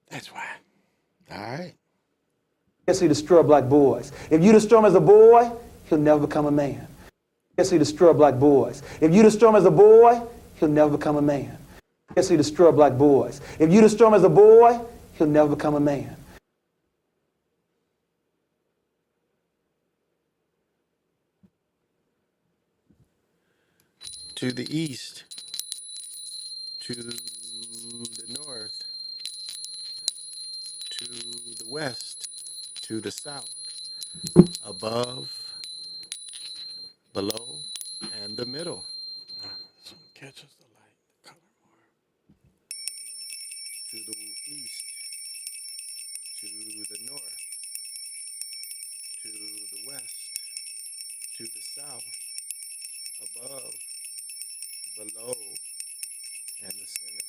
That's why. All right. Yes, he destroy black boys. If you destroy him as a boy, he'll never become a man. Yes, he destroy black boys. If you destroy him as a boy, he'll never become a man. Yes, he destroy black boys. If you destroy him as a boy, he'll never become a man. To the east, to the north, to the west, to the south, above, below, and the middle. This one catches the light, the color more. To the east, to the north, to the west, to the south, above, below, and the center.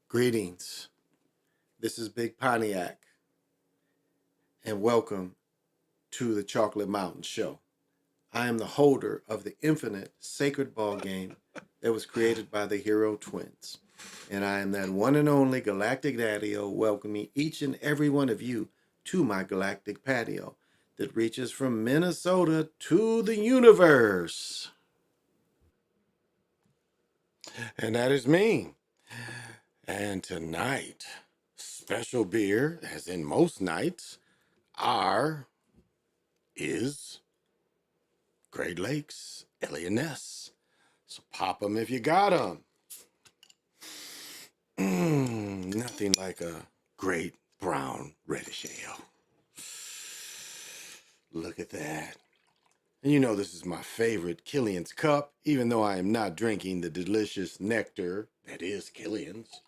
Greetings. This is Big Pontiac, and welcome to the Chocolate Mountain Show. I am the holder of the infinite sacred ball game that was created by the Hero Twins. And I am that one and only Galactic Daddy-O, welcoming each and every one of you to my galactic patio that reaches from Minnesota to the universe. And that is me. And tonight, special beer, as in most nights, is Great Lakes L.A.N.S. So pop them if you got them. Nothing like a great brown reddish ale. Look at that. And you know this is my favorite Killian's Cup, even though I am not drinking the delicious nectar that is Killian's.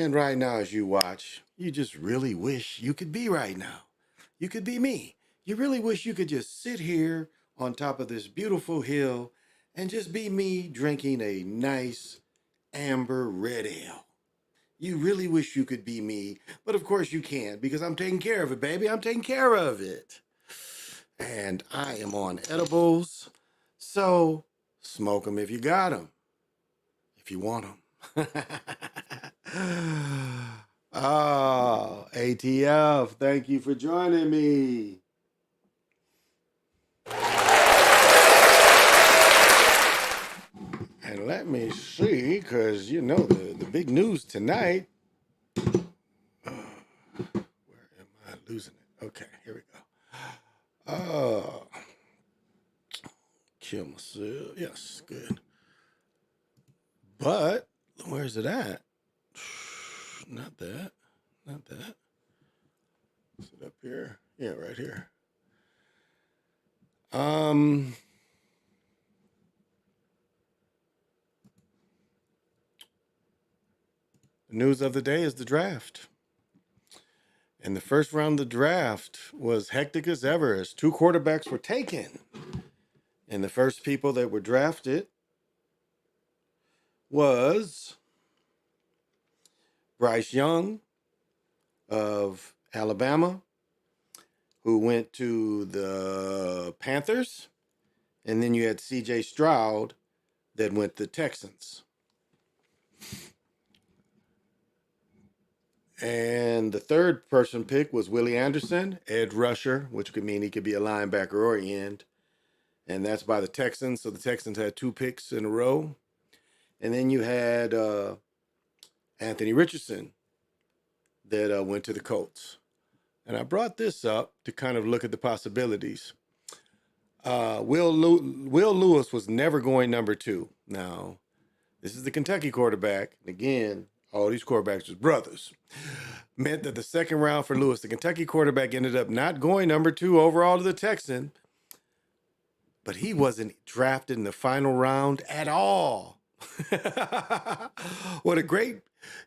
And right now, as you watch, you just really wish you could be right now. You could be me. You really wish you could just sit here on top of this beautiful hill and just be me drinking a nice amber red ale. You really wish you could be me, but of course you can't because I'm taking care of it, baby. I'm taking care of it. And I am on edibles. So smoke them if you got them, if you want them. Oh, ATF, thank you for joining me. And let me see, because you know the big news tonight. Where am I losing it? Okay, here we go. Kill myself. Yes, good. But where's it at? Not that. Not that. Is it up here? Yeah, right here. The news of the day is the draft. And the first round of the draft was hectic as ever as two quarterbacks were taken. And the first people that were drafted was Bryce Young of Alabama, who went to the Panthers. And then you had CJ Stroud that went to the Texans. And the third person picked was Willie Anderson, edge rusher, which could mean he could be a linebacker or an end. And that's by the Texans. So the Texans had two picks in a row. And then you had Anthony Richardson that went to the Colts. And I brought this up to kind of look at the possibilities. Will Lewis was never going number 2. Now, this is the Kentucky quarterback. And again, all these quarterbacks was brothers. Meant that the second round for Lewis, the Kentucky quarterback, ended up not going number 2 overall to the Texans. But he wasn't drafted in the final round at all. What a great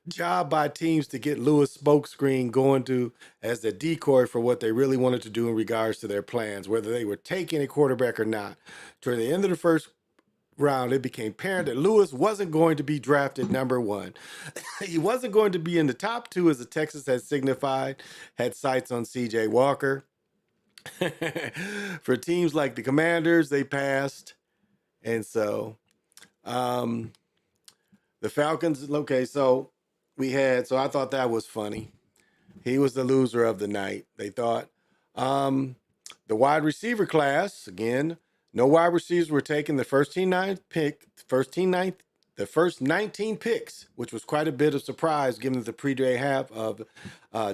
job by teams to get Lewis smokescreen going to as the decoy for what they really wanted to do in regards to their plans, whether they were taking a quarterback or not. Toward the end of the first round, it became apparent that Lewis wasn't going to be drafted number 1. He wasn't going to be in the top 2 as the Texans had signified, had sights on CJ Walker. For teams like the Commanders, they passed. And so the Falcons, okay, so I thought that was funny. He was the loser of the night. They thought the wide receiver class, again, no wide receivers were taken. The first 19 picks, which was quite a bit of surprise given the pre-day half of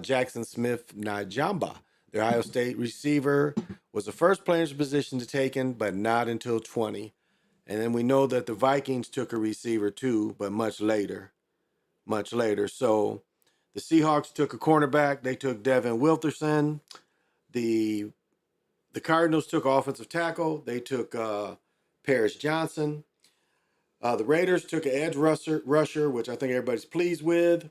Jackson Smith-Njigba. The Ohio State receiver was the first player in his position to taken, but not until 20. And then we know that the Vikings took a receiver too, but much later. So the Seahawks took a cornerback. They took Devin Wilterson. The Cardinals took offensive tackle. They took Paris Johnson. The Raiders took an edge rusher, which I think everybody's pleased with.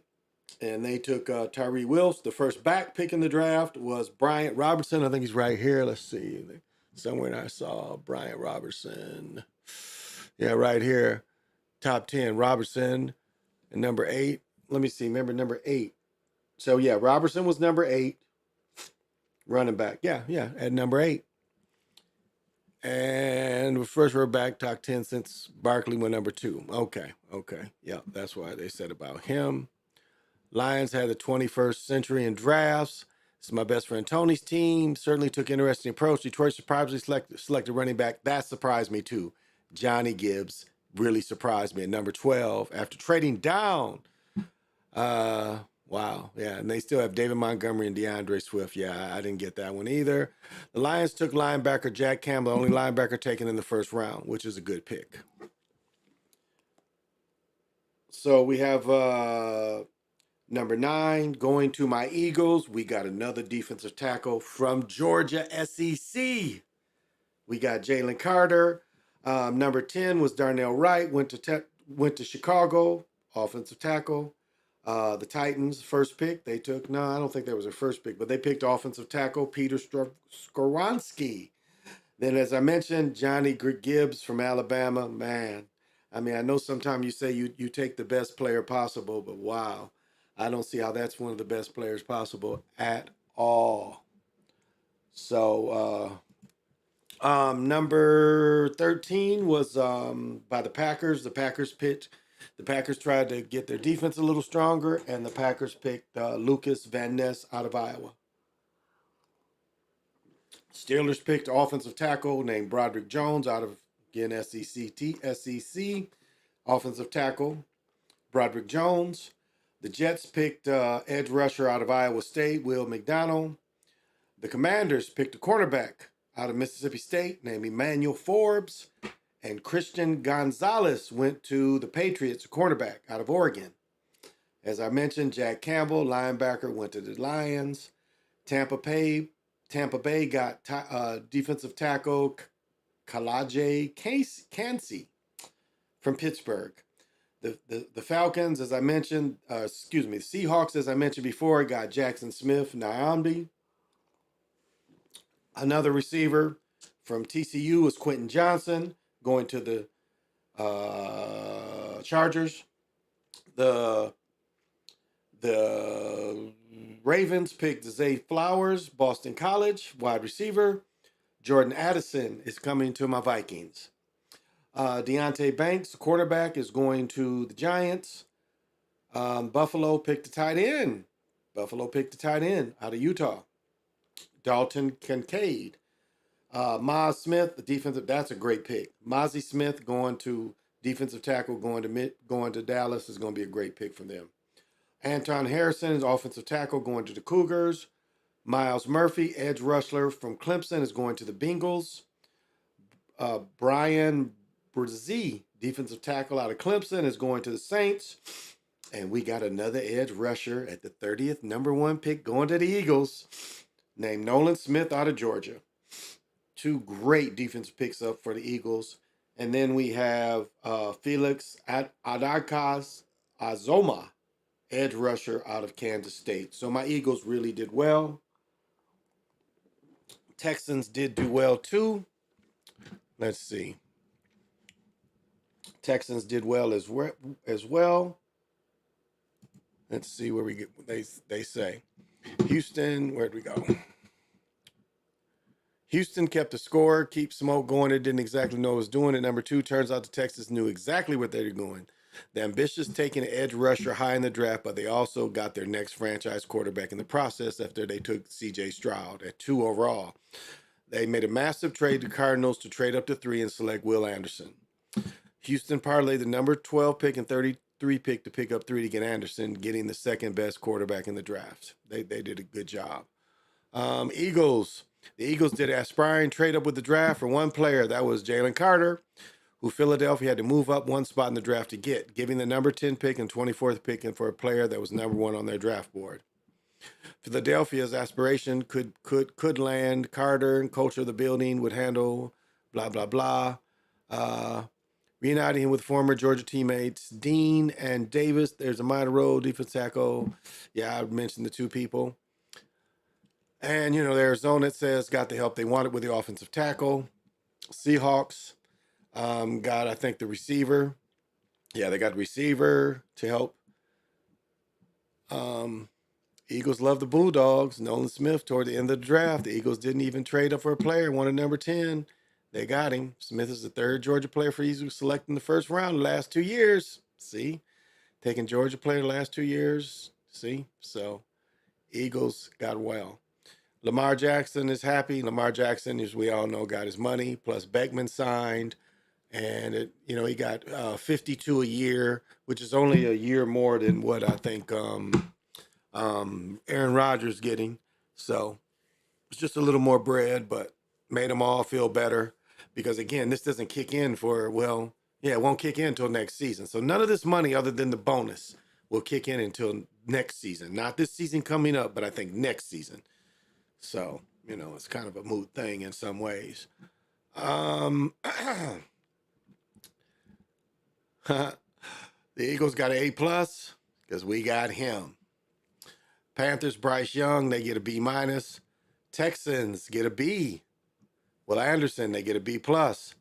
And they took Tyree Wills. The first back pick in the draft was Bryant Robertson. I think he's right here. Let's see. Somewhere I saw Bryant Robertson. Yeah, right here. Top 10. Robertson and number 8. Let me see. Remember number 8. So, yeah, Robertson was number 8. Running back. Yeah, at number 8. And first we're back top 10 since Barkley went number 2. Okay. Yeah, that's why they said about him. Lions had the 21st century in drafts. This is my best friend Tony's team. Certainly took interesting approach. Detroit surprisingly selected running back. That surprised me too. Johnny Gibbs really surprised me at number 12 after trading down. Wow. Yeah. And they still have David Montgomery and DeAndre Swift. Yeah, I didn't get that one either. The Lions took linebacker Jack Campbell, only linebacker taken in the first round, which is a good pick. So we have number 9, going to my Eagles. We got another defensive tackle from Georgia SEC. We got Jalen Carter. Number 10 was Darnell Wright. Went to Chicago, offensive tackle. The Titans, first pick, they took, no, I don't think that was their first pick, but they picked offensive tackle Peter Skoronski. Then, as I mentioned, Johnny Gibbs from Alabama. Man, I mean, I know sometimes you say you take the best player possible, but wow, I don't see how that's one of the best players possible at all. So, number 13 was by the Packers. The Packers tried to get their defense a little stronger, and the Packers picked Lucas Van Ness out of Iowa. Steelers picked offensive tackle named Broderick Jones out of, again, SEC, offensive tackle, Broderick Jones. The Jets picked edge rusher out of Iowa State, Will McDonald. The Commanders picked a cornerback out of Mississippi State named Emmanuel Forbes. And Christian Gonzalez went to the Patriots, a cornerback out of Oregon. As I mentioned, Jack Campbell, linebacker, went to the Lions. Tampa Bay got defensive tackle Kalaje Cansey from Pittsburgh. The Falcons, as I mentioned, the Seahawks, as I mentioned before, got Jackson Smith, Nyamdi. Another receiver from TCU was Quentin Johnson, going to the Chargers. The Ravens picked Zay Flowers, Boston College, wide receiver. Jordan Addison is coming to my Vikings. Deontay Banks, quarterback, is going to the Giants. Buffalo picked a tight end. Out of Utah. Dalton Kincaid. Maz Smith, the defensive, that's a great pick. Mozzie Smith going to defensive tackle, going to Dallas is going to be a great pick for them. Anton Harrison is offensive tackle, going to the Cougars. Miles Murphy, edge rusher from Clemson, is going to the Bengals. Brian Brzee, defensive tackle out of Clemson, is going to the Saints. And we got another edge rusher at the 30th, number 1 pick, going to the Eagles, named Nolan Smith out of Georgia. 2 great defensive picks up for the Eagles. And then we have Felix Adakas Azoma, edge rusher out of Kansas State. So my Eagles really did well. Texans did do well too. Let's see. Texans did well as well. Let's see where we get. They say Houston. Where'd we go? Houston kept the score, keep smoke going. It didn't exactly know what it was doing. At number 2, turns out the Texans knew exactly what they were doing. The ambitious taking an edge rusher high in the draft, but they also got their next franchise quarterback in the process after they took C.J. Stroud at 2 overall. They made a massive trade to Cardinals to trade up to 3 and select Will Anderson. Houston parlayed the number 12 pick and 33 pick to pick up 3 to get Anderson, getting the second best quarterback in the draft. They did a good job. Eagles. The Eagles did an aspiring trade up with the draft for one player. That was Jalen Carter, who Philadelphia had to move up 1 spot in the draft to get, giving the number 10 pick and 24th pick and for a player that was number 1 on their draft board. Philadelphia's aspiration could land Carter, and culture of the building would handle, blah, blah, blah. Reuniting him with former Georgia teammates Dean and Davis. There's a minor role, defense tackle. Yeah, I mentioned the 2 people. And, the Arizona, it says, got the help they wanted with the offensive tackle. Seahawks got, I think, the receiver. Yeah, they got the receiver to help. Eagles love the Bulldogs. Nolan Smith toward the end of the draft. The Eagles didn't even trade up for a player, wanted number 10. They got him. Smith is the 3rd Georgia player for Eagles selected in the first round the last 2 years. See? Taking Georgia player the last 2 years. See? So, Eagles got well. Lamar Jackson is happy. Lamar Jackson, as we all know, got his money. Plus Beckman signed. And, he got 52 a year, which is only a year more than what I think Aaron Rodgers getting. So, it's just a little more bread, but made them all feel better. Because, again, this doesn't kick in it won't kick in until next season. So, none of this money other than the bonus will kick in until next season. Not this season coming up, but I think next season. So, it's kind of a moot thing in some ways. The Eagles got an A+, because we got him. Panthers, Bryce Young, they get a B minus. Texans get a B. Will Anderson, they get a B plus.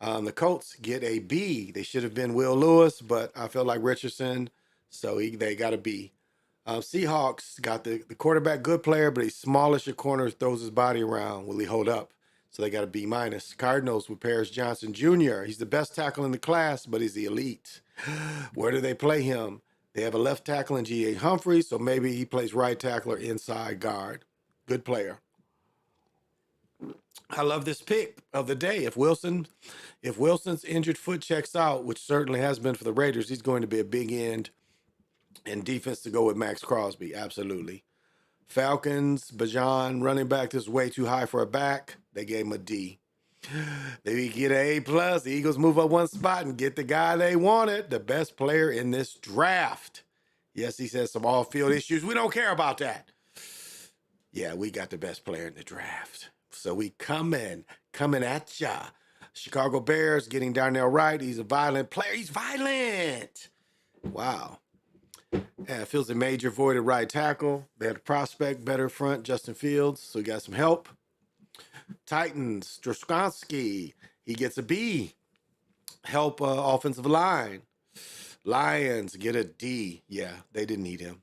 The Colts get a B. They should have been Will Lewis, but I feel like Richardson, so they got a B. Seahawks got the quarterback, good player, but he's smallish at corners, throws his body around. Will he hold up? So they got a B minus. Cardinals with Paris Johnson Jr. He's the best tackle in the class, but he's the elite. Where do they play him? They have a left tackle in G.A. Humphrey, so maybe he plays right tackle or inside guard. Good player. I love this pick of the day. If Wilson's injured foot checks out, which certainly has been for the Raiders, he's going to be a big end and defense to go with Max Crosby. Absolutely. Falcons, Bajan, running back, this is way too high for a back. They gave him a D. They get an A plus. The Eagles move up one spot and get the guy they wanted, the best player in this draft. Yes, he says some off-field issues. We don't care about that. Yeah, we got the best player in the draft. So we coming at ya. Chicago Bears getting Darnell Wright. He's a violent player. He's violent. Wow. Yeah, fills a major void at right tackle. They had a prospect, better front, Justin Fields. So he got some help. Titans, Droskowski, he gets a B. Help offensive line. Lions get a D. Yeah, they didn't need him.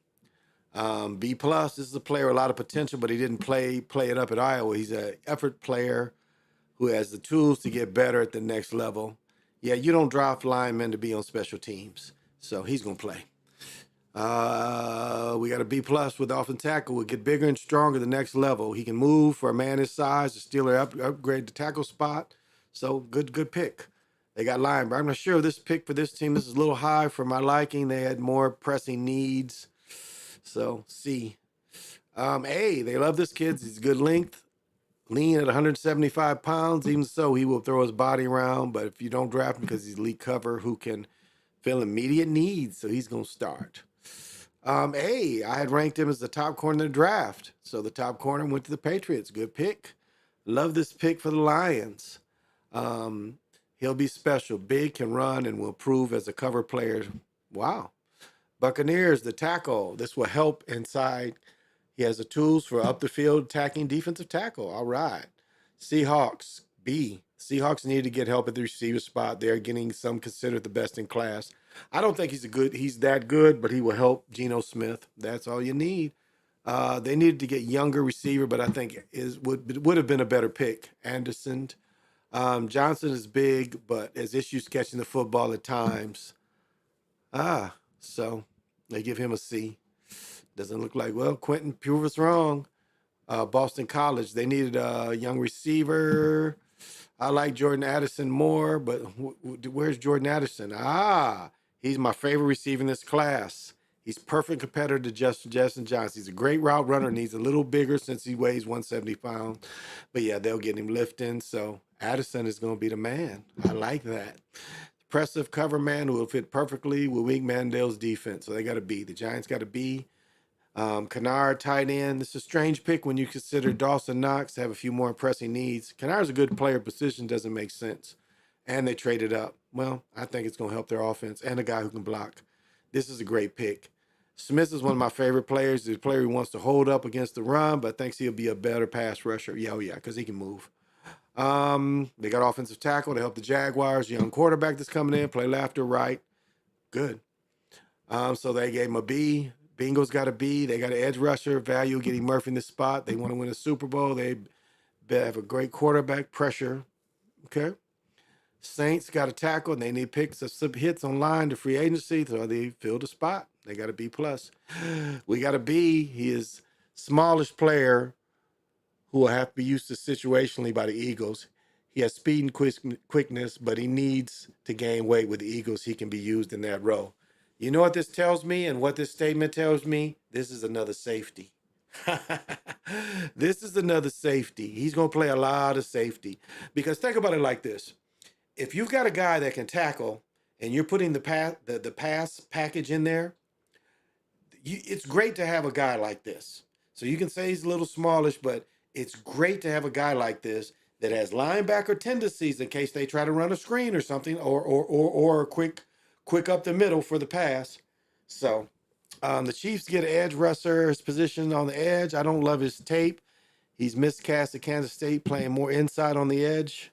B plus, this is a player with a lot of potential, but he didn't play it up at Iowa. He's an effort player who has the tools to get better at the next level. Yeah, you don't draft linemen to be on special teams. So he's going to play. We got a B plus with the offensive tackle. Will get bigger and stronger the next level. He can move for a man his size. The Steelers upgrade the tackle spot. So good pick. They got linebacker. I'm not sure of this pick for this team. This is a little high for my liking. They had more pressing needs. So C. A, they love this kid. He's good length. Lean at 175 pounds. Even so, he will throw his body around. But if you don't draft him because he's elite cover who can fill immediate needs, so he's going to start. I had ranked him as the top corner in the draft. So the top corner went to the Patriots. Good pick. Love this pick for the Lions. He'll be special. Big, can run, and will prove as a cover player. Wow. Buccaneers, the tackle. This will help inside. He has the tools for up the field attacking defensive tackle. All right. Seahawks, B. Seahawks need to get help at the receiver spot. They're getting some considered the best in class. I don't think he's that good, but he will help Geno Smith. That's all you need. They needed to get younger receiver, but I think would have been a better pick. Anderson. Johnson is big, but has issues catching the football at times. So they give him a C. Doesn't look like, well, Quentin proved us wrong. Boston College, they needed a young receiver. I like Jordan Addison more, but where's Jordan Addison? He's my favorite receiver in this class. He's perfect competitor to Justin Johnson. He's a great route runner, needs a little bigger since he weighs 170 pounds. But yeah, they'll get him lifting. So Addison is going to be the man. I like that. Impressive cover man who will fit perfectly with Wink Mandela's defense. So they got a B. The Giants got a B. Kennard, tight end. This is a strange pick when you consider Dawson Knox to have a few more pressing needs. Kennard's a good player. Position doesn't make sense. And they traded up. Well, I think it's going to help their offense and a guy who can block. This is a great pick. Smith is one of my favorite players. He's a player who wants to hold up against the run, but thinks he'll be a better pass rusher. Yeah, because he can move. They got offensive tackle to help the Jaguars. Young quarterback that's coming in, play left or right. Good. So they gave him a B. Bengals got a B. They got an edge rusher, value, getting Murphy in the spot. They want to win a Super Bowl. They have a great quarterback, pressure. Okay. Saints got a tackle, and they need picks of some hits online to free agency, so they filled the spot. They got a B plus. We got a B. He is smallish player who will have to be used to situationally by the Eagles. He has speed and quickness, but he needs to gain weight with the Eagles. He can be used in that role. You know what this tells me and what this statement tells me? This is another safety. This is another safety. He's going to play a lot of safety. Because think about it like this. If you've got a guy that can tackle and you're putting the pass package in there, it's great to have a guy like this. So you can say he's a little smallish, but it's great to have a guy like this that has linebacker tendencies in case they try to run a screen or something, or a quick up the middle for the pass. So The Chiefs get an edge rusher. His position on the edge. I don't love his tape. He's miscast at Kansas State, playing more inside on the edge.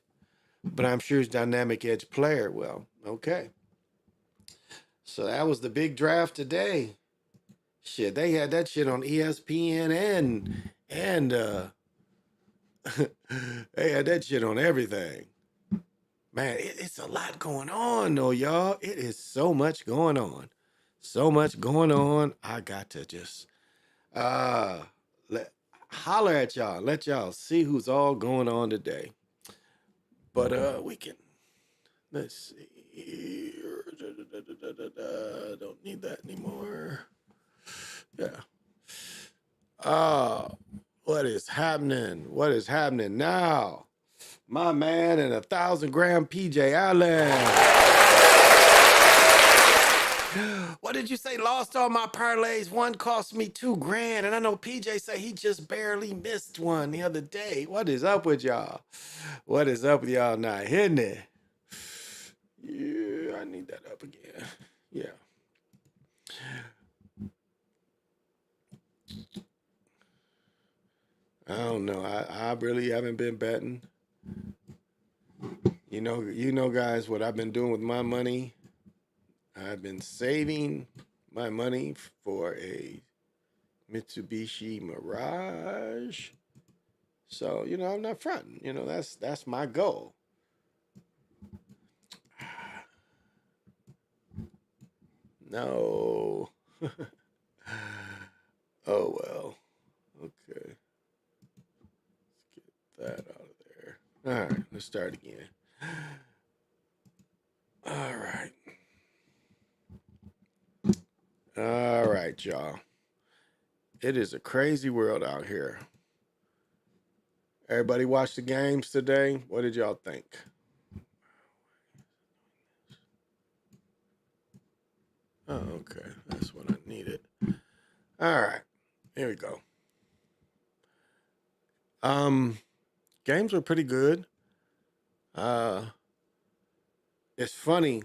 But I'm sure he's a dynamic edge player. Well, okay. So that was the big draft today. Shit, they had that shit on ESPN and they had that shit on everything. Man, it's a lot going on though, y'all. It is so much going on. So much going on. I got to just holler at y'all, let y'all see who's all going on today. But we can, let's see. Don't need that anymore. Yeah. What is happening? What is happening now? My man and 1,000-gram PJ Allen. What did you say? Lost all my parlays. One cost me $2,000. And I know PJ said he just barely missed one the other day. What is up with y'all? What is up with y'all not hitting it? Yeah, I need that up again. Yeah. I don't know. I really haven't been betting. You know, guys, what I've been doing with my money. I've been saving my money for a Mitsubishi Mirage. So, I'm not fronting. That's my goal. No. Oh, well. Okay. Let's get that out of there. All right, let's start again. All right. All right, y'all. It is a crazy world out here. Everybody watch the games today? What did y'all think? Oh, okay. That's what I needed. All right. Here we go. Games were pretty good. It's funny.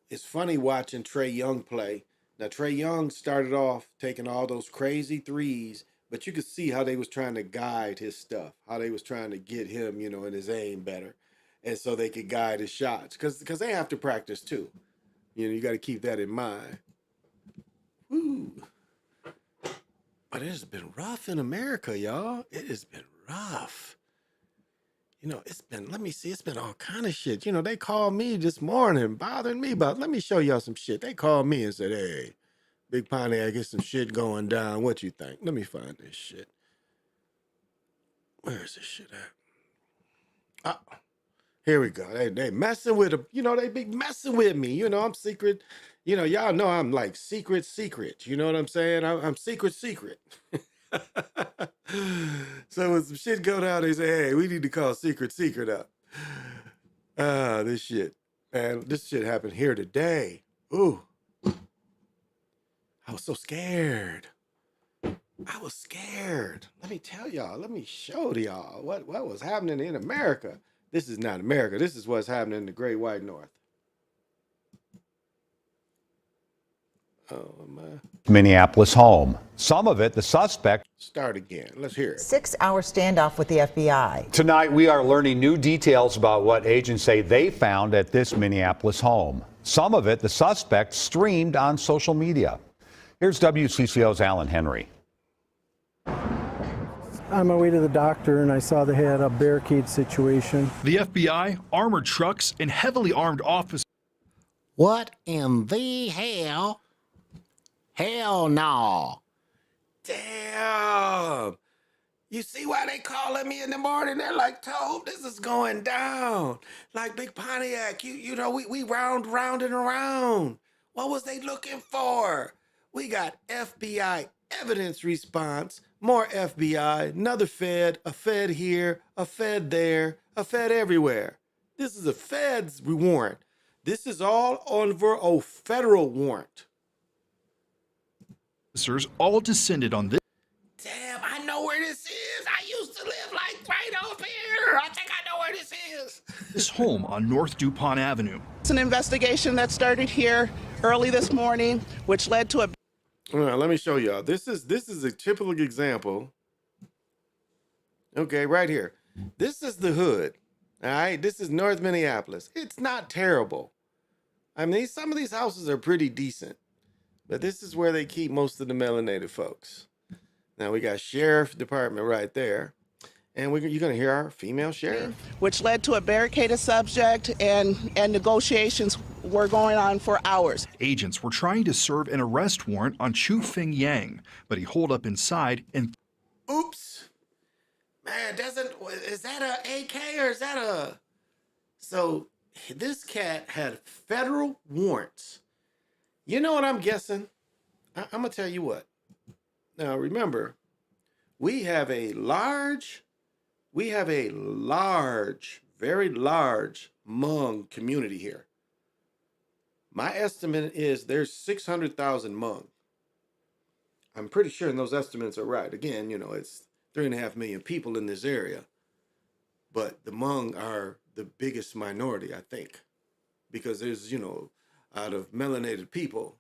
It's funny watching Trae Young play. Now, Trae Young started off taking all those crazy threes, but you could see how they was trying to guide his stuff, how they was trying to get him, in his aim better. And so they could guide his shots because they have to practice too. You got to keep that in mind. Woo. But it has been rough in America, y'all. It has been rough. It's been all kind of shit. They called me this morning, bothering me about, let me show y'all some shit. They called me and said, hey, Big Pontiac, get some shit going down. What you think? Let me find this shit. Where is this shit at? Here we go. They messing with them. They be messing with me. I'm secret. Y'all know I'm like secret. You know what I'm saying? I'm secret. So when some shit go down, they say, hey, we need to call secret up. This shit. Man, this shit happened here today. Ooh. I was so scared. Let me tell y'all. Let me show y'all what was happening in America. This is not America. This is what's happening in the Great White North. Oh, my. Minneapolis home. Some of it, the suspect. Start again. Let's hear it. 6-hour standoff with the FBI. Tonight, we are learning new details about what agents say they found at this Minneapolis home. Some of it, the suspect streamed on social media. Here's WCCO's Alan Henry. On my way to the doctor, and I saw they had a barricade situation. The FBI, armored trucks, and heavily armed officers. What in the hell? Hell no. Damn. You see why they calling me in the morning? They're like, Tobe, this is going down. Like Big Pontiac, we round and around. What was they looking for? We got FBI evidence response, more FBI, another Fed, a Fed here, a Fed there, a Fed everywhere. This is a Fed's warrant. This is all over a federal warrant. Officers all descended on this. Damn, I know where this is. I used to live like right over here. I think I know where this is. This home on North DuPont Avenue. It's an investigation that started here early this morning, which led to a All right, let me show y'all. This is a typical example. Okay, right here. This is the hood. All right, this is North Minneapolis. It's not terrible. I mean, some of these houses are pretty decent, but this is where they keep most of the melanated folks. Now we got sheriff department right there, and you're gonna hear our female sheriff. which led to a barricaded subject, and negotiations were going on for hours. Agents were trying to serve an arrest warrant on Chu Fing Yang, but he holed up inside and Oops. Man, is that a AK or is that a... So this cat had federal warrants. You know what I'm guessing? I'm gonna tell you what. Now remember, we have a large, very large Hmong community here. My estimate is there's 600,000 Hmong. I'm pretty sure those estimates are right. Again, you know, it's 3.5 million people in this area. But the Hmong are the biggest minority, I think. Because there's, you know, out of melanated people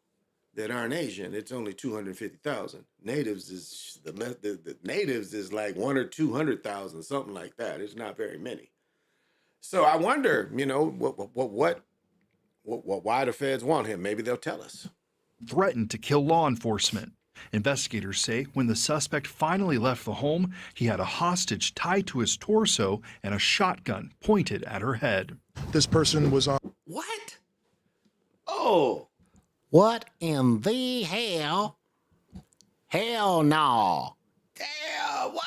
that aren't Asian, it's only 250,000. Natives is the natives is like 100,000 or 200,000, something like that. It's not very many. So I wonder, you know, why the feds want him? Maybe they'll tell us. threatened to kill law enforcement. Investigators say when the suspect finally left the home, he had a hostage tied to his torso and a shotgun pointed at her head. This person was on. What? Oh. What in the hell? Hell no. Damn, what?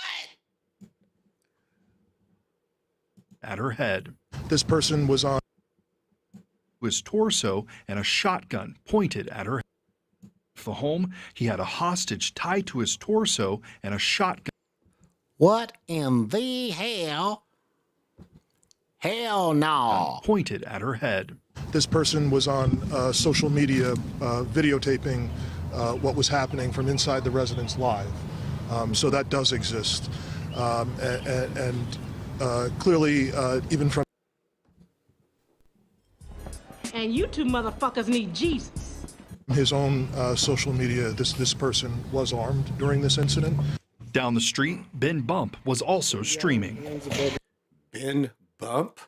At her head. This person was on. His torso and a shotgun pointed at her head. The home, he had a hostage tied to his torso and a shotgun. What in the hell? Hell no. Pointed at her head. This person was on social media videotaping what was happening from inside the residence live. So that does exist. And clearly, even from. And you two motherfuckers need Jesus. His own social media, this person was armed during this incident. Down the street, Ben Bump was also streaming. Ben Bump?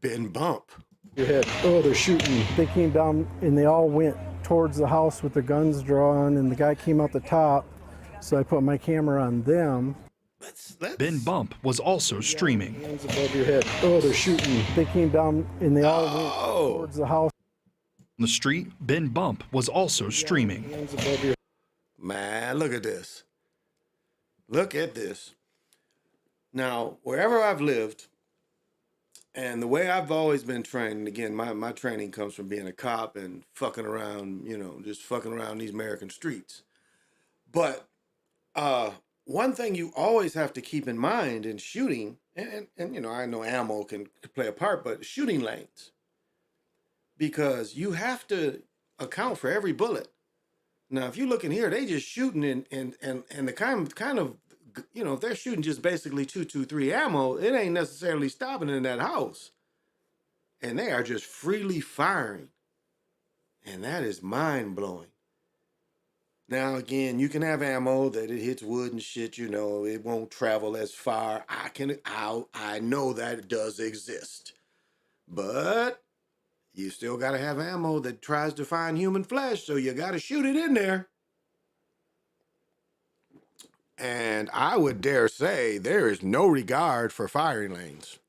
Ben Bump. Your head. Oh, they're shooting. They came down and they all went towards the house with their guns drawn, and the guy came out the top, so I put my camera on them. Ben Bump was also streaming. Hands above your head. Oh, they're shooting. They came down and they all went towards the house. On the street, Ben Bump was also streaming. Hands above your. Man, look at this. Look at this. Now, wherever I've lived, and the way I've always been trained, and again, my training comes from being a cop and fucking around, you know, just fucking around these American streets. But one thing you always have to keep in mind in shooting, and you know, I know ammo can play a part, but shooting lanes. Because you have to account for every bullet. Now, if you look in here, they just shooting and the kind of, you know, if they're shooting just basically 223 ammo, it ain't necessarily stopping in that house. And they are just freely firing. And that is mind-blowing. Now, again, you can have ammo that it hits wood and shit, you know, it won't travel as far. I know that it does exist. But you still got to have ammo that tries to find human flesh, so you got to shoot it in there. And I would dare say there is no regard for firing lanes.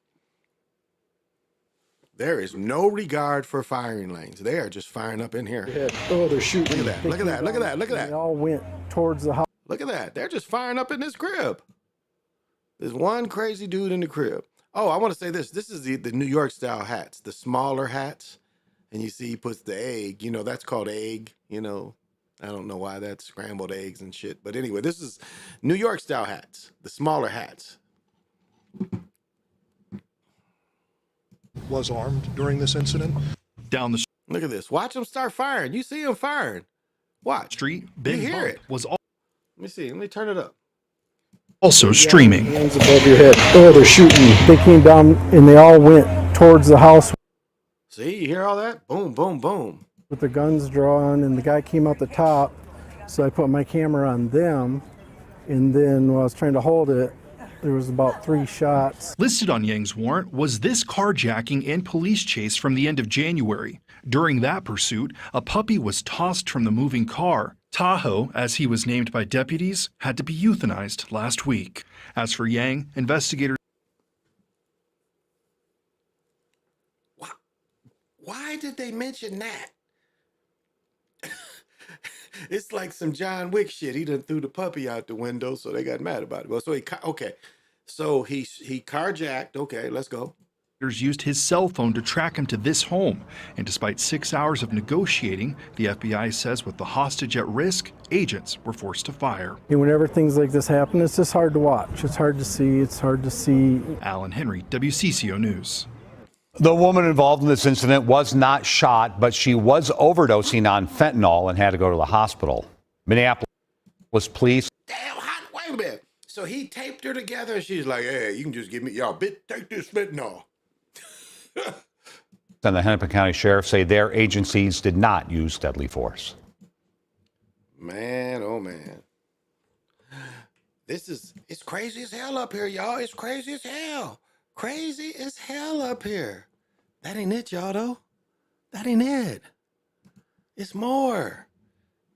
There is no regard for firing lanes. They are just firing up in here. Oh, they're shooting. Look at that. Look at that. Look at that. Look at that. They all went towards the house. Look at that. They're just firing up in this crib. There's one crazy dude in the crib. Oh, I want to say this. This is the New York style hats, the smaller hats. And you see he puts the egg, you know, that's called egg, you know. I don't know why that's scrambled eggs and shit. But anyway, this is New York style hats, the smaller hats. Was armed during this incident. Down the Look at this. Watch them start firing. You see them firing. Watch. street, Ben You hear Bump it. was Let me see. Let me turn it up. also streaming. Hands above your head. Oh, they're shooting. They came down and they all went towards the house. See, you hear all that? Boom, boom, boom. with the guns drawn, and the guy came out the top. So I put my camera on them, and then while I was trying to hold it, there was about 3 shots. Listed on Yang's warrant was this carjacking and police chase from the end of January. During that pursuit, a puppy was tossed from the moving car. Tahoe, as he was named by deputies, had to be euthanized last week. As for Yang, investigators Why did they mention that? It's like some John Wick shit. He done threw the puppy out the window, so they got mad about it. Well, so he carjacked. Okay, let's go. used his cell phone to track him to this home. And despite 6 hours of negotiating, the FBI says with the hostage at risk, agents were forced to fire. And whenever things like this happen, it's just hard to watch. It's hard to see. It's hard to see. Alan Henry, WCCO News. The woman involved in this incident was not shot, but she was overdosing on fentanyl and had to go to the hospital. Minneapolis police. Damn, wait a minute. So he taped her together, and she's like, "Hey, you can just give me y'all take this fentanyl." And the Hennepin County Sheriff say their agencies did not use deadly force. Man, oh man. It's crazy as hell up here, y'all. It's crazy as hell. Crazy as hell up here. That ain't it, y'all, though. That ain't it. It's more.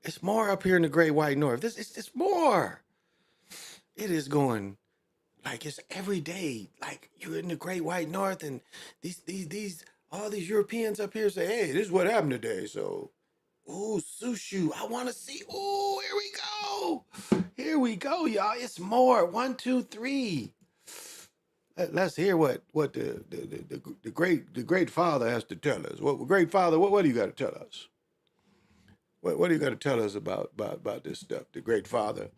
It's more up here in the Great White North. It's more. It is going like it's every day. Like you're in the Great White North, and all these Europeans up here say, "Hey, this is what happened today." So, ooh, Sushu, I want to see. Ooh, here we go. Here we go, y'all. It's more. 1, 2, 3. Let's hear what the great Father has to tell us. What Great Father? What do you got to tell us? What do you got to tell us about this stuff? The Great Father,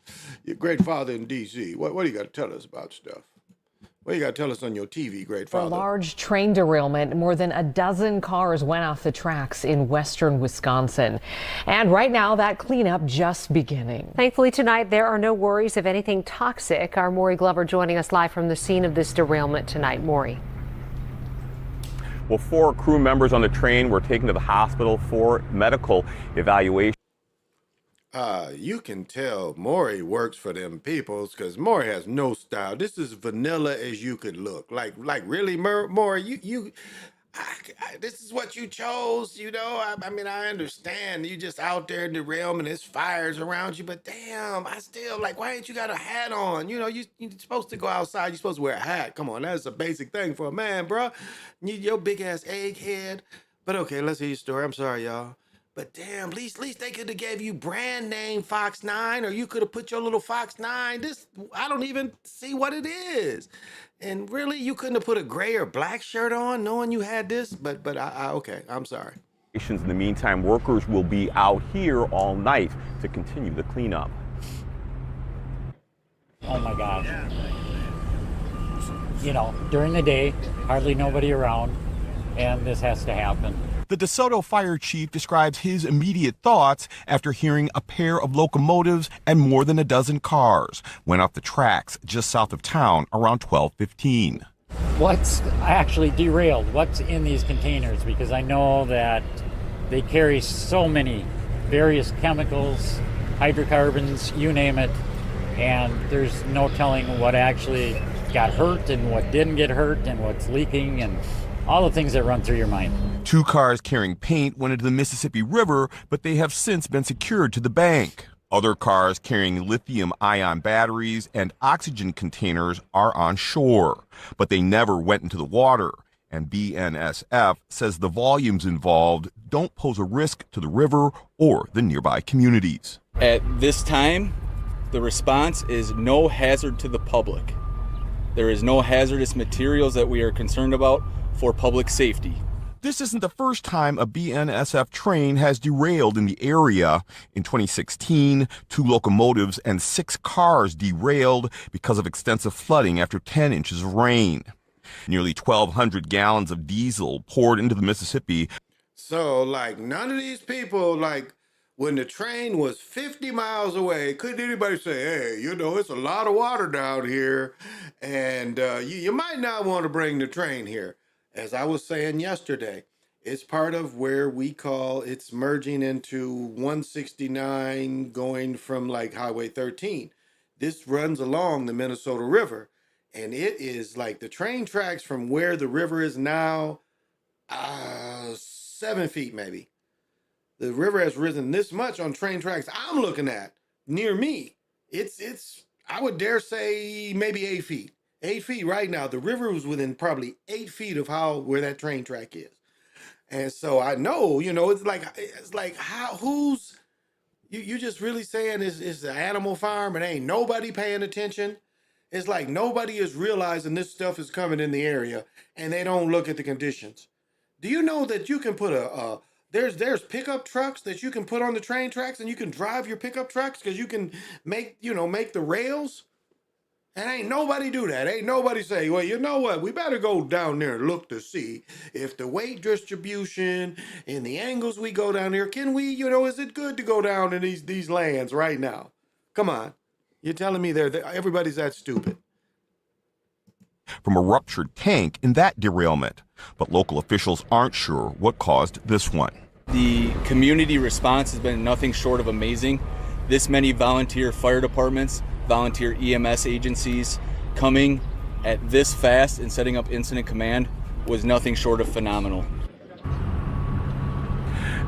your Great Father in D.C. What do you got to tell us about stuff? What do you got to tell us on your TV, Great Father? A large train derailment. More than a dozen cars went off the tracks in western Wisconsin. And right now, that cleanup just beginning. Thankfully, tonight, there are no worries of anything toxic. Our Maury Glover joining us live from the scene of this derailment tonight. Maury. Well, 4 crew members on the train were taken to the hospital for medical evaluation. You can tell Maury works for them peoples because Maury has no style. This is vanilla as you could look. Like really, Maury, this is what you chose, you know? I mean, I understand you just out there in the realm and there's fires around you, but damn, I still, like, why ain't you got a hat on? You know, you're supposed to go outside. You're supposed to wear a hat. Come on, that's a basic thing for a man, bro. Your big-ass egghead. But okay, let's hear your story. I'm sorry, y'all. But damn, at least they could have gave you brand name Fox 9, or you could have put your little Fox 9. This, I don't even see what it is. And really, you couldn't have put a gray or black shirt on knowing you had this? But okay, I'm sorry. In the meantime, workers will be out here all night to continue the cleanup. Oh my gosh. You know, during the day, hardly nobody around, and this has to happen. The DeSoto fire chief describes his immediate thoughts after hearing a pair of locomotives and more than a dozen cars went off the tracks just south of town around 12:15. What's actually derailed? What's in these containers? Because I know that they carry so many various chemicals, hydrocarbons, you name it, and there's no telling what actually got hurt and what didn't get hurt and what's leaking and all the things that run through your mind. 2 cars carrying paint went into the Mississippi River, but they have since been secured to the bank. Other cars carrying lithium-ion batteries and oxygen containers are on shore, but they never went into the water. And BNSF says the volumes involved don't pose a risk to the river or the nearby communities. At this time, the response is no hazard to the public. There is no hazardous materials that we are concerned about for public safety. This isn't the first time a BNSF train has derailed in the area. In 2016, 2 locomotives and 6 cars derailed because of extensive flooding after 10 inches of rain. Nearly 1,200 gallons of diesel poured into the Mississippi. So, like, none of these people, like, when the train was 50 miles away, couldn't anybody say, hey, you know, it's a lot of water down here, and you might not want to bring the train here. As I was saying yesterday, It's part of where we call it's merging into 169 going from like Highway 13. This runs along the Minnesota River, and it is like the train tracks from where the river is now, 7 feet maybe. The river has risen this much on train tracks I'm looking at near me. It's I would dare say maybe 8 feet. 8 feet right now. The river was within probably 8 feet of where that train track is. And so I know, it's like who's you just really saying it's an animal farm and ain't nobody paying attention? It's like nobody is realizing this stuff is coming in the area and they don't look at the conditions. Do you know that you can put there's pickup trucks that you can put on the train tracks and you can drive your pickup trucks because you can make the rails? And ain't nobody do that. Ain't nobody say, well, you know what? We better go down there and look to see if the weight distribution and the angles we go down here, can we, is it good to go down in these lands right now? Come on. You're telling me everybody's that stupid. From a ruptured tank in that derailment, but local officials aren't sure what caused this one. The community response has been nothing short of amazing. This many volunteer fire departments, volunteer EMS agencies coming at this fast and setting up incident command was nothing short of phenomenal.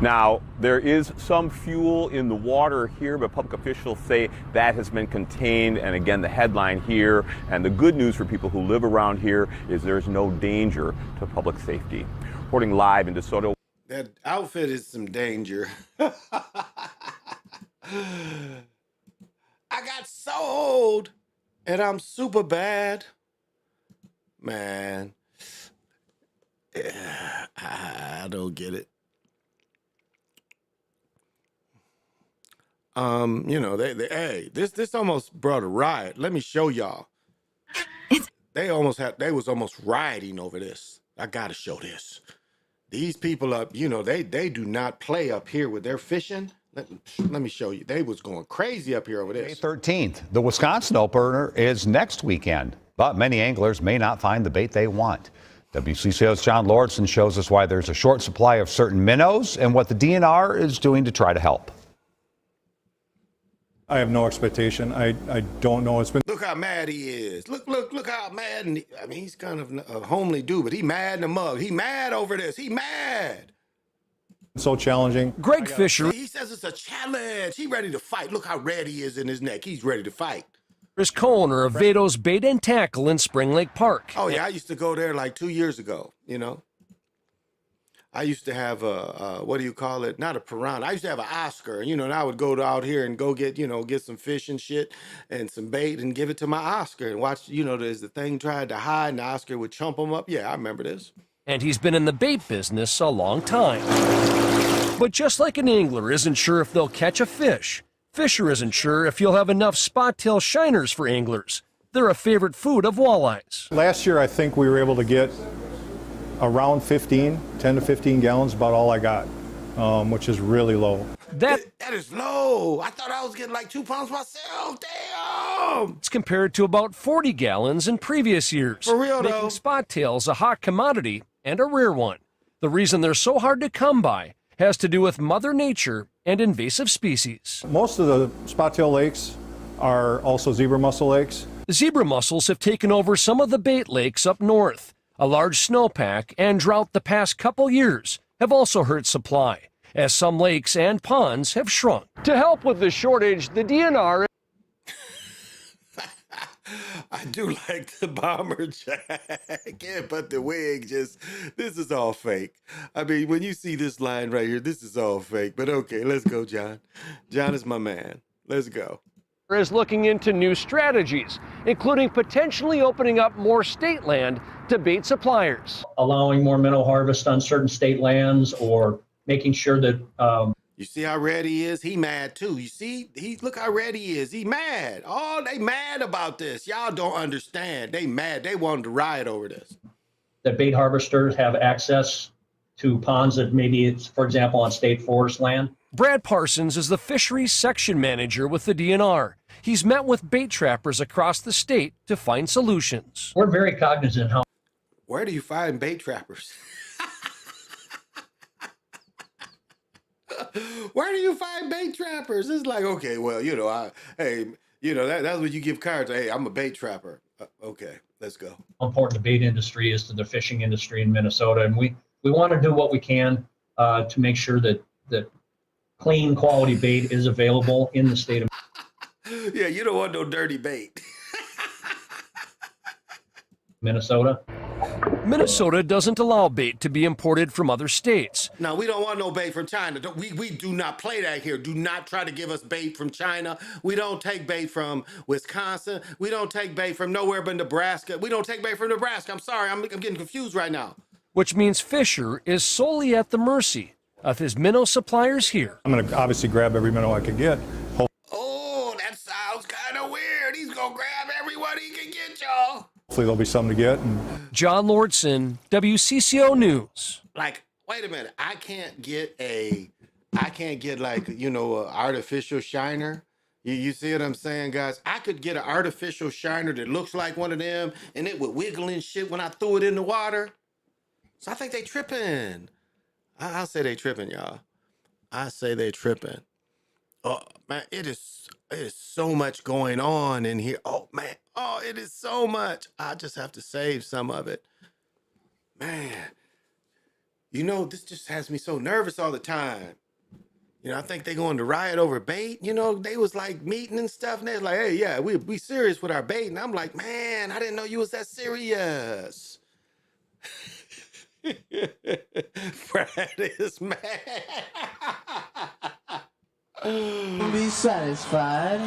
Now, there is some fuel in the water here, but public officials say that has been contained. And again, the headline here, and the good news for people who live around here, is there's no danger to public safety. Reporting live in DeSoto. That outfit is some danger. I got so old and I'm super bad. Man, I don't get it. This almost brought a riot. Let me show y'all. They was almost rioting over this. I gotta show this. These people up, they do not play up here with their fishing. Let me show you. They was going crazy up here over this. May 13th, the Wisconsin opener is next weekend, but many anglers may not find the bait they want. WCCO's John Lordson shows us why there's a short supply of certain minnows and what the DNR is doing to try to help. I have no expectation. I don't know. Look how mad he is. Look how mad. And he's kind of a homely dude, but he mad in the mug. He mad over this. He mad. So challenging. Greg Fisher. He says it's a challenge. He ready to fight. Look how red he is in his neck. He's ready to fight. Is co-owner of Vado's Bait and Tackle in Spring Lake Park. Oh yeah, I used to go there like 2 years ago. I used to have what do you call it? Not a piranha. I used to have an Oscar, and I would go out here and go get some fish and shit and some bait and give it to my Oscar and watch, as the thing tried to hide and the Oscar would chump him up. Yeah, I remember this. And he's been in the bait business a long time. But just like an angler isn't sure if they'll catch a fish, Fisher isn't sure if you'll have enough spot-tail shiners for anglers. They're a favorite food of walleyes. Last year, I think we were able to get around 10 to 15 gallons, about all I got, which is really low. That is low. I thought I was getting like 2 pounds myself. Damn. It's compared to about 40 gallons in previous years. For real, making though. Spot tails a hot commodity and a rare one. The reason they're so hard to come by has to do with Mother Nature and invasive species. Most of the spot-tail lakes are also zebra mussel lakes. Zebra mussels have taken over some of the bait lakes up north. A large snowpack and drought the past couple years have also hurt supply, as some lakes and ponds have shrunk. To help with the shortage, the DNR... I do like the bomber jacket, but the wig this is all fake. When you see this line right here, this is all fake. But okay, let's go, John. John is my man. Let's go. ...is looking into new strategies, including potentially opening up more state land to bait suppliers. Allowing more minnow harvest on certain state lands, or making sure that... You see how red he is? He mad too. You see? Look how red he is. He mad. Oh, they mad about this. Y'all don't understand. They mad. They wanted to riot over this. That bait harvesters have access to ponds that maybe it's, for example, on state forest land. Brad Parsons is the fisheries section manager with the DNR. He's met with bait trappers across the state to find solutions. We're very cognizant how... Where do you find bait trappers? Where do you find bait trappers? It's like, okay, well, hey, that's what you give cards. Hey, I'm a bait trapper. Okay, let's go. How important the bait industry is to the fishing industry in Minnesota, and we want to do what we can to make sure that clean quality bait is available in the state of Yeah, you don't want no dirty bait. Minnesota. Minnesota doesn't allow bait to be imported from other states. No, we don't want no bait from China. We do not play that here. Do not try to give us bait from China. We don't take bait from Wisconsin. We don't take bait from nowhere but Nebraska. We don't take bait from Nebraska. I'm sorry, I'm getting confused right now. Which means Fisher is solely at the mercy of his minnow suppliers here. I'm going to obviously grab every minnow I can get. Oh, that sounds kind of weird. He's going to grab everyone he can get, y'all. Hopefully there'll be something to get. And John Lordson, WCCO News. Like, wait a minute. I can't get like, an artificial shiner. You see what I'm saying, guys? I could get an artificial shiner that looks like one of them, and it would wiggle and shit when I threw it in the water. So I think they tripping. I'll say they tripping, y'all. I say they tripping. Oh, man, it is so much going on in here. Oh, man. Oh, it is so much. I just have to save some of it. Man, this just has me so nervous all the time. I think they going to riot over bait. They was like meeting and stuff, and they was like, hey, yeah, we serious with our bait. And I'm like, man, I didn't know you was that serious. Brad is mad. Be satisfied.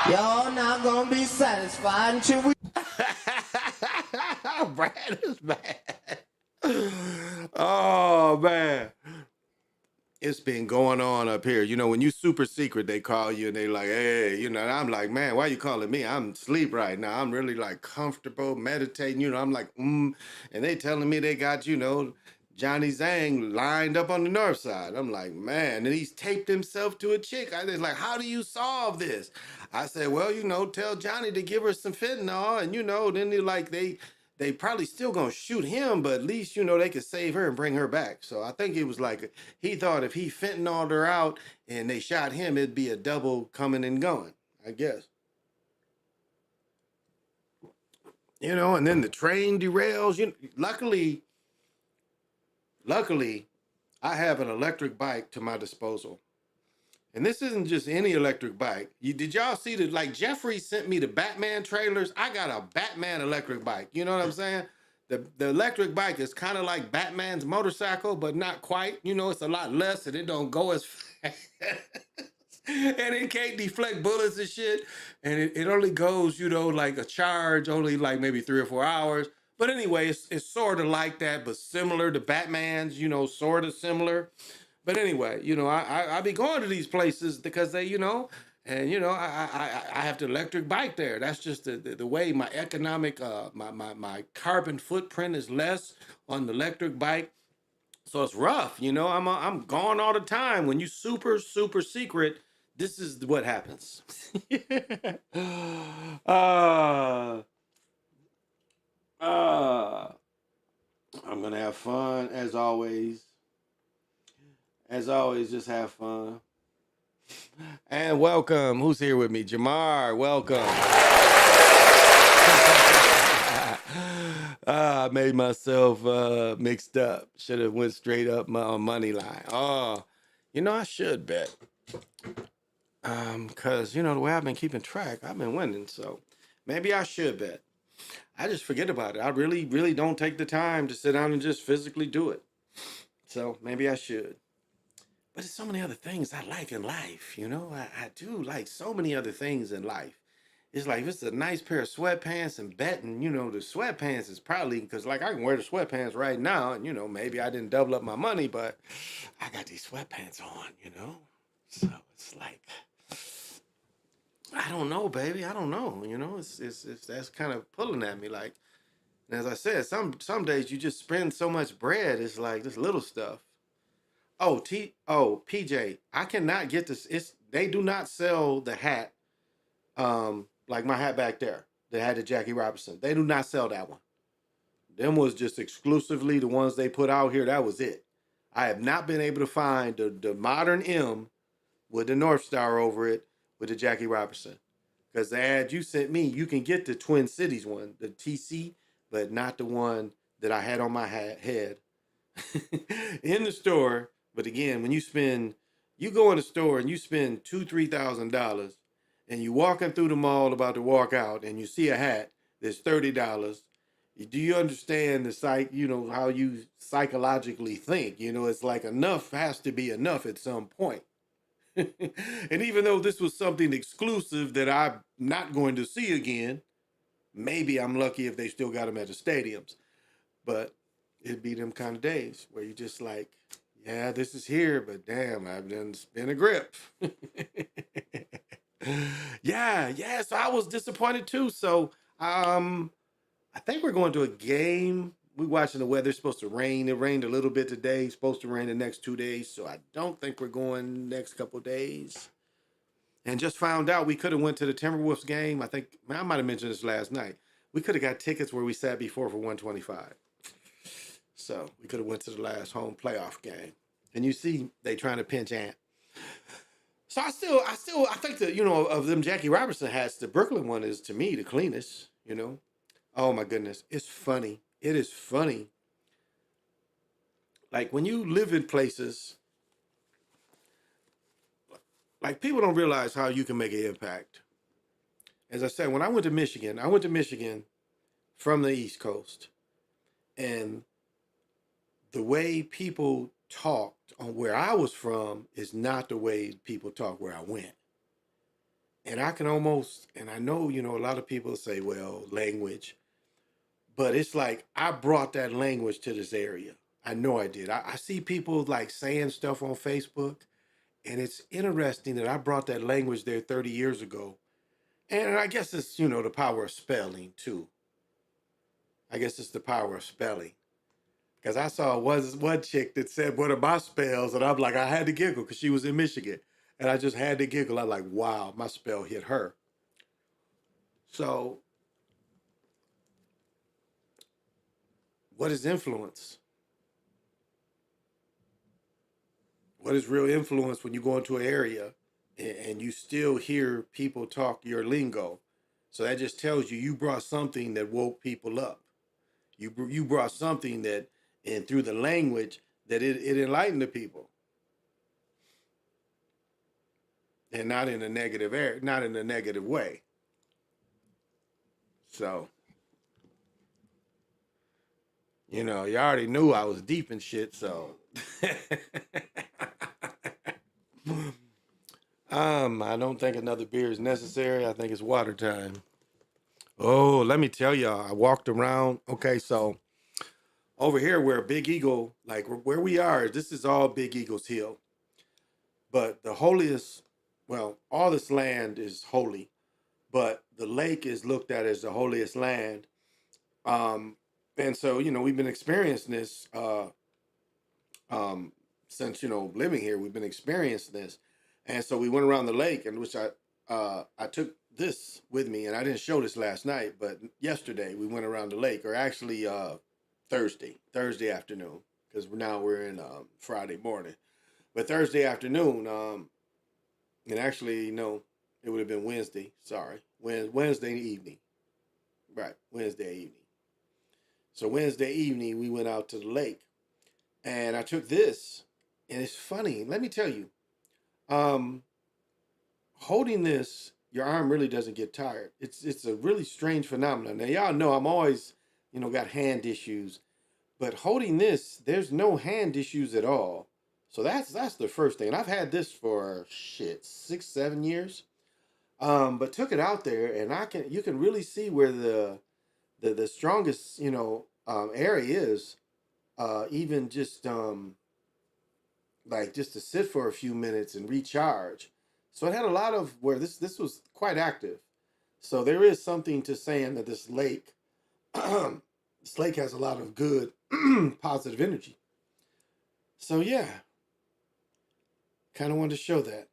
Y'all not gonna be satisfied until we. Brad is mad. Oh man, it's been going on up here. When you super secret, they call you and they like, hey, and I'm like, man, why you calling me? I'm asleep right now. I'm really like comfortable meditating. I'm like, and they telling me they got, Johnny Zhang lined up on the north side. I'm like, man, and he's taped himself to a chick. I was like, how do you solve this? I said, well, tell Johnny to give her some fentanyl, and then they probably still gonna shoot him, but at least they could save her and bring her back. So I think it was like he thought if he fentanyled her out and they shot him, it'd be a double coming and going, I guess. And then the train derails. Luckily, I have an electric bike to my disposal. And this isn't just any electric bike. Did y'all see that? Like, Jeffrey sent me the Batman trailers. I got a Batman electric bike. You know what I'm saying? The electric bike is kind of like Batman's motorcycle, but not quite. It's a lot less and it don't go as fast. And it can't deflect bullets and shit. And it only goes, like a charge, only like maybe 3 or 4 hours. But anyway, it's sort of like that, but similar to Batman's, sort of similar. But anyway, I be going to these places because they, and I have the electric bike there. That's just the way my economic, my carbon footprint is less on the electric bike. So it's rough, I'm gone all the time. When you super secret, this is what happens. I'm gonna have fun as always. As always, just have fun. And welcome. Who's here with me? Jamar, welcome. I made myself mixed up. Should have went straight up my money line. Oh, I should bet. Because, the way I've been keeping track, I've been winning. So maybe I should bet. I just forget about it. I really, really don't take the time to sit down and just physically do it. So maybe I should. But there's so many other things I like in life, I do like so many other things in life. It's like, if it's a nice pair of sweatpants and betting, the sweatpants is probably, because like I can wear the sweatpants right now and, maybe I didn't double up my money, but I got these sweatpants on, So it's like, I don't know, baby. I don't know. It's that's kind of pulling at me. Like, and as I said, some days you just spend so much bread. It's like this little stuff. PJ, I cannot get this. They do not sell the hat, like my hat back there. The hat of Jackie Robinson. They do not sell that one. Them was just exclusively the ones they put out here. That was it. I have not been able to find the modern M with the North Star over it with the Jackie Robinson. Because the ad you sent me, you can get the Twin Cities one, the TC, but not the one that I had on my head in the store. But again, when you go in the store and you spend $2,000-$3,000 and you walking through the mall about to walk out and you see a hat that's $30. Do you understand how you psychologically think? It's like enough has to be enough at some point. And even though this was something exclusive that I'm not going to see again, maybe I'm lucky if they still got them at the stadiums. But it'd be them kind of days where you just like, yeah, this is here, but damn, I've done spin a grip. Yeah. So I was disappointed too. So I think we're going to a game. We're watching the weather. It's supposed to rain. It rained a little bit today. It's supposed to rain the next 2 days. So I don't think we're going next couple days. And just found out we could have went to the Timberwolves game. I might have mentioned this last night. We could have got tickets where we sat before for $125. So we could have went to the last home playoff game. And you see, they trying to pinch Ant. So I think that, of them Jackie Robinson hats, the Brooklyn one is to me the cleanest, Oh my goodness. It's funny. It is funny. Like when you live in places, like people don't realize how you can make an impact. As I said, when I went to Michigan from the East Coast, and the way people talked on where I was from is not the way people talk where I went. And I know, a lot of people say, well, language, but it's like I brought that language to this area. I know I did. I see people like saying stuff on Facebook, and it's interesting that I brought that language there 30 years ago. And I guess it's, the power of spelling too. I guess it's the power of spelling. Because I saw one chick that said one of my spells, and I'm like, I had to giggle because she was in Michigan. And I just had to giggle. I'm like, wow, my spell hit her. So, what is influence? What is real influence when you go into an area and you still hear people talk your lingo? So that just tells you brought something that woke people up. You brought something that, and through the language, that it enlightened the people. And not in a negative way. So, you already knew I was deep in shit, so. I don't think another beer is necessary. I think it's water time. Oh, let me tell y'all, I walked around. Okay, so over here where Big Eagle, like where we are, this is all Big Eagle's Hill. But the holiest, well, all this land is holy, but the lake is looked at as the holiest land. And so, we've been experiencing this since, living here, we've been experiencing this. And so we went around the lake, and which I took this with me, and I didn't show this last night, but yesterday we went around the lake, or actually Thursday afternoon, because now we're in Friday morning. But Thursday afternoon, and actually, no, it would have been Wednesday. Sorry, Wednesday evening. Right, Wednesday evening. So Wednesday evening, we went out to the lake, and I took this, and it's funny. Let me tell you, holding this, your arm really doesn't get tired. It's a really strange phenomenon. Now, y'all know I'm always, got hand issues, but holding this, there's no hand issues at all. So that's the first thing. And I've had this for 6-7 years. But took it out there, and you can really see where the strongest, area is, even just like just to sit for a few minutes and recharge. So it had a lot of where this was quite active. So there is something to saying that this lake has a lot of good positive energy. So yeah, kind of wanted to show that.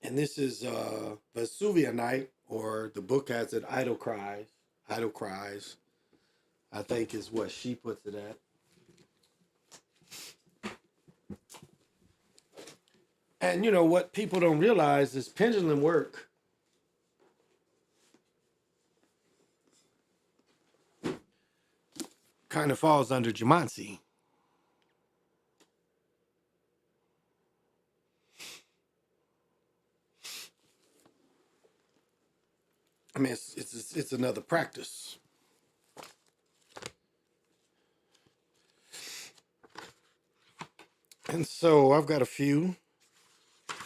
And this is Vesuvia Night, or the book has it, Idle Cries, I think is what she puts it at. And you know what people don't realize is pendulum work kind of falls under Jumanji. I mean, it's another practice. And so I've got a few,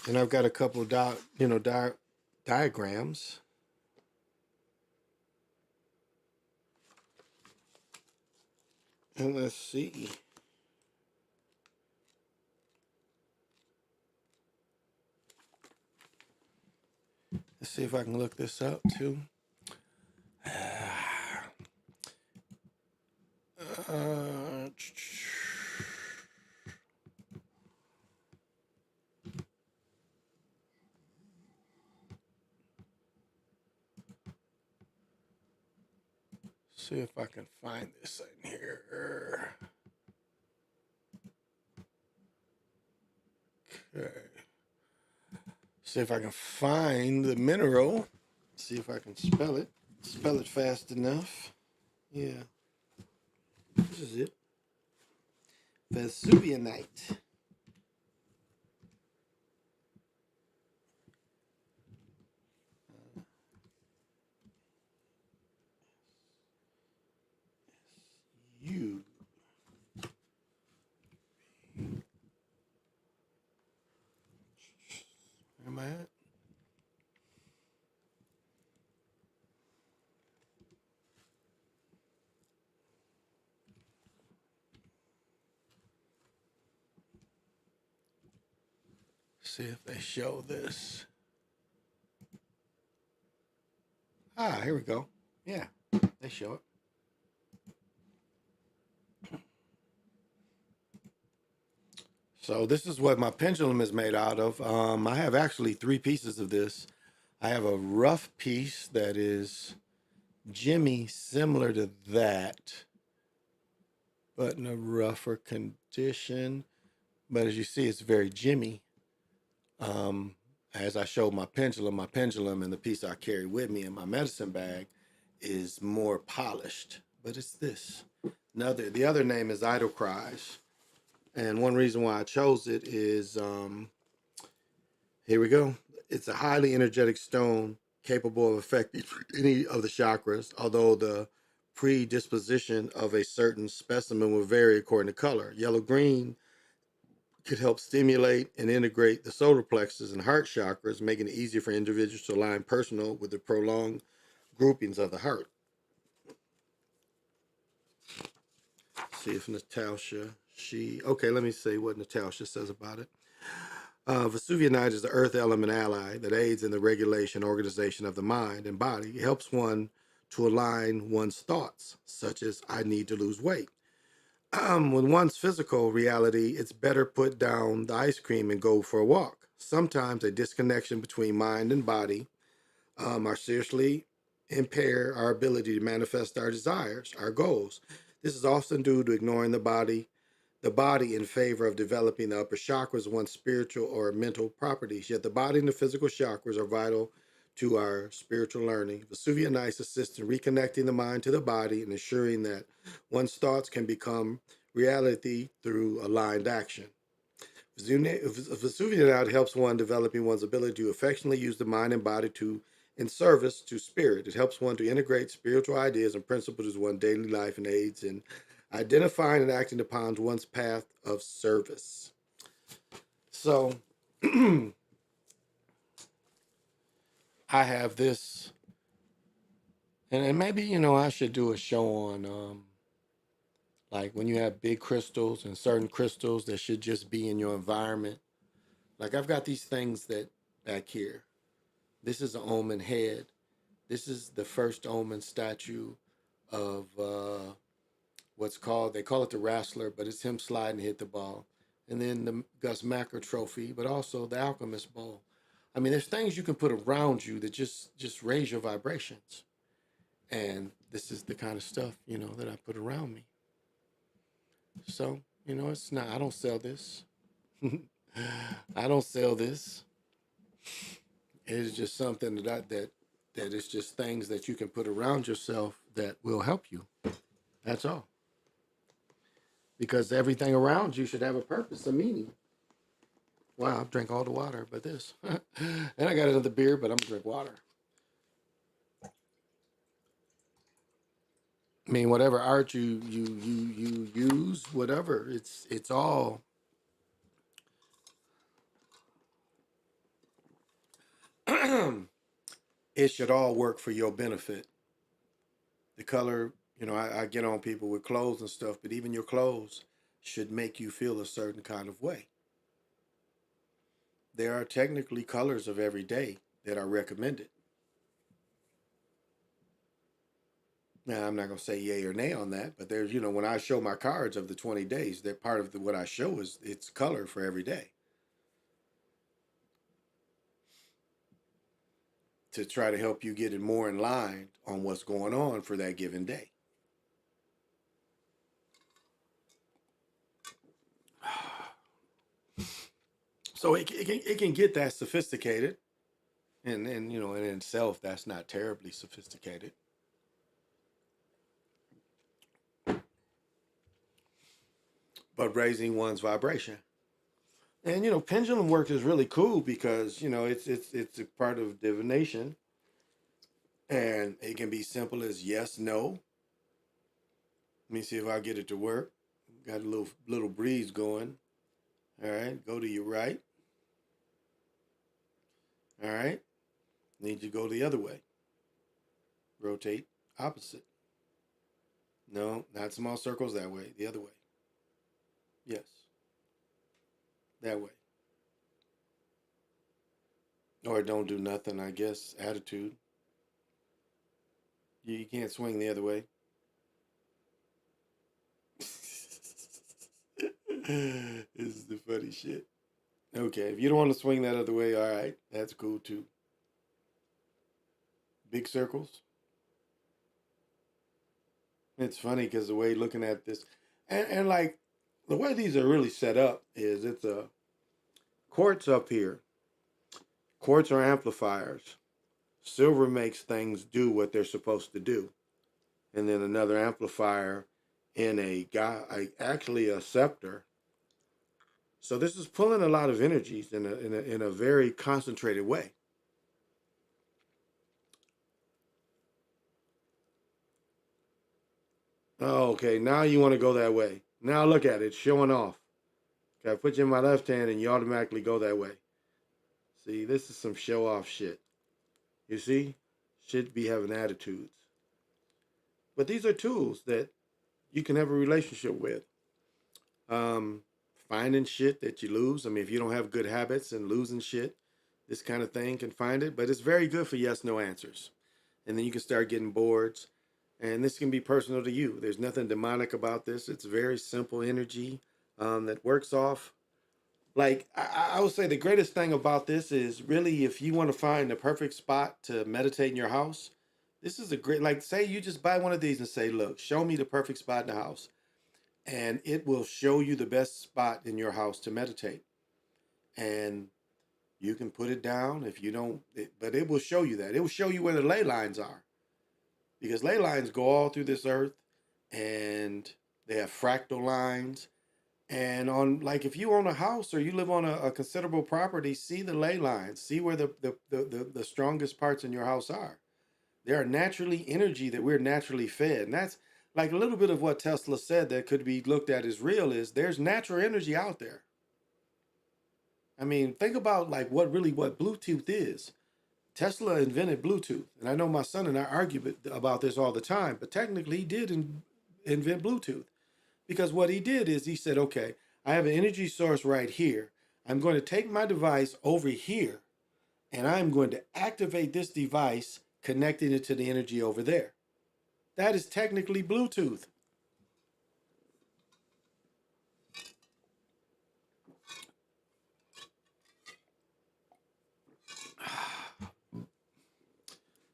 and I've got a couple of diagrams. And let's see. Let's see if I can look this up too. See if I can find this in here. Okay. See if I can find the mineral. See if I can spell it. Spell it fast enough. Yeah. This is it. Vesuvianite. You. Where am I at? See if they show this. Ah, here we go. Yeah, they show it. So this is what my pendulum is made out of. I have actually 3 pieces of this. I have a rough piece that is Jimmy, similar to that, but in a rougher condition. But as you see, it's very Jimmy. As I showed my pendulum and the piece I carry with me in my medicine bag is more polished. But it's this. The other name is Idolcries. And one reason why I chose it is, here we go. It's a highly energetic stone capable of affecting any of the chakras, although the predisposition of a certain specimen will vary according to color. Yellow-green could help stimulate and integrate the solar plexus and heart chakras, making it easier for individuals to align personal with the prolonged groupings of the heart. See if Natasha, okay, let me see what Natasha says about it. Vesuvianite is the earth element ally that aids in the regulation, organization of the mind and body. It helps one to align one's thoughts, such as, I need to lose weight. With one's physical reality, it's better put down the ice cream and go for a walk. Sometimes a disconnection between mind and body are seriously impair our ability to manifest our desires, our goals. This is often due to ignoring the body in favor of developing the upper chakras, one's spiritual or mental properties. Yet the body and the physical chakras are vital to our spiritual learning. Vesuvianite assists in reconnecting the mind to the body and ensuring that one's thoughts can become reality through aligned action. Vesuvianite helps one developing one's ability to affectionately use the mind and body in service to spirit. It helps one to integrate spiritual ideas and principles into one's daily life and aids in identifying and acting upon one's path of service. So, I have this, and maybe, I should do a show on, like when you have big crystals and certain crystals that should just be in your environment. Like I've got these things that back here. This is an Omen head. This is the first Omen statue of they call it the Wrestler, but it's him sliding to hit the ball. And then the Gus Macker trophy, but also the Alchemist Bowl. I mean, there's things you can put around you that just raise your vibrations. And this is the kind of stuff, that I put around me. So, it's not, I don't sell this. I don't sell this. It is just something that is just things that you can put around yourself that will help you. That's all. Because everything around you should have a purpose, a meaning. Wow, I've drank all the water, but this. And I got another beer, but I'm gonna drink water. I mean, whatever art you use, whatever, it's all it should all work for your benefit. The color, I get on people with clothes and stuff, but even your clothes should make you feel a certain kind of way. There are technically colors of every day that are recommended. Now, I'm not going to say yay or nay on that, but there's, when I show my cards of the 20 days, that part of what I show is it's color for every day. To try to help you get it more in line on what's going on for that given day. So it can get that sophisticated, and in itself that's not terribly sophisticated. But raising one's vibration. And pendulum work is really cool because it's a part of divination, and it can be simple as yes, no. Let me see if I get it to work. Got a little breeze going. All right, go to your right. All right, need you to go the other way. Rotate opposite. No, not small circles that way. The other way. Yes. That way. Or don't do nothing, I guess. Attitude. You can't swing the other way. This is the funny shit. Okay, if you don't want to swing that other way, all right. That's cool too. Big circles. It's funny because the way looking at this, and like the way these are really set up is it's a quartz up here. Quartz are amplifiers. Silver makes things do what they're supposed to do. And then another amplifier in actually a scepter. So this is pulling a lot of energies in a very concentrated way. Oh, okay, now you want to go that way. Now look at it, showing off. Okay, I put you in my left hand and you automatically go that way. See, this is some show off shit. You see? Should be having attitudes. But these are tools that you can have a relationship with. Finding shit that you lose. I mean, if you don't have good habits and losing shit, this kind of thing can find it. But it's very good for yes, no answers. And then you can start getting boards. And this can be personal to you. There's nothing demonic about this. It's very simple energy that works off. Like, I would say the greatest thing about this is really if you want to find the perfect spot to meditate in your house, this is a great, like, say you just buy one of these and say, look, show me the perfect spot in the house. And it will show you the best spot in your house to meditate. And you can put it down if you don't, but it will show you that. It will show you where the ley lines are. Because ley lines go all through this earth and they have fractal lines. And on, like, if you own a house or you live on a considerable property, see the ley lines, see where the strongest parts in your house are. There are naturally energy that we're naturally fed. And that's like a little bit of what Tesla said that could be looked at as real is there's natural energy out there. I mean, think about like what Bluetooth is. Tesla invented Bluetooth. And I know my son and I argue about this all the time, but technically he did invent Bluetooth. Because what he did is he said, okay, I have an energy source right here. I'm going to take my device over here and I'm going to activate this device, connecting it to the energy over there. That is technically Bluetooth.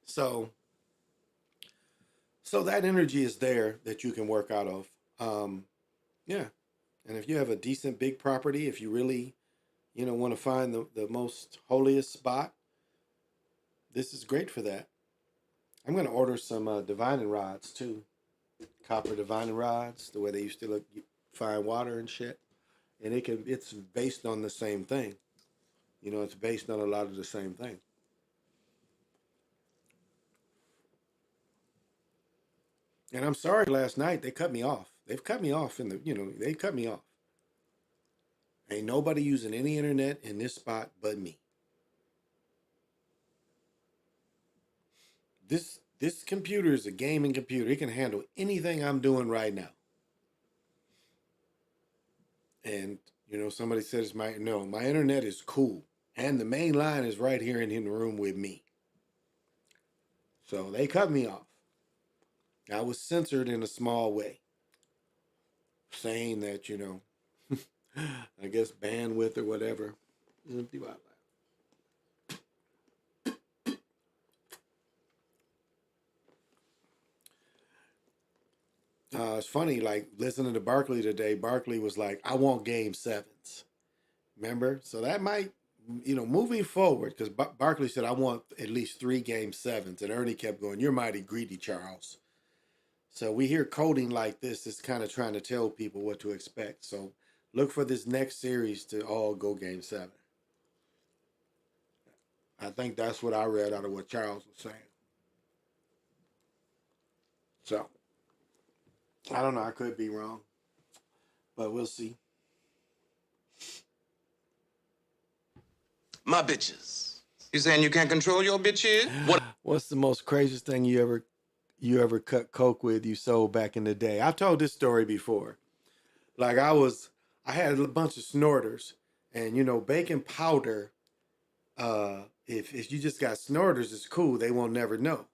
So that energy is there that you can work out of. Yeah. And if you have a decent big property, if you really want to find the most holiest spot, this is great for that. I'm going to order some divining rods too. Copper divining rods, the way they used to look, find water and shit. And it's based on the same thing. It's based on a lot of the same thing. And I'm sorry last night they cut me off. They've cut me off they cut me off. Ain't nobody using any internet in this spot but me. This computer is a gaming computer. It can handle anything I'm doing right now. And somebody says my internet is cool. And the main line is right here in the room with me. So they cut me off. I was censored in a small way. Saying that, I guess bandwidth or whatever. It's funny, like listening to Barkley today, Barkley was like, I want game sevens. Remember? So that might, moving forward, because Barkley said, I want at least 3 game sevens. And Ernie kept going, you're mighty greedy, Charles. So we hear coding like this is kind of trying to tell people what to expect. So look for this next series to all go game 7. I think that's what I read out of what Charles was saying. So I don't know. I could be wrong, but we'll see. My bitches. You saying you can't control your bitches? What's the most craziest thing you ever cut coke with you sold back in the day? I've told this story before. Like I had a bunch of snorters, and baking powder. If you just got snorters, it's cool. They won't never know.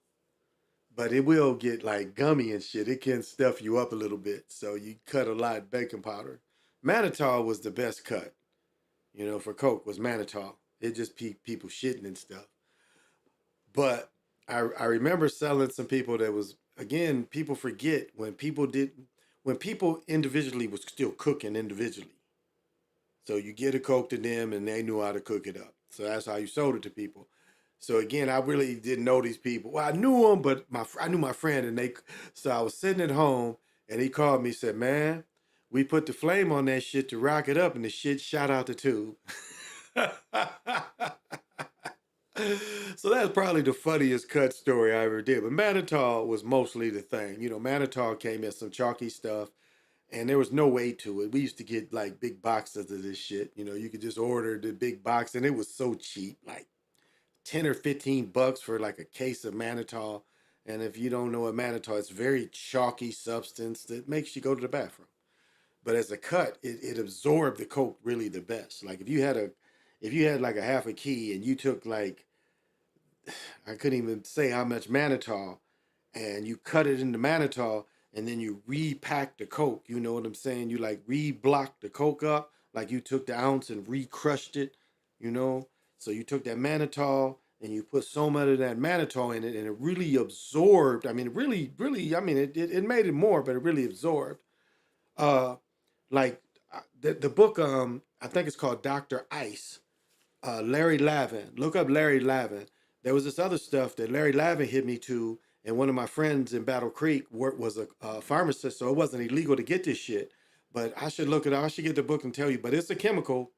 But it will get like gummy and shit. It can stuff you up a little bit. So you cut a lot of baking powder. Mannitol was the best cut. For coke was mannitol. It just people shitting and stuff. But I remember selling some people that was, again, people forget when people individually was still cooking individually. So you get a coke to them and they knew how to cook it up. So that's how you sold it to people. So again, I really didn't know these people. Well, I knew them, but I knew my friend, and so I was sitting at home, and he called me and said, man, we put the flame on that shit to rock it up, and the shit shot out the tube. So that's probably the funniest cut story I ever did. But mannitol was mostly the thing. Mannitol came in some chalky stuff, and there was no weight to it. We used to get like big boxes of this shit. You could just order the big box, and it was so cheap, like 10 or 15 bucks for like a case of mannitol. And if you don't know what mannitol, it's very chalky substance that makes you go to the bathroom. But as a cut, it absorbed the coke really the best. Like if you had like a half a key and you took like, I couldn't even say how much mannitol, and you cut it into mannitol, and then you repack the coke. You know what I'm saying? You like re-block the coke up, like you took the ounce and re-crushed it, So you took that mannitol and you put so much of that mannitol in it, and it really absorbed. I mean, it really, it made it more, but it really absorbed. Like the book, I think it's called Dr. Ice, Larry Lavin. Look up Larry Lavin. There was this other stuff that Larry Lavin hit me to, and one of my friends in Battle Creek was a pharmacist, so it wasn't illegal to get this shit. But I should look it up. I should get the book and tell you. But it's a chemical.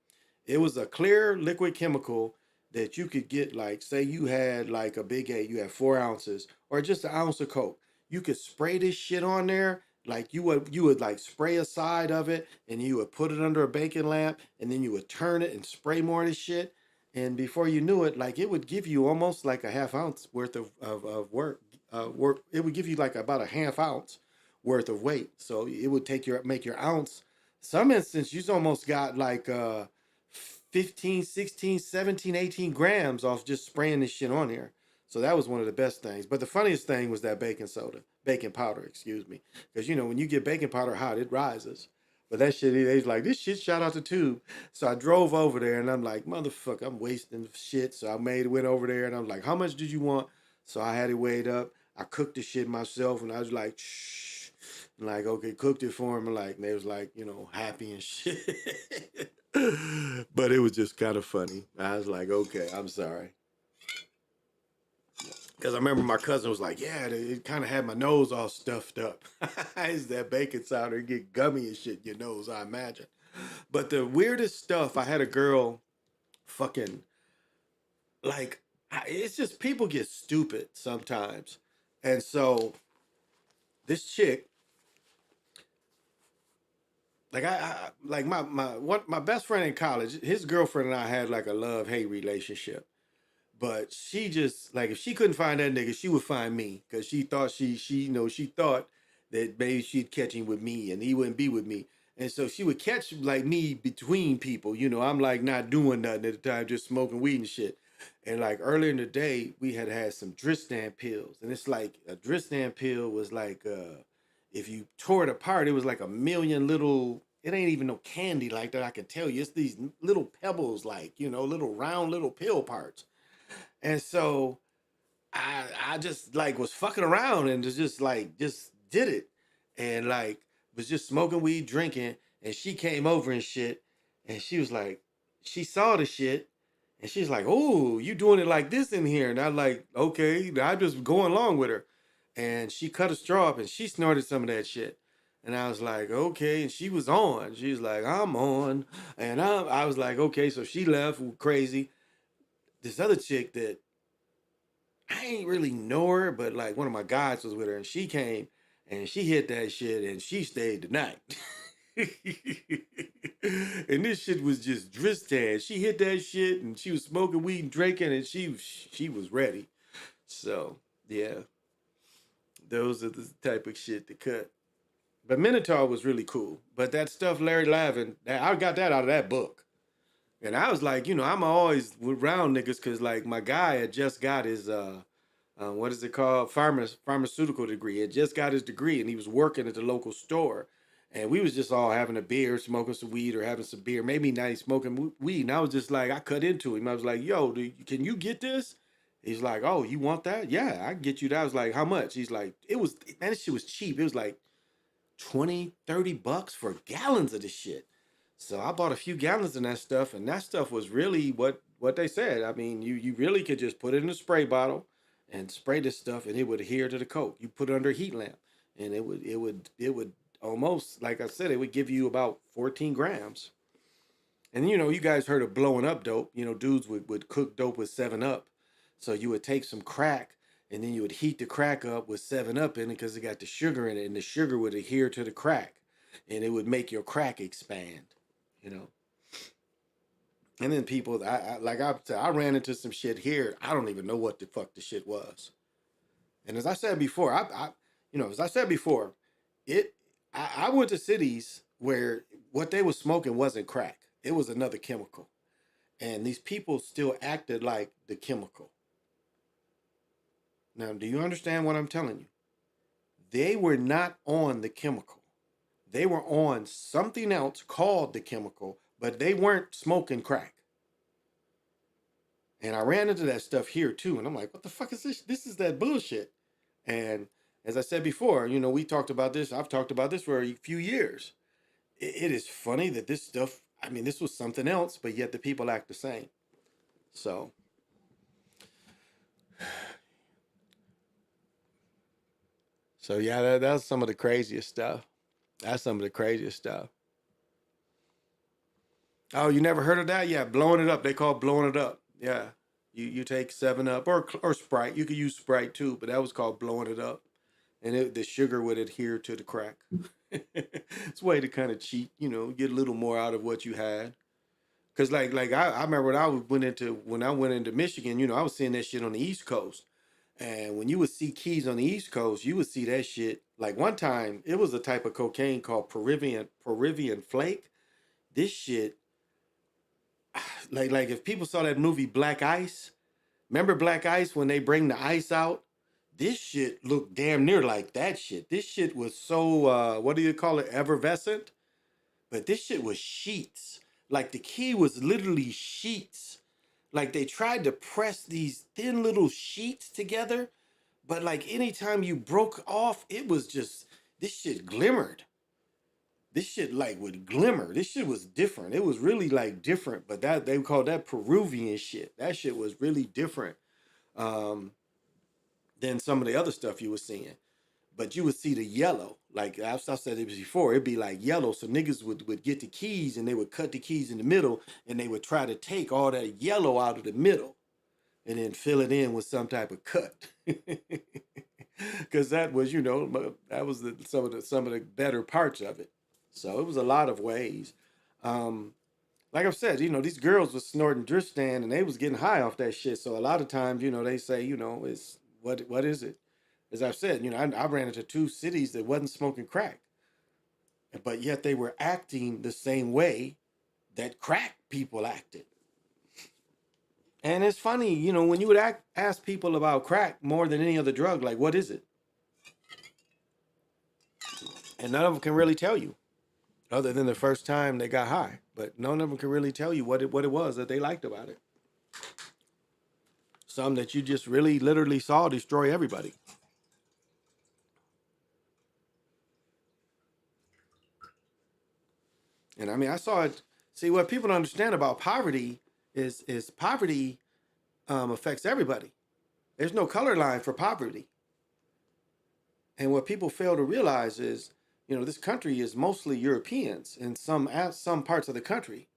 It was a clear liquid chemical that you could get, like, say you had like a Big 8, you had 4 ounces, or just an ounce of coke. You could spray this shit on there. Like you would like spray a side of it, and you would put it under a baking lamp, and then you would turn it and spray more of this shit. And before you knew it, like it would give you almost like a half ounce worth of work. It would give you like about a half ounce worth of weight. So it would make your ounce. Some instance, you almost got like 15, 16, 17, 18 grams off just spraying this shit on there. So that was one of the best things. But the funniest thing was that baking powder, excuse me. Because, when you get baking powder hot, it rises. But that shit, he's like, this shit shot out the tube. So I drove over there, and I'm like, motherfucker, I'm wasting shit. So I went over there, and I'm like, how much did you want? So I had it weighed up. I cooked the shit myself, and I was like, shh. I'm like, okay, cooked it for him. And they was like, happy and shit. But it was just kind of funny. I was like, okay, I'm sorry. Because I remember my cousin was like, yeah, it kind of had my nose all stuffed up. It's that baking soda, it get gummy and shit in your nose, I imagine. But the weirdest stuff, I had a girl fucking, like, it's just people get stupid sometimes. And so this chick, like like my best friend in college, his girlfriend and I had like a love-hate relationship. But she just like if she couldn't find that nigga, she would find me because she thought she thought that maybe she'd catch him with me and he wouldn't be with me. And so she would catch like me between people. I'm like not doing nothing at the time, just smoking weed and shit. And like earlier in the day, we had some Dristan pills, and it's like a Dristan pill was like if you tore it apart, it was like a million little. It ain't even no candy like that. I can tell you, it's these little pebbles, like little round little pill parts. And so I just like was fucking around and just did it. And like was just smoking weed, drinking, and she came over and shit. And she was like, she saw the shit and she's like, oh, you doing it like this in here. And I'm like, okay, I'm just going along with her. And she cut a straw up and she snorted some of that shit. And I was like, okay. And she was on. She was like, I'm on. And I was like, okay. So she left crazy. This other chick that I ain't really know her, but like one of my guys was with her and she came and she hit that shit and she stayed the night. And this shit was just Dristan. She hit that shit and she was smoking weed and drinking and she was ready. So yeah, those are the type of shit to cut. But Minotaur was really cool. But that stuff Larry Lavin, I got that out of that book. And I was like, I'm always around niggas because like my guy had just got his what is it called? Pharmaceutical degree. He had just got his degree and he was working at the local store. And we was just all having a beer, smoking some weed or having some beer. Maybe not even smoking weed. And I was just like, I cut into him. I was like, yo, can you get this? He's like, oh, you want that? Yeah, I can get you that. I was like, how much? He's like, man, this shit was cheap. It was like $20-$30 for gallons of this shit. So I bought a few gallons of that stuff, and that stuff was really what they said. I mean, you really could just put it in a spray bottle and spray this stuff, and it would adhere to the coke. You put it under a heat lamp, and it would almost, like I said, it would give you about 14 grams. And you guys heard of blowing up dope. Dudes would cook dope with 7-Up. So you would take some crack, and then you would heat the crack up with 7-Up in it because it got the sugar in it, and the sugar would adhere to the crack, and it would make your crack expand. And then people, I ran into some shit here. I don't even know what the fuck the shit was. And as I said before, I went to cities where what they were smoking wasn't crack. It was another chemical. And these people still acted like the chemical. Now, do you understand what I'm telling you? They were not on the chemical. They were on something else called the chemical, but they weren't smoking crack. And I ran into that stuff here too. And I'm like, what the fuck is this? This is that bullshit. And as I said before, we talked about this. I've talked about this for a few years. It is funny that this stuff, this was something else, but yet the people act the same. So yeah, that's some of the craziest stuff. That's some of the craziest stuff. Oh, you never heard of that? Yeah, blowing it up. They call it blowing it up. Yeah. You take 7-Up or Sprite. You could use Sprite too, but that was called blowing it up. And the sugar would adhere to the crack. It's a way to kind of cheat, get a little more out of what you had. Cause like I remember when I went into Michigan, I was seeing that shit on the East Coast. And when you would see keys on the East Coast, you would see that shit. Like one time, it was a type of cocaine called Peruvian flake. This shit, like if people saw that movie Black Ice, remember Black Ice when they bring the ice out? This shit looked damn near like that shit. This shit was so, what do you call it, effervescent? But this shit was sheets. Like the key was literally sheets. Like they tried to press these thin little sheets together, but like anytime you broke off, it was just, this shit glimmered. this shit like would glimmer. This shit was different. It was really like different, but that they called that Peruvian shit. That shit was really different than some of the other stuff you were seeing. But you would see the yellow. Like I've said it before, it'd be like yellow. So niggas would get the keys and they would cut the keys in the middle and they would try to take all that yellow out of the middle and then fill it in with some type of cut. Because that was, that was some of the better parts of it. So it was a lot of ways. Like I've said, these girls was snorting drift stand and they was getting high off that shit. So a lot of times, they say, it's what is it? As I've said, I ran into 2 cities that wasn't smoking crack, but yet they were acting the same way that crack people acted. And it's funny, when you would ask people about crack more than any other drug, like, what is it? And none of them can really tell you, other than the first time they got high. But none of them can really tell you what it was that they liked about it. Some that you just really literally saw destroy everybody. And I mean, I saw it. See, what people don't understand about poverty is poverty affects everybody. There's no color line for poverty. And what people fail to realize is, this country is mostly Europeans in some parts of the country.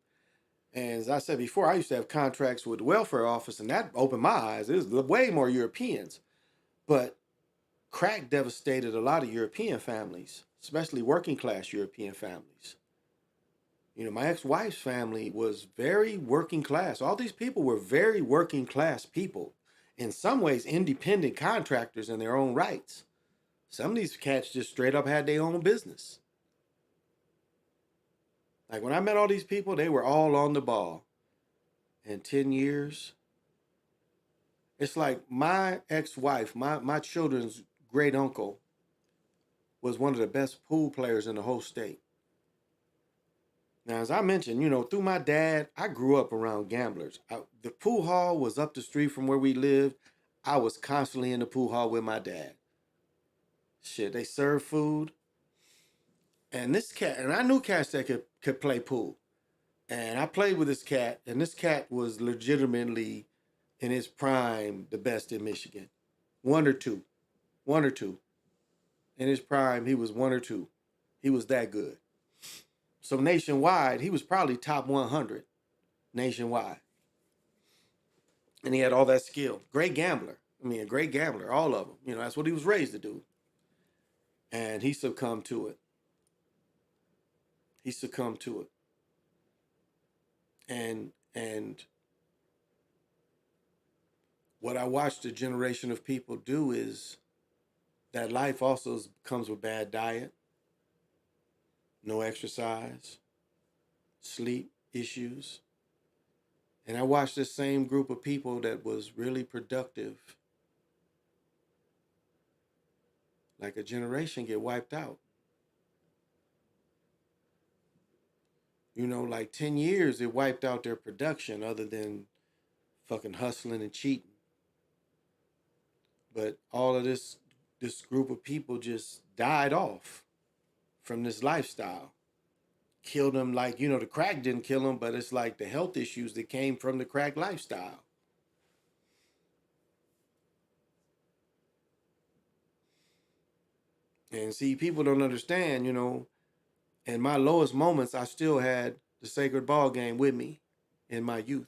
And as I said before, I used to have contracts with the welfare office, and that opened my eyes. It was way more Europeans. But crack devastated a lot of European families, especially working class European families. My ex-wife's family was very working class. All these people were very working class people. In some ways, independent contractors in their own rights. Some of these cats just straight up had their own business. Like when I met all these people, they were all on the ball. In 10 years, it's like my ex-wife, my children's great uncle was one of the best pool players in the whole state. Now, as I mentioned, through my dad, I grew up around gamblers. The pool hall was up the street from where we lived. I was constantly in the pool hall with my dad. Shit, they served food. And this cat, and I knew cats that could play pool. And I played with this cat, and this cat was legitimately, in his prime, the best in Michigan. One or two. In his prime, he was 1 or 2. He was that good. So nationwide, he was probably top 100 nationwide. And he had all that skill. Great gambler. A great gambler, all of them. That's what he was raised to do. And he succumbed to it. And what I watched a generation of people do is that life also comes with bad diet. No exercise, sleep issues. And I watched this same group of people that was really productive, like a generation, get wiped out. Like 10 years, it wiped out their production other than fucking hustling and cheating. But all of this group of people just died off from this lifestyle. Killed them like, the crack didn't kill them, but it's like the health issues that came from the crack lifestyle. And see, people don't understand, in my lowest moments, I still had the sacred ball game with me in my youth.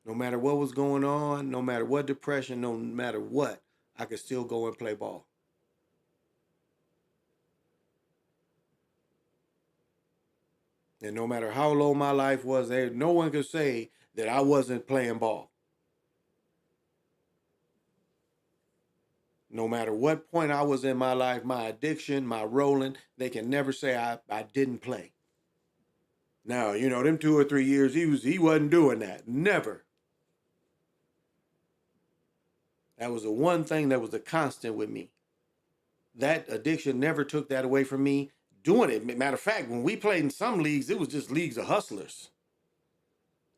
No matter what was going on, no matter what depression, no matter what, I could still go and play ball. And no matter how low my life was, no one could say that I wasn't playing ball. No matter what point I was in my life, my addiction, my rolling, they can never say I didn't play. Now, them 2 or 3 years, he wasn't doing that. Never. That was the one thing that was a constant with me. That addiction never took that away from me. Doing it. Matter of fact, when we played in some leagues, it was just leagues of hustlers.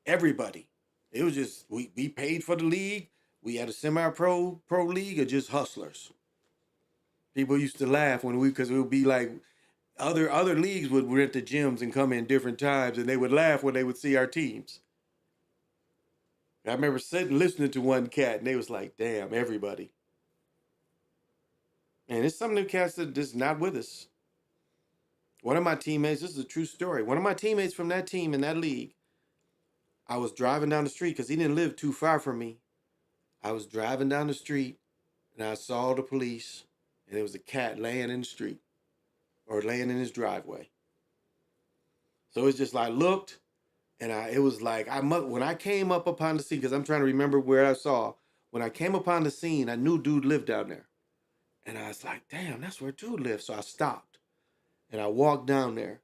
Everybody. It was just, we paid for the league. We had a semi-pro league of just hustlers. People used to laugh because it would be like, Other leagues would rent the gyms and come in different times, and they would laugh when they would see our teams. I remember sitting listening to one cat, and they was like, "Damn, everybody." And it's some of them cats that just not with us. One of my teammates, this is a true story. One of my teammates from that team in that league, I was driving down the street because he didn't live too far from me. I was driving down the street and I saw the police, and there was a cat laying in the street or laying in his driveway. So it's just like looked, and it was like when I came up upon the scene, because I'm trying to remember where I saw. When I came upon the scene, I knew dude lived down there, and I was like, "Damn, that's where dude lives." So I stopped, and I walked down there,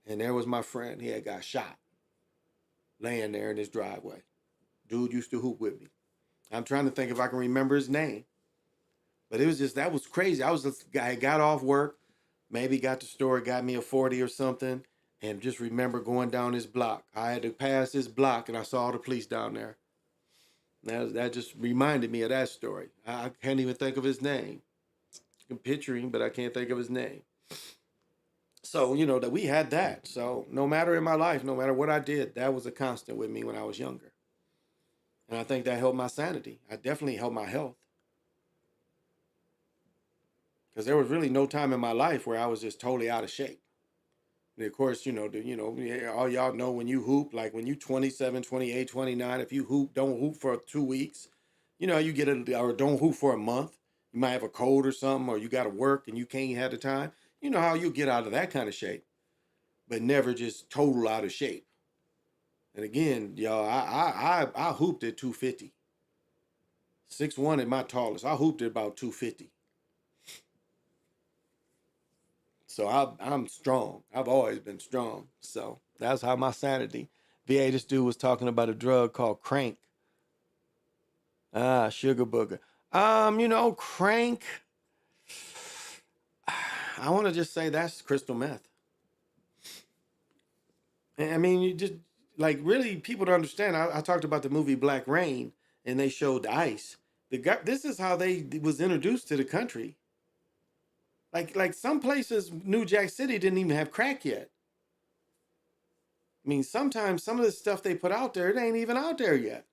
and there was my friend. He had got shot, laying there in his driveway. Dude used to hoop with me. I'm trying to think if I can remember his name, but it was just that was crazy. I got off work, maybe got to the store, got me a 40 or something. And just remember going down this block. I had to pass this block, and I saw the police down there. That just reminded me of that story. I can't even think of his name. I can picture him, but I can't think of his name. So, that we had that. So no matter in my life, no matter what I did, that was a constant with me when I was younger. And I think that helped my sanity. I definitely helped my health. Because there was really no time in my life where I was just totally out of shape. And of course, all y'all know when you hoop, like when you 27, 28, 29, if you don't hoop for 2 weeks, you get or don't hoop for a month. You might have a cold or something, or you got to work and you can't have the time. You know how you get out of that kind of shape, but never just total out of shape. And again, y'all, I hooped at 250. 6'1" at my tallest. I hooped at about 250. So I'm strong. I've always been strong. So that's how my sanity. VA, this dude was talking about a drug called crank. Sugar booger. Crank. I want to just say that's crystal meth. I mean, you just like really people to understand. I talked about the movie Black Rain, and they showed the ice. This is how they was introduced to the country. Like some places, New Jack City didn't even have crack yet. I mean, sometimes some of the stuff they put out there, it ain't even out there yet.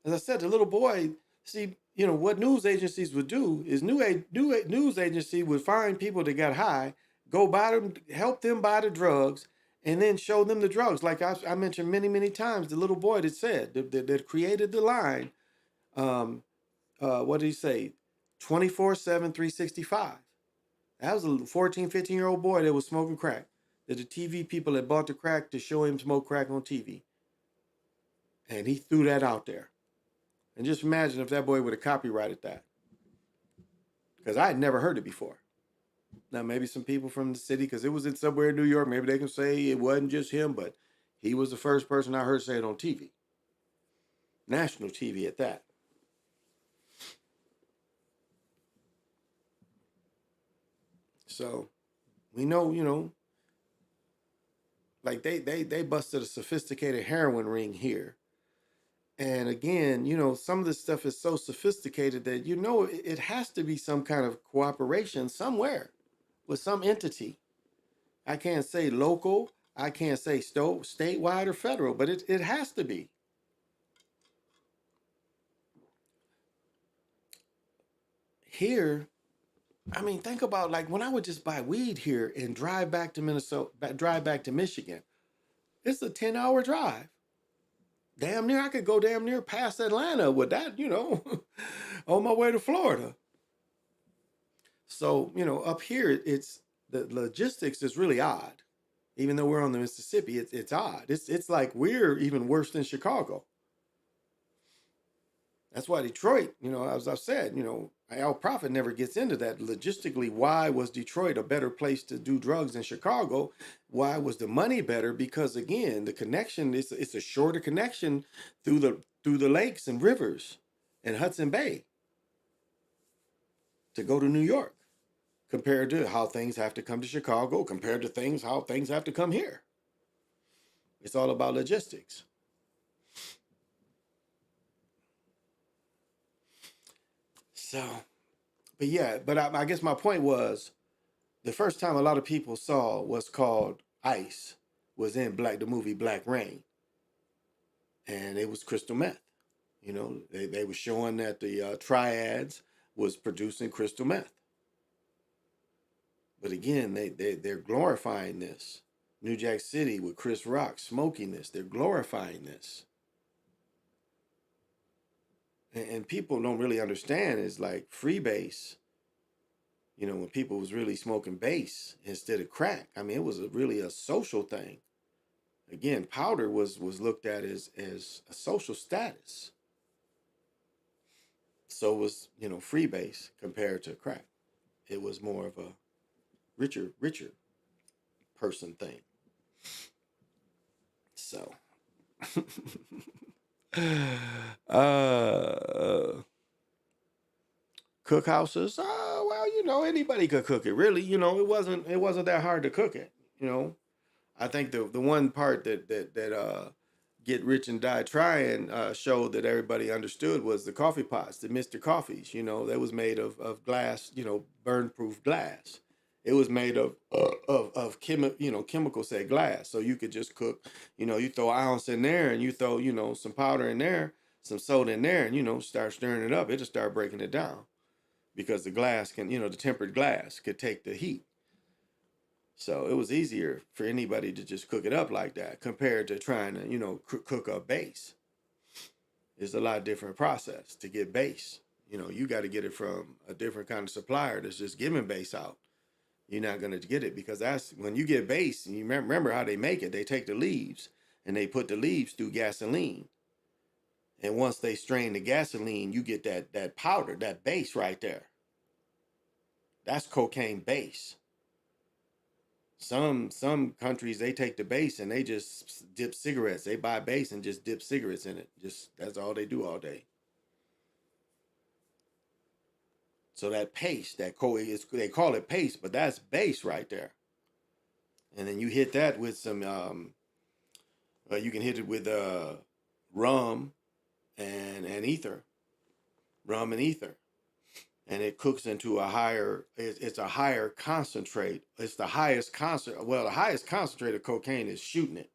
As I said, the little boy, see, what news agencies would do is news agency would find people that got high, go buy them, help them buy the drugs, and then show them the drugs. Like I mentioned many, many times, the little boy that said, that created the line, what did he say? 24/7, 365. That was a 14, 15-year-old boy that was smoking crack. That the TV people had bought the crack to show him smoke crack on TV. And he threw that out there. And just imagine if that boy would have copyrighted that. Because I had never heard it before. Now, maybe some people from the city, because it was in somewhere in New York, maybe they can say it wasn't just him, but he was the first person I heard say it on TV. National TV at that. So we know, like they busted a sophisticated heroin ring here. And again, some of this stuff is so sophisticated that, it has to be some kind of cooperation somewhere with some entity. I can't say local, I can't say statewide or federal, but it has to be. Here, I mean, think about like when I would just buy weed here and drive back to Michigan. It's a 10-hour drive. Damn near, I could go damn near past Atlanta with that, on my way to Florida. So, up here, it's the logistics is really odd. Even though we're on the Mississippi, it's odd. It's like we're even worse than Chicago. That's why Detroit, as I've said, Al Prophet never gets into that. Logistically, why was Detroit a better place to do drugs than Chicago? Why was the money better? Because again, the connection it's a shorter connection through the lakes and rivers and Hudson Bay to go to New York, compared to how things have to come to Chicago, compared to how things have to come here. It's all about logistics. So, but I guess my point was, the first time a lot of people saw what's called ice was in the movie Black Rain. And it was crystal meth. You know, they were showing that the triads was producing crystal meth. But again, they're glorifying this. New Jack City with Chris Rock smoking this. They're glorifying this. And people don't really understand is like freebase. You know, when people was really smoking base instead of crack. I mean, it was really a social thing. Again, powder was looked at as a social status. So was, you know, freebase compared to crack. It was more of a richer person thing. So cookhouses, well, you know, anybody could cook it. Really, you know, it wasn't that hard to cook it, you know. I think the one part that Get Rich and Die Trying showed that everybody understood was the coffee pots, the Mr. Coffees. You know, that was made of glass, you know, burn-proof glass. It was made of chemical said glass, so you could just cook. You know, you throw an ounce in there, and you throw, you know, some powder in there, some soda in there, and you know, start stirring it up. It'll start breaking it down because the glass can, you know, the tempered glass could take the heat. So it was easier for anybody to just cook it up like that compared to trying to, you know, cook up base. It's a lot different process to get base. You know, you got to get it from a different kind of supplier that's just giving base out. You're not going to get it because that's when you get base, and you remember how they make it. They take the leaves and they put the leaves through gasoline. And once they strain the gasoline, you get that powder, that base right there. That's cocaine base. Some countries, they take the base and they just dip cigarettes. They buy base and just dip cigarettes in it. Just that's all they do all day. So that paste, they call it paste, but that's base right there. And then you hit that with some, you can hit it with rum and ether, rum and ether. And it cooks into a higher, it's a higher concentrate. It's the highest concentrate. Well, the highest concentrate of cocaine is shooting it.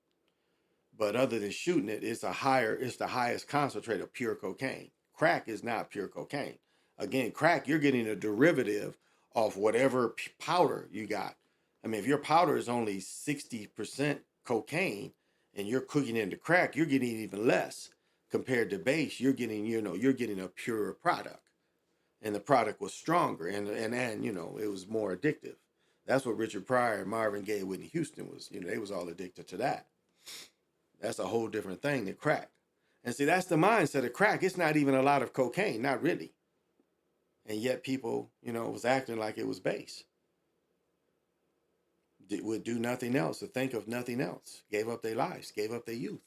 But other than shooting it, it's the highest concentrate of pure cocaine. Crack is not pure cocaine. Again, crack, you're getting a derivative of whatever powder you got. I mean, if your powder is only 60% cocaine and you're cooking into crack, you're getting even less. Compared to base, you're getting, you know, you're getting a purer product. And the product was stronger and you know, it was more addictive. That's what Richard Pryor, Marvin Gaye, Whitney Houston was, you know, they was all addicted to that. That's a whole different thing than crack. And see, that's the mindset of crack. It's not even a lot of cocaine, not really. And yet people, you know, was acting like it was base. Would do nothing else, or think of nothing else. Gave up their lives, gave up their youth.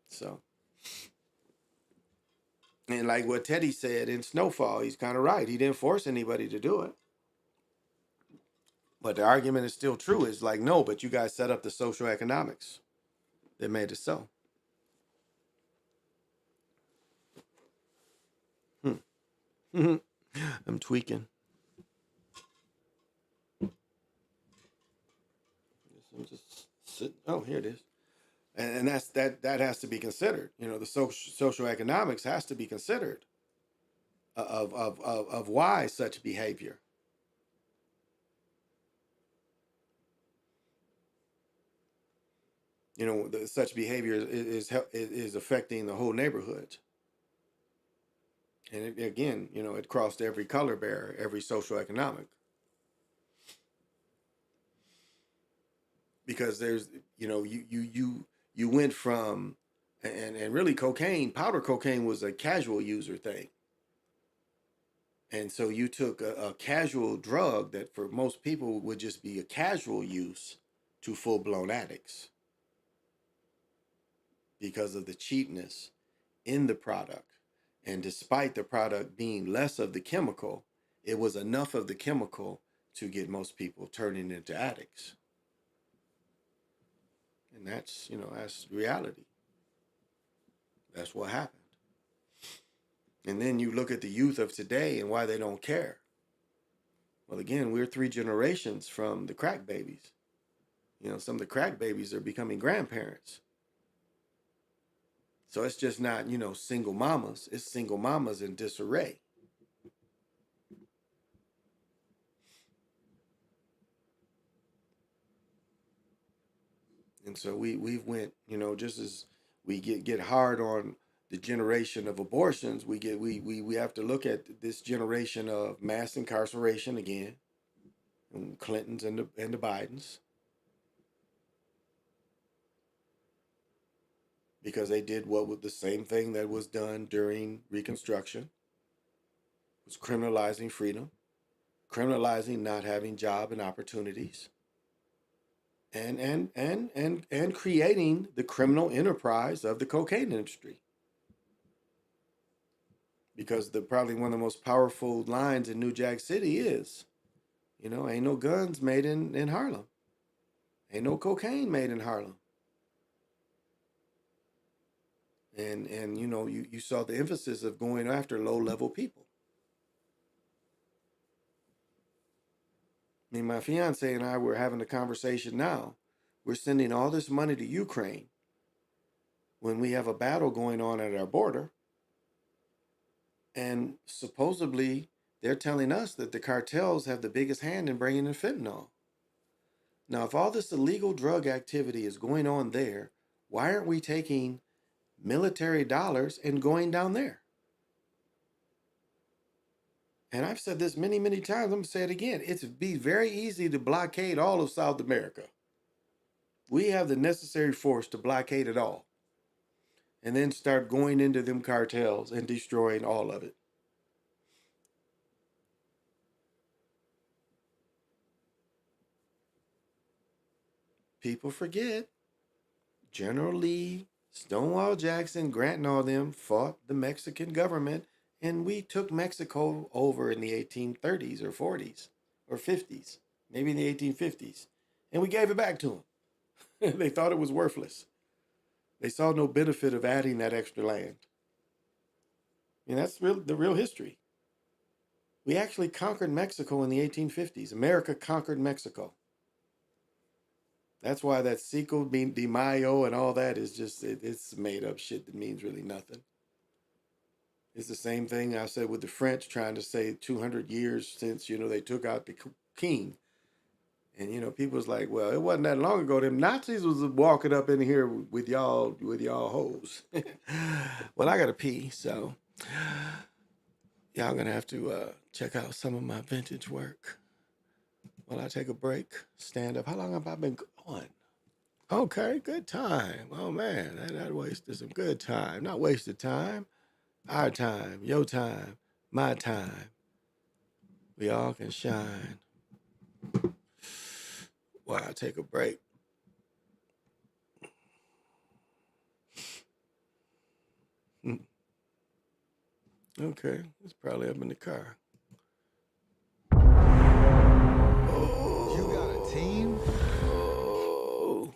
So. And like what Teddy said in Snowfall, he's kind of right. He didn't force anybody to do it. But the argument is still true. It's like, no, but you guys set up the social economics that made it so. I'm tweaking. I'm just sitting. Oh, here it is. And that has to be considered. You know, the social economics has to be considered of why such behavior. You know, such behavior is affecting the whole neighborhood. And again, you know, it crossed every color bearer, every social economic. Because there's, you know, you went from, and really cocaine, powder cocaine was a casual user thing. And so you took a casual drug that for most people would just be a casual use to full-blown addicts because of the cheapness in the product. And despite the product being less of the chemical, it was enough of the chemical to get most people turning into addicts. And that's, you know, that's reality. That's what happened. And then you look at the youth of today and why they don't care. Well, again, we're 3 generations from the crack babies. You know, some of the crack babies are becoming grandparents. So it's just not, you know, single mamas. It's single mamas in disarray. And so we've went, you know, just as we get hard on the generation of abortions, we have to look at this generation of mass incarceration again, and Clintons and the Bidens, because they did what was the same thing that was done during Reconstruction, was criminalizing freedom, criminalizing not having job and opportunities, and creating the criminal enterprise of the cocaine industry. Because probably one of the most powerful lines in New Jack City is, you know, ain't no guns made in Harlem. Ain't no cocaine made in Harlem. And you know, you saw the emphasis of going after low-level people. I mean, my fiance and I were having a conversation now. We're sending all this money to Ukraine when we have a battle going on at our border. And supposedly they're telling us that the cartels have the biggest hand in bringing in fentanyl. Now, if all this illegal drug activity is going on there, why aren't we taking military dollars and going down there? And I've said this many, many times. I'm going to say it again. It'd be very easy to blockade all of South America. We have the necessary force to blockade it all. And then start going into them cartels and destroying all of it. People forget. General Lee, Stonewall Jackson, Grant and all them fought the Mexican government, and we took Mexico over in the 1830s or 40s or 50s, maybe in the 1850s, and we gave it back to them. They thought it was worthless. They saw no benefit of adding that extra land. And that's the real history. We actually conquered Mexico in the 1850s. America conquered Mexico. That's why that Cinco de Mayo and all that is just, it's made up shit that means really nothing. It's the same thing I said with the French trying to say 200 years since, you know, they took out the king. And, you know, people was like, well, it wasn't that long ago. Them Nazis was walking up in here with y'all hoes. Well, I got to pee, so y'all going to have to check out some of my vintage work. While I take a break, stand up. How long have I been going? Okay, good time. Oh, man, that wasted some good time. Not wasted time. Our time, your time, my time. We all can shine. While I take a break. Okay, it's probably up in the car. You got a team? Oh.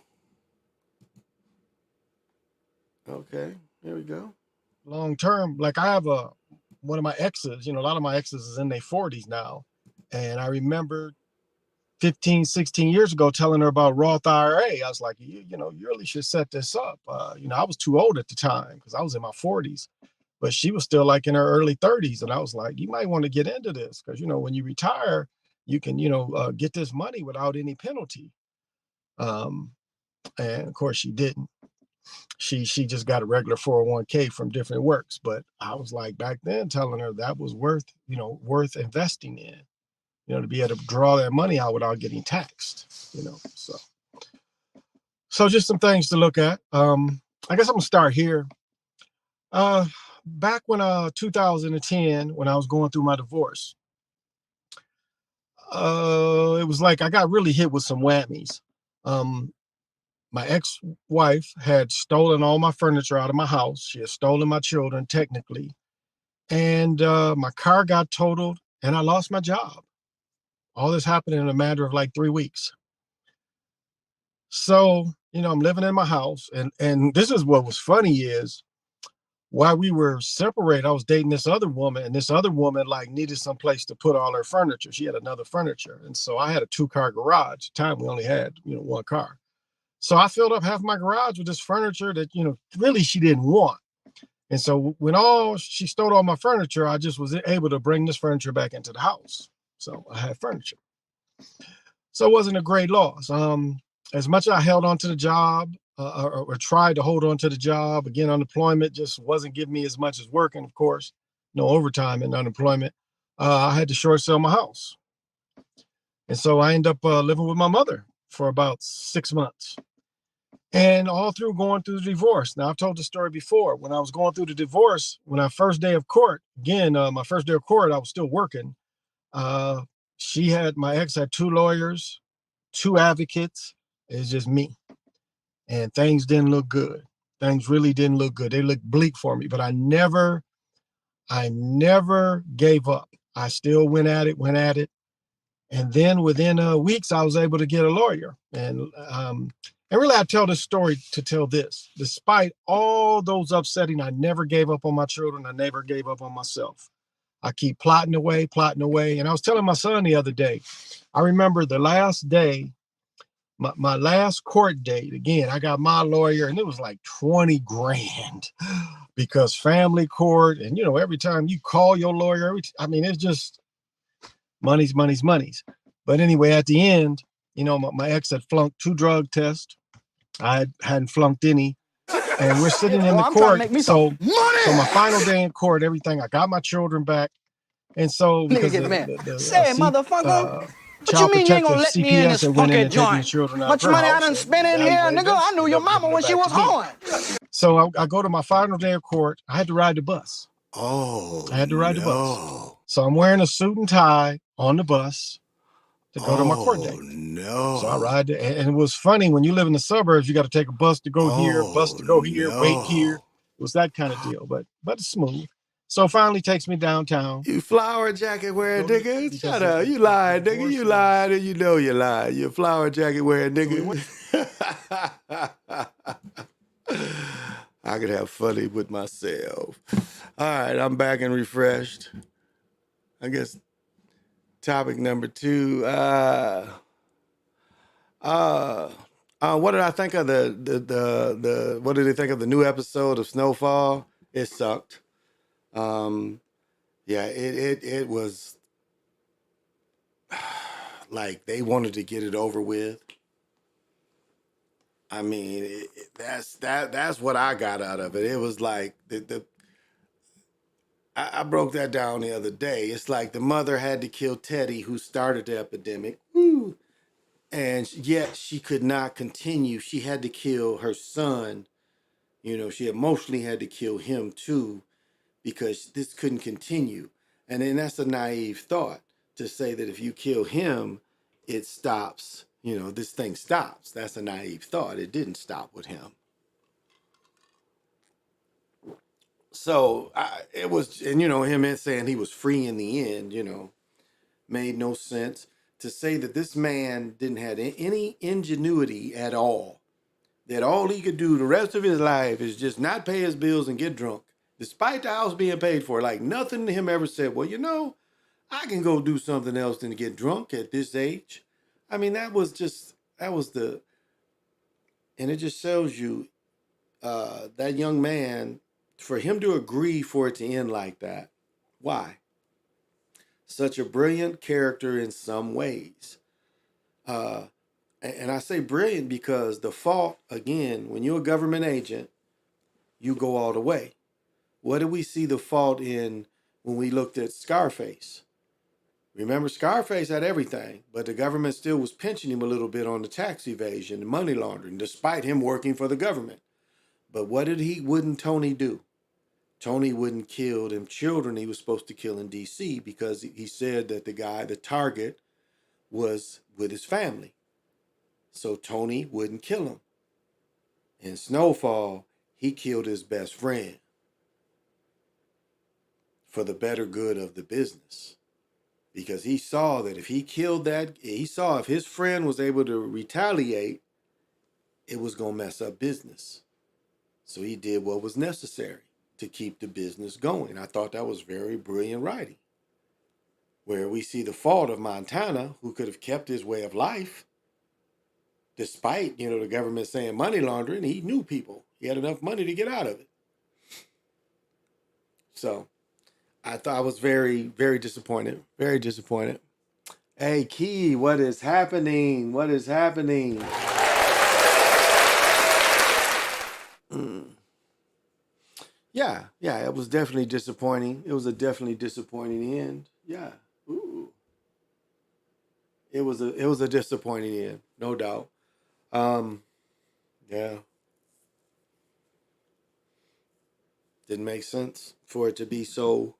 Okay, here we go. Long term, like I have one of my exes, you know, a lot of my exes is in their 40s now. And I remember 15, 16 years ago telling her about Roth IRA. I was like, you know, you really should set this up. You know, I was too old at the time because I was in my 40s, but she was still like in her early 30s. And I was like, you might want to get into this because, you know, when you retire, you can, you know, get this money without any penalty. And of course she didn't. She just got a regular 401k from different works. But I was like back then telling her that was worth investing in. You know, to be able to draw that money out without getting taxed, you know, so just some things to look at. I guess I'm gonna start here. Back when 2010, when I was going through my divorce, it was like I got really hit with some whammies. My ex-wife had stolen all my furniture out of my house. She had stolen my children, technically, and my car got totaled, and I lost my job. All this happened in a matter of like 3 weeks. So, you know, I'm living in my house, and this is what was funny is while we were separated, I was dating this other woman, and this other woman like needed some place to put all her furniture. She had another furniture, and so I had a 2-car garage. At the time we only had, 1 car. So I filled up half my garage with this furniture that, really she didn't want. And so when she stole all my furniture, I just was able to bring this furniture back into the house. So I had furniture. So it wasn't a great loss. As much as I held on to the job or tried to hold on to the job, again, unemployment just wasn't giving me as much as working, of course, no overtime and unemployment. I had to short sell my house. And so I ended up living with my mother for about 6 months. And all through going through the divorce. Now, I've told the story before. When I was going through the divorce, when my first day of court, my first day of court, I was still working. My ex had 2 lawyers, 2 advocates. It's just me. And things didn't look good. Things really didn't look good. They looked bleak for me, but I never gave up. I still went at it. And then within weeks, I was able to get a lawyer. And really, I tell this story to tell this. Despite all those upsetting, I never gave up on my children. I never gave up on myself. I keep plotting away. And I was telling my son the other day, I remember the last day, my last court date, again, I got my lawyer, and it was like 20 grand because family court. And, every time you call your lawyer, it's just money's. But anyway, at the end, my ex had flunked 2 drug tests. I hadn't flunked any. And we're sitting in the court. So my final day in court, everything, I got my children back. And so because motherfucker. What you mean you ain't gonna let me in this fucking joint? Much money I done spent in here, nigga. I knew your mama when she was home. So I go to my final day of court. I had to ride the bus. Oh, I had to ride the bus. So I'm wearing a suit and tie on the bus to go to my court date. No. So I ride, and it was funny when you live in the suburbs. You got to take a bus to go here, bus to go here, wait here. It was that kind of deal, but it's smooth. So finally takes me downtown. You flower jacket wearing nigga. Shut up. You lied, nigga. You lied, and you know you lied. You flower jacket wearing nigga. I could have funny with myself. All right, I'm back and refreshed. I guess topic number 2. What did I think of the what did they think of the new episode of Snowfall? It sucked. It was like they wanted to get it over with. I mean, that's what I got out of it. It was like I broke that down the other day. It's like the mother had to kill Teddy, who started the epidemic. Woo. And yet she could not continue. She had to kill her son. She emotionally had to kill him too, because this couldn't continue. And then that's a naive thought to say that if you kill him, it stops, this thing stops. That's a naive thought. It didn't stop with him. So it was, and him saying he was free in the end, made no sense. To say that this man didn't have any ingenuity at all, that all he could do the rest of his life is just not pay his bills and get drunk, despite the house being paid for. Like nothing to him ever said, well, I can go do something else than to get drunk at this age. I mean, and it just shows you that young man, for him to agree for it to end like that. Why? Such a brilliant character in some ways. And I say brilliant because the fault, again, when you're a government agent, you go all the way. What did we see the fault in when we looked at Scarface? Remember, Scarface had everything, but the government still was pinching him a little bit on the tax evasion and money laundering, despite him working for the government. But wouldn't Tony do? Tony wouldn't kill them children he was supposed to kill in D.C. because he said that the target, was with his family. So Tony wouldn't kill him. In Snowfall, he killed his best friend for the better good of the business. Because he saw that if if his friend was able to retaliate, it was going to mess up business. So he did what was necessary. to keep the business going. I thought that was very brilliant writing. Where we see the fault of Montana, who could have kept his way of life, despite, the government saying money laundering, he knew people. He had enough money to get out of it. So I thought I was very, very disappointed. Very disappointed. Hey, Key, what is happening? What is happening? Yeah, it was definitely disappointing. It was a definitely disappointing end. Yeah. Ooh. It was a disappointing end, no doubt. Yeah. Didn't make sense for it to be so.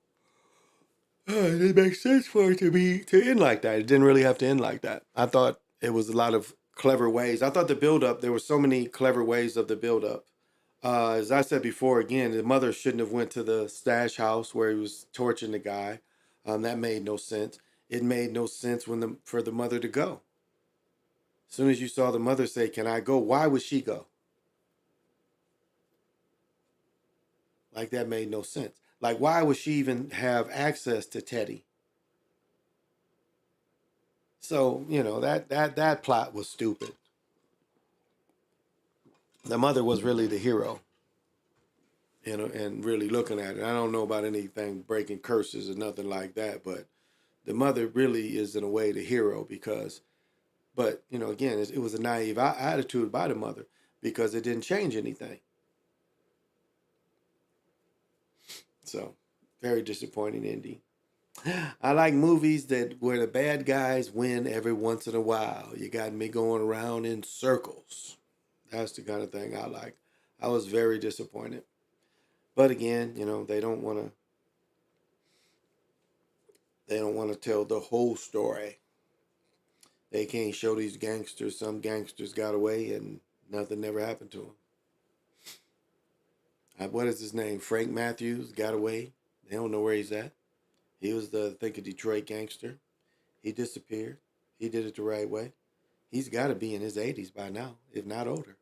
It didn't make sense for it to end like that. It didn't really have to end like that. I thought it was a lot of clever ways. I thought the build-up, there were so many clever ways of the build-up. As I said before, again, the mother shouldn't have went to the stash house where he was torturing the guy. That made no sense. It made no sense for the mother to go. As soon as you saw the mother say, "Can I go?" Why would she go? Like, that made no sense. Like, why would she even have access to Teddy? So, that plot was stupid. The mother was really the hero. And really looking at it. I don't know about anything breaking curses or nothing like that, but the mother really is in a way the hero but again, it was a naive attitude by the mother because it didn't change anything. So, very disappointing ending. I like movies where the bad guys win every once in a while. You got me going around in circles. That's the kind of thing I like. I was very disappointed. But again, they don't want to tell the whole story. They can't show these gangsters. Some gangsters got away and nothing ever happened to them. What is his name? Frank Matthews got away. They don't know where he's at. He was a Detroit gangster. He disappeared. He did it the right way. He's got to be in his 80s by now, if not older.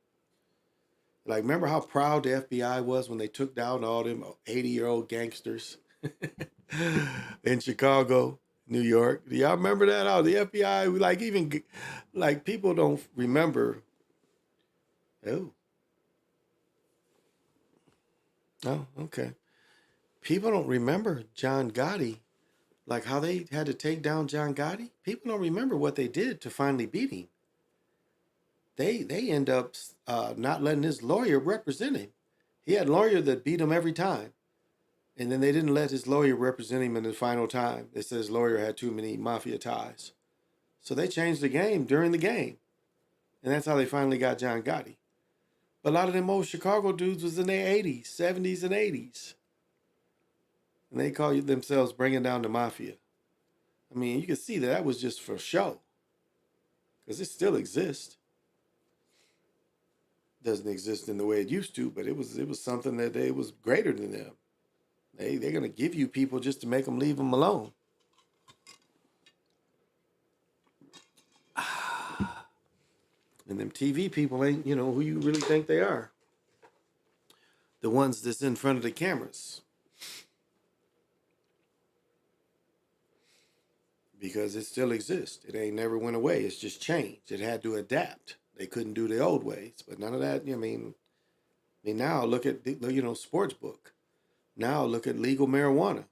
Like, remember how proud the FBI was when they took down all them 80-year-old gangsters in Chicago, New York? Do y'all remember that? Oh, the FBI, people don't remember. Oh, okay. People don't remember John Gotti, like how they had to take down John Gotti. People don't remember what they did to finally beat him. They end up not letting his lawyer represent him. He had a lawyer that beat him every time. And then they didn't let his lawyer represent him in the final time. They said his lawyer had too many mafia ties. So they changed the game during the game. And that's how they finally got John Gotti. But a lot of them old Chicago dudes was in their 80s, 70s, and 80s. And they call themselves bringing down the mafia. I mean, you can see that was just for show. Because it still exists. Doesn't exist in the way it used to, but it was something that was greater than them. They're gonna give you people just to make them leave them alone. And them TV people ain't, who you really think they are. The ones that's in front of the cameras. Because it still exists. It ain't never went away. It's just changed. It had to adapt. They couldn't do the old ways, but none of that. I mean now look at sports book. Now look at legal marijuana.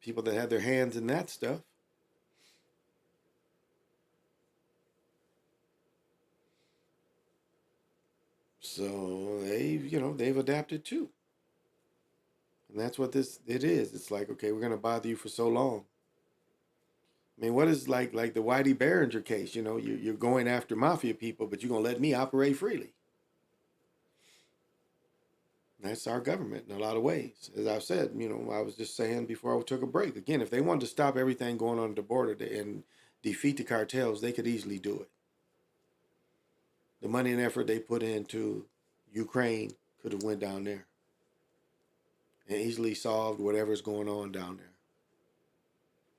People that had their hands in that stuff. So they've adapted too. And that's what it is. It's like, okay, we're gonna bother you for so long. I mean, what is like the Whitey Behringer case? You're going after mafia people, but you're going to let me operate freely. That's our government in a lot of ways. As I've said, I was just saying before I took a break. Again, if they wanted to stop everything going on at the border and defeat the cartels, they could easily do it. The money and effort they put into Ukraine could have went down there and easily solved whatever's going on down there.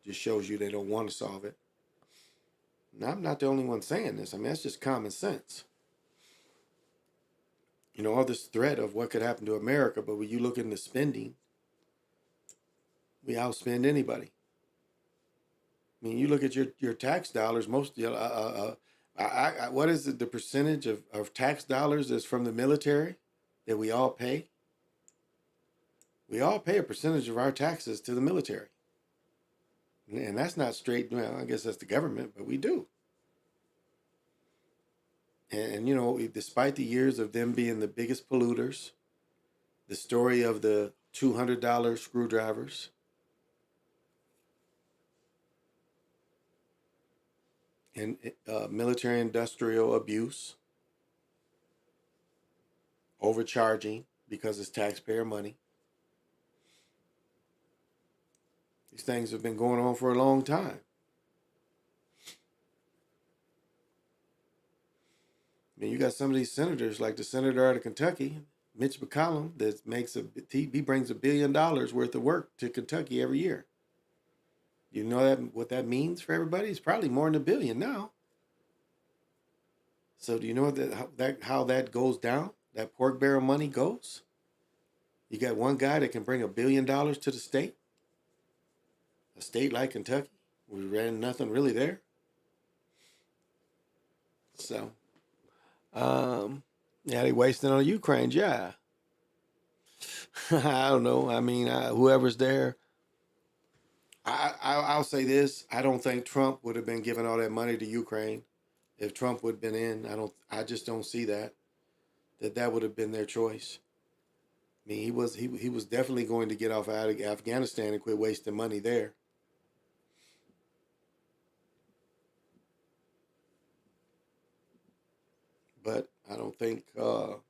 Just shows you they don't want to solve it. Now, I'm not the only one saying this. I mean, that's just common sense. You know, all this threat of what could happen to America, but when you look into spending, we outspend anybody. I mean, you look at your tax dollars. Most, what is the percentage of tax dollars that's from the military that we all pay? We all pay a percentage of our taxes to the military, and that's not straight. Well, I guess that's the government, but we do. And you know, despite the years of them being the biggest polluters, the story of the $200 screwdrivers. And military industrial abuse, overcharging because it's taxpayer money. These things have been going on for a long time. I mean, you got some of these senators, like the senator out of Kentucky, Mitch McConnell, that he brings $1 billion worth of work to Kentucky every year. You know what that means for everybody? It's probably more than $1 billion now. So do you know how that goes down? That pork barrel money goes? You got one guy that can bring $1 billion to the state? A state like Kentucky, we ran nothing really there. So, yeah, they wasting on Ukraine, yeah. I don't know. I mean, whoever's there, I'll say this: I don't think Trump would have been giving all that money to Ukraine if Trump would have been in. I just don't see that would have been their choice. I mean, he was definitely going to get off out of Afghanistan and quit wasting money there. But I don't think the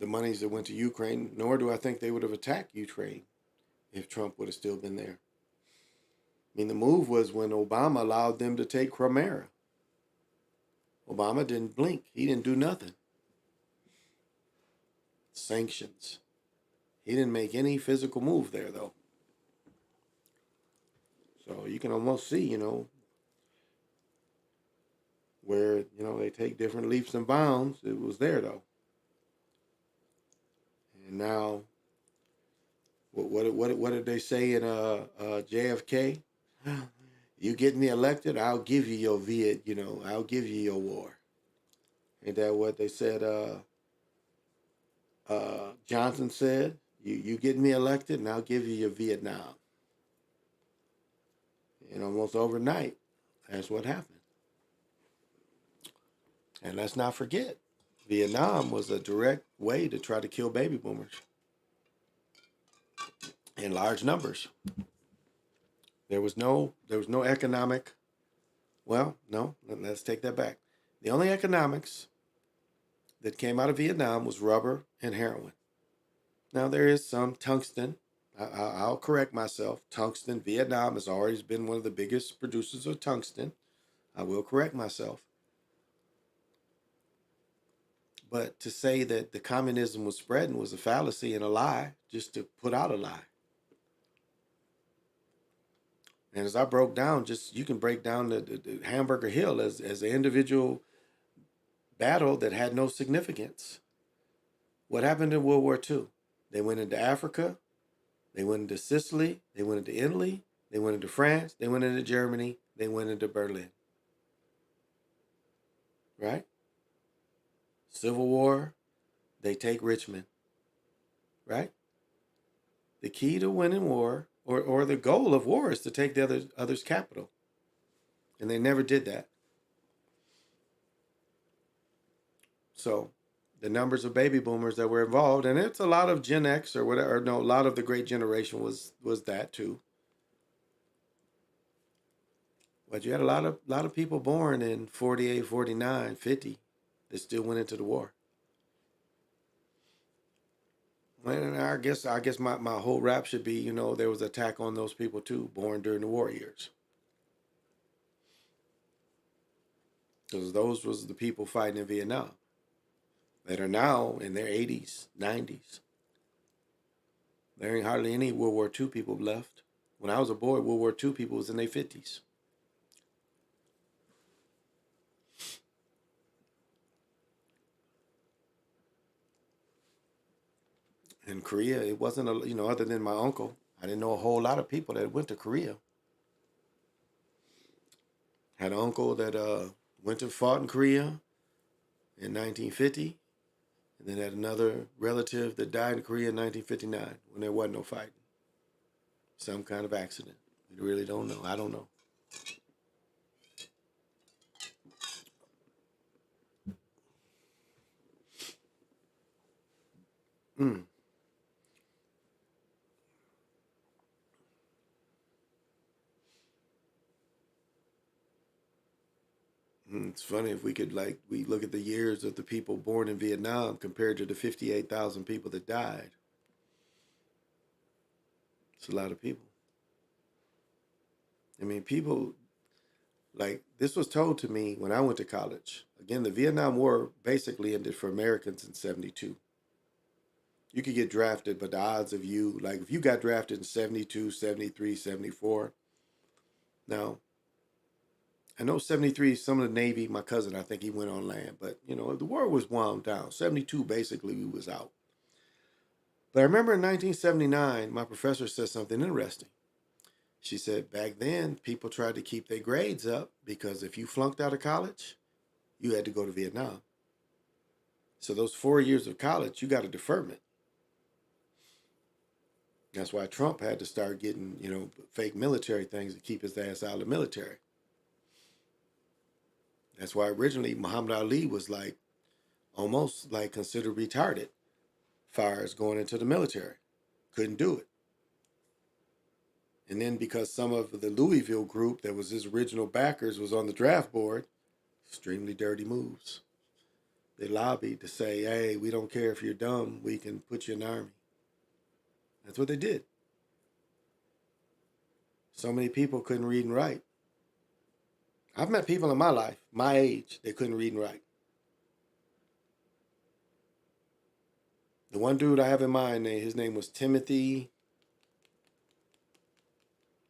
monies that went to Ukraine, nor do I think they would have attacked Ukraine if Trump would have still been there. I mean, the move was when Obama allowed them to take Crimea. Obama didn't blink. He didn't do nothing. Sanctions. He didn't make any physical move there, though. So you can almost see, you know, where, you know, they take different leaps and bounds. It was there, though. And now, what did they say in JFK? You get me elected, I'll give you your I'll give you your war. Ain't that what they said? Johnson said, you get me elected and I'll give you your Vietnam. And almost overnight, that's what happened. And let's not forget, Vietnam was a direct way to try to kill baby boomers in large numbers. There was no economic, well, no, let's take that back. The only economics that came out of Vietnam was rubber and heroin. Now there is some tungsten. I'll correct myself. Tungsten, Vietnam has always been one of the biggest producers of tungsten. I will correct myself. But to say that the communism was spreading was a fallacy and a lie, just to put out a lie. And as I broke down, you can break down the Hamburger Hill as an individual battle that had no significance. What happened in World War II? They went into Africa, they went into Sicily, they went into Italy, they went into France, they went into Germany, they went into Berlin. Right? Civil War, they take Richmond. Right? The key to winning war, or the goal of war, is to take the other's capital. And they never did that. So the numbers of baby boomers that were involved, and it's a lot of Gen X or whatever, no, a lot of the great generation was that too. But you had a lot of people born in 48, 49, 50 that still went into the war. And I guess my whole rap should be, there was an attack on those people too, born during the war years. Because those was the people fighting in Vietnam that are now in their 80s, 90s. There ain't hardly any World War II people left. When I was a boy, World War II people was in their 50s. In Korea, it wasn't other than my uncle, I didn't know a whole lot of people that went to Korea. Had an uncle that went to fought in Korea in 1950, and then had another relative that died in Korea in 1959 when there wasn't no fighting. Some kind of accident. We really don't know. I don't know. It's funny if we could we look at the years of the people born in Vietnam compared to the 58,000 people that died. It's a lot of people. I mean, people, this was told to me when I went to college. Again, the Vietnam War basically ended for Americans in 72. You could get drafted, but the odds of you, if you got drafted in 72, 73, 74. Now, I know 73, some of the Navy, my cousin, I think he went on land, but, the war was wound down. 72, basically, we was out. But I remember in 1979, my professor said something interesting. She said, back then, people tried to keep their grades up because if you flunked out of college, you had to go to Vietnam. So those 4 years of college, you got a deferment. That's why Trump had to start getting, fake military things to keep his ass out of the military. That's why originally Muhammad Ali was almost considered retarded as far as going into the military. Couldn't do it. And then because some of the Louisville group that was his original backers was on the draft board, extremely dirty moves. They lobbied to say, hey, we don't care if you're dumb, we can put you in the army. That's what they did. So many people couldn't read and write. I've met people in my life, my age, that couldn't read and write. The one dude I have in mind, his name was Timothy.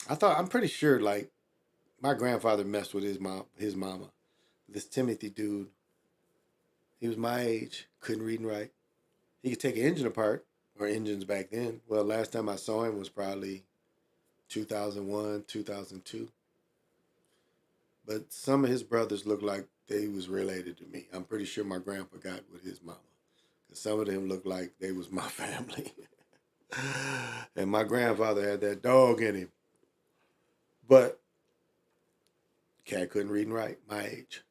I'm pretty sure, my grandfather messed with his mama. This Timothy dude, he was my age, couldn't read and write. He could take an engine apart, or engines back then. Well, last time I saw him was probably 2001, 2002. But some of his brothers looked like they was related to me. I'm pretty sure my grandpa got with his mama. Because some of them looked like they was my family. And my grandfather had that dog in him. But cat couldn't read and write, my age.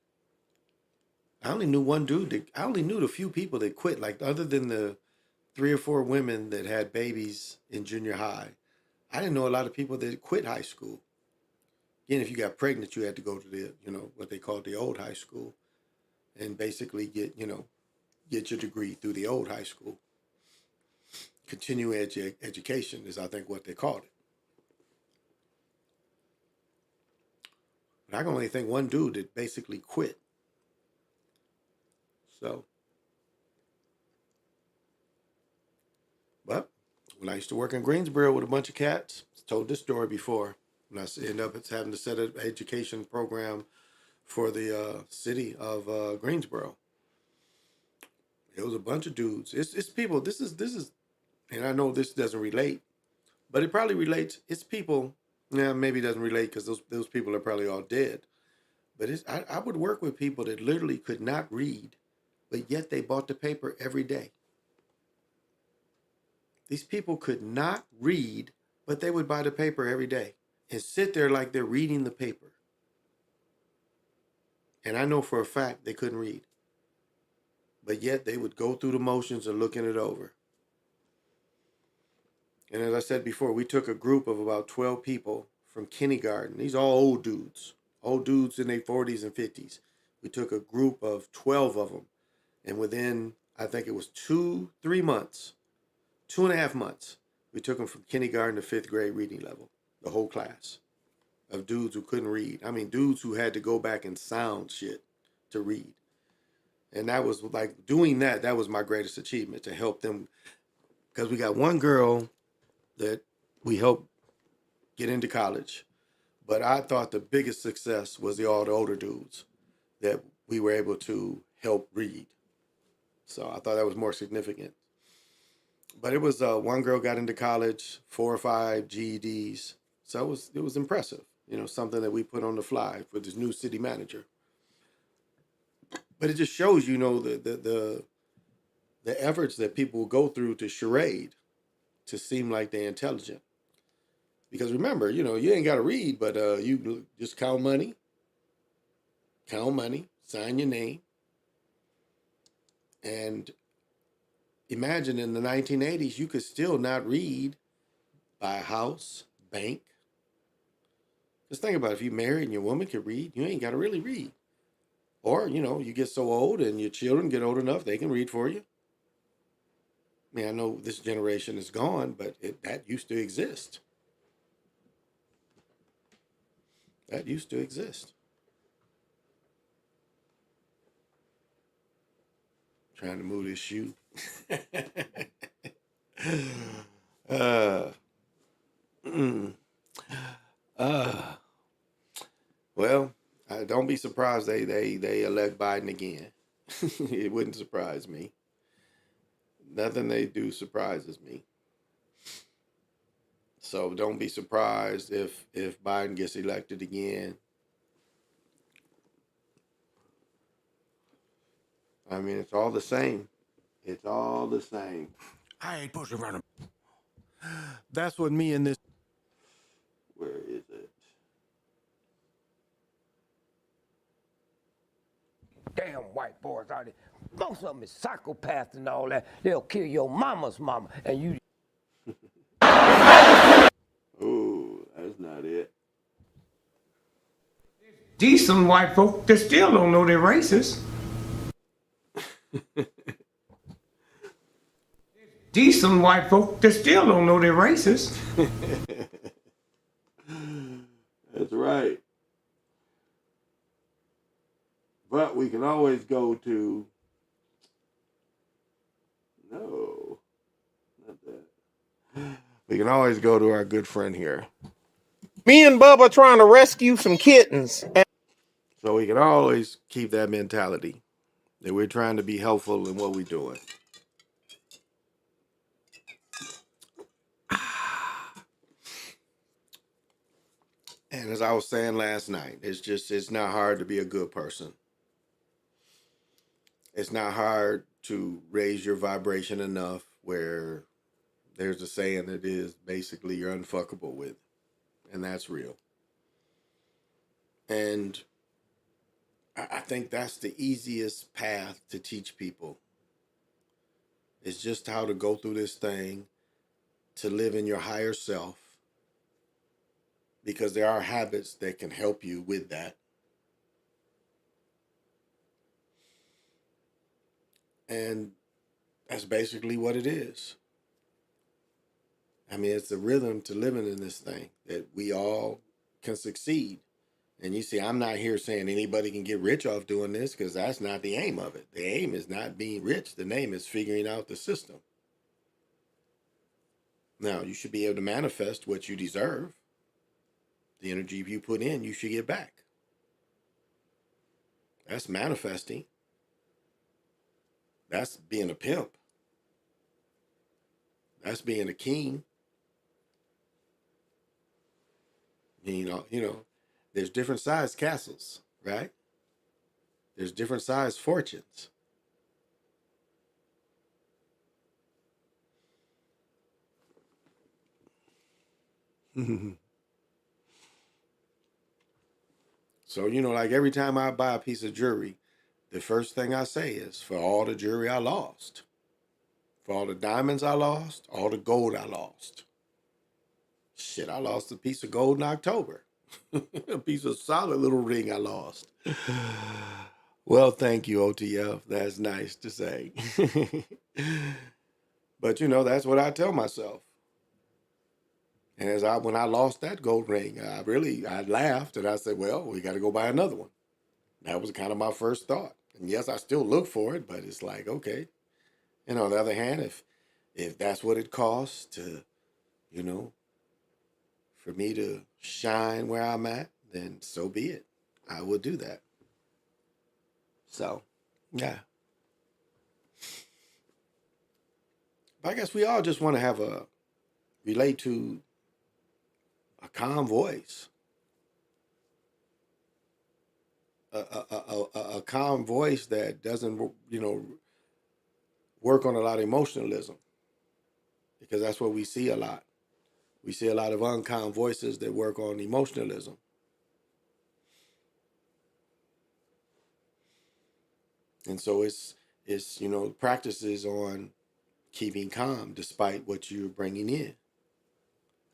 I only knew one dude. I only knew the few people that quit. Other than the 3 or 4 women that had babies in junior high, I didn't know a lot of people that quit high school. Again, if you got pregnant, you had to go to the, what they called the old high school and basically get your degree through the old high school. Continuing education is, I think, what they called it. But I can only think one dude that basically quit. So, but when I used to work in Greensboro with a bunch of cats, I told this story before. When I ended up having to set an education program for the city of Greensboro. It was a bunch of dudes. It's people. This is, and I know this doesn't relate, but it probably relates. It's people. Yeah, maybe it doesn't relate because those people are probably all dead. But I would work with people that literally could not read, but yet they bought the paper every day. These people could not read, but they would buy the paper every day and sit there like they're reading the paper. And I know for a fact they couldn't read. But yet they would go through the motions of looking it over. And as I said before, we took a group of about 12 people from kindergarten. These are all old dudes in their 40s and 50s. We took a group of 12 of them. And within, I think it was 2.5 months, we took them from kindergarten to 5th grade reading level. The whole class of dudes who couldn't read. I mean, dudes who had to go back and sound shit to read. And that was doing that was my greatest achievement, to help them. Because we got one girl that we helped get into college. But I thought the biggest success was all the older dudes that we were able to help read. So I thought that was more significant. But it was one girl got into college, 4 or 5 GEDs. So it was impressive. You know, something that we put on the fly for this new city manager. But it just shows, you know, the efforts that people go through to charade to seem like they're intelligent. Because remember, you know, you ain't got to read, but you just count money, sign your name. And imagine in the 1980s, you could still not read, buy a house, bank. Just think about it. If you're married and your woman can read, you ain't got to really read. Or, you know, you get so old and your children get old enough, they can read for you. I mean, I know this generation is gone, but that used to exist. That used to exist. Trying to move this shoe. Well, don't be surprised they elect Biden again. It wouldn't surprise me. Nothing they do surprises me. So don't be surprised if Biden gets elected again. I mean, it's all the same. It's all the same. I ain't supposed to run him. That's what me and this. Where is it? Damn white boys out there. Most of them is psychopaths and all that. They'll kill your mama's mama and you. Oh, that's not it. Decent white folk that still don't know they're racist. Decent white folk that still don't know they're racist. That's right. But we can always go to. No, not that. We can always go to our good friend here. Me and Bubba trying to rescue some kittens. So we can always keep that mentality that we're trying to be helpful in what we're doing. And as I was saying last night, it's not hard to be a good person. It's not hard to raise your vibration enough where there's a saying that is basically you're unfuckable with. And that's real. And I think that's the easiest path to teach people. It's just how to go through this thing, to live in your higher self, because there are habits that can help you with that. And that's basically what it is. I mean, it's the rhythm to living in this thing that we all can succeed. And you see, I'm not here saying anybody can get rich off doing this, because that's not the aim of it. The aim is not being rich. The aim is figuring out the system. Now, you should be able to manifest what you deserve. The energy you put in, you should get back. That's manifesting. That's being a pimp. That's being a king. You know, there's different sized castles, right? There's different sized fortunes. So, you know, like every time I buy a piece of jewelry, the first thing I say is, for all the jewelry I lost, for all the diamonds I lost, all the gold I lost. Shit, I lost a piece of gold in October. A piece of solid little ring I lost. Well, thank you, OTF. That's nice to say. But, you know, that's what I tell myself. And when I lost that gold ring, I laughed and I said, well, we got to go buy another one. That was kind of my first thought. And yes, I still look for it, but it's like, okay. And on the other hand, if that's what it costs to, you know, for me to shine where I'm at, then so be it. I will do that. So, yeah. I guess we all just want to have relate to a calm voice. A calm voice that doesn't, work on a lot of emotionalism. Because that's what we see a lot. We see a lot of uncalm voices that work on emotionalism. And so it's practices on keeping calm despite what you're bringing in.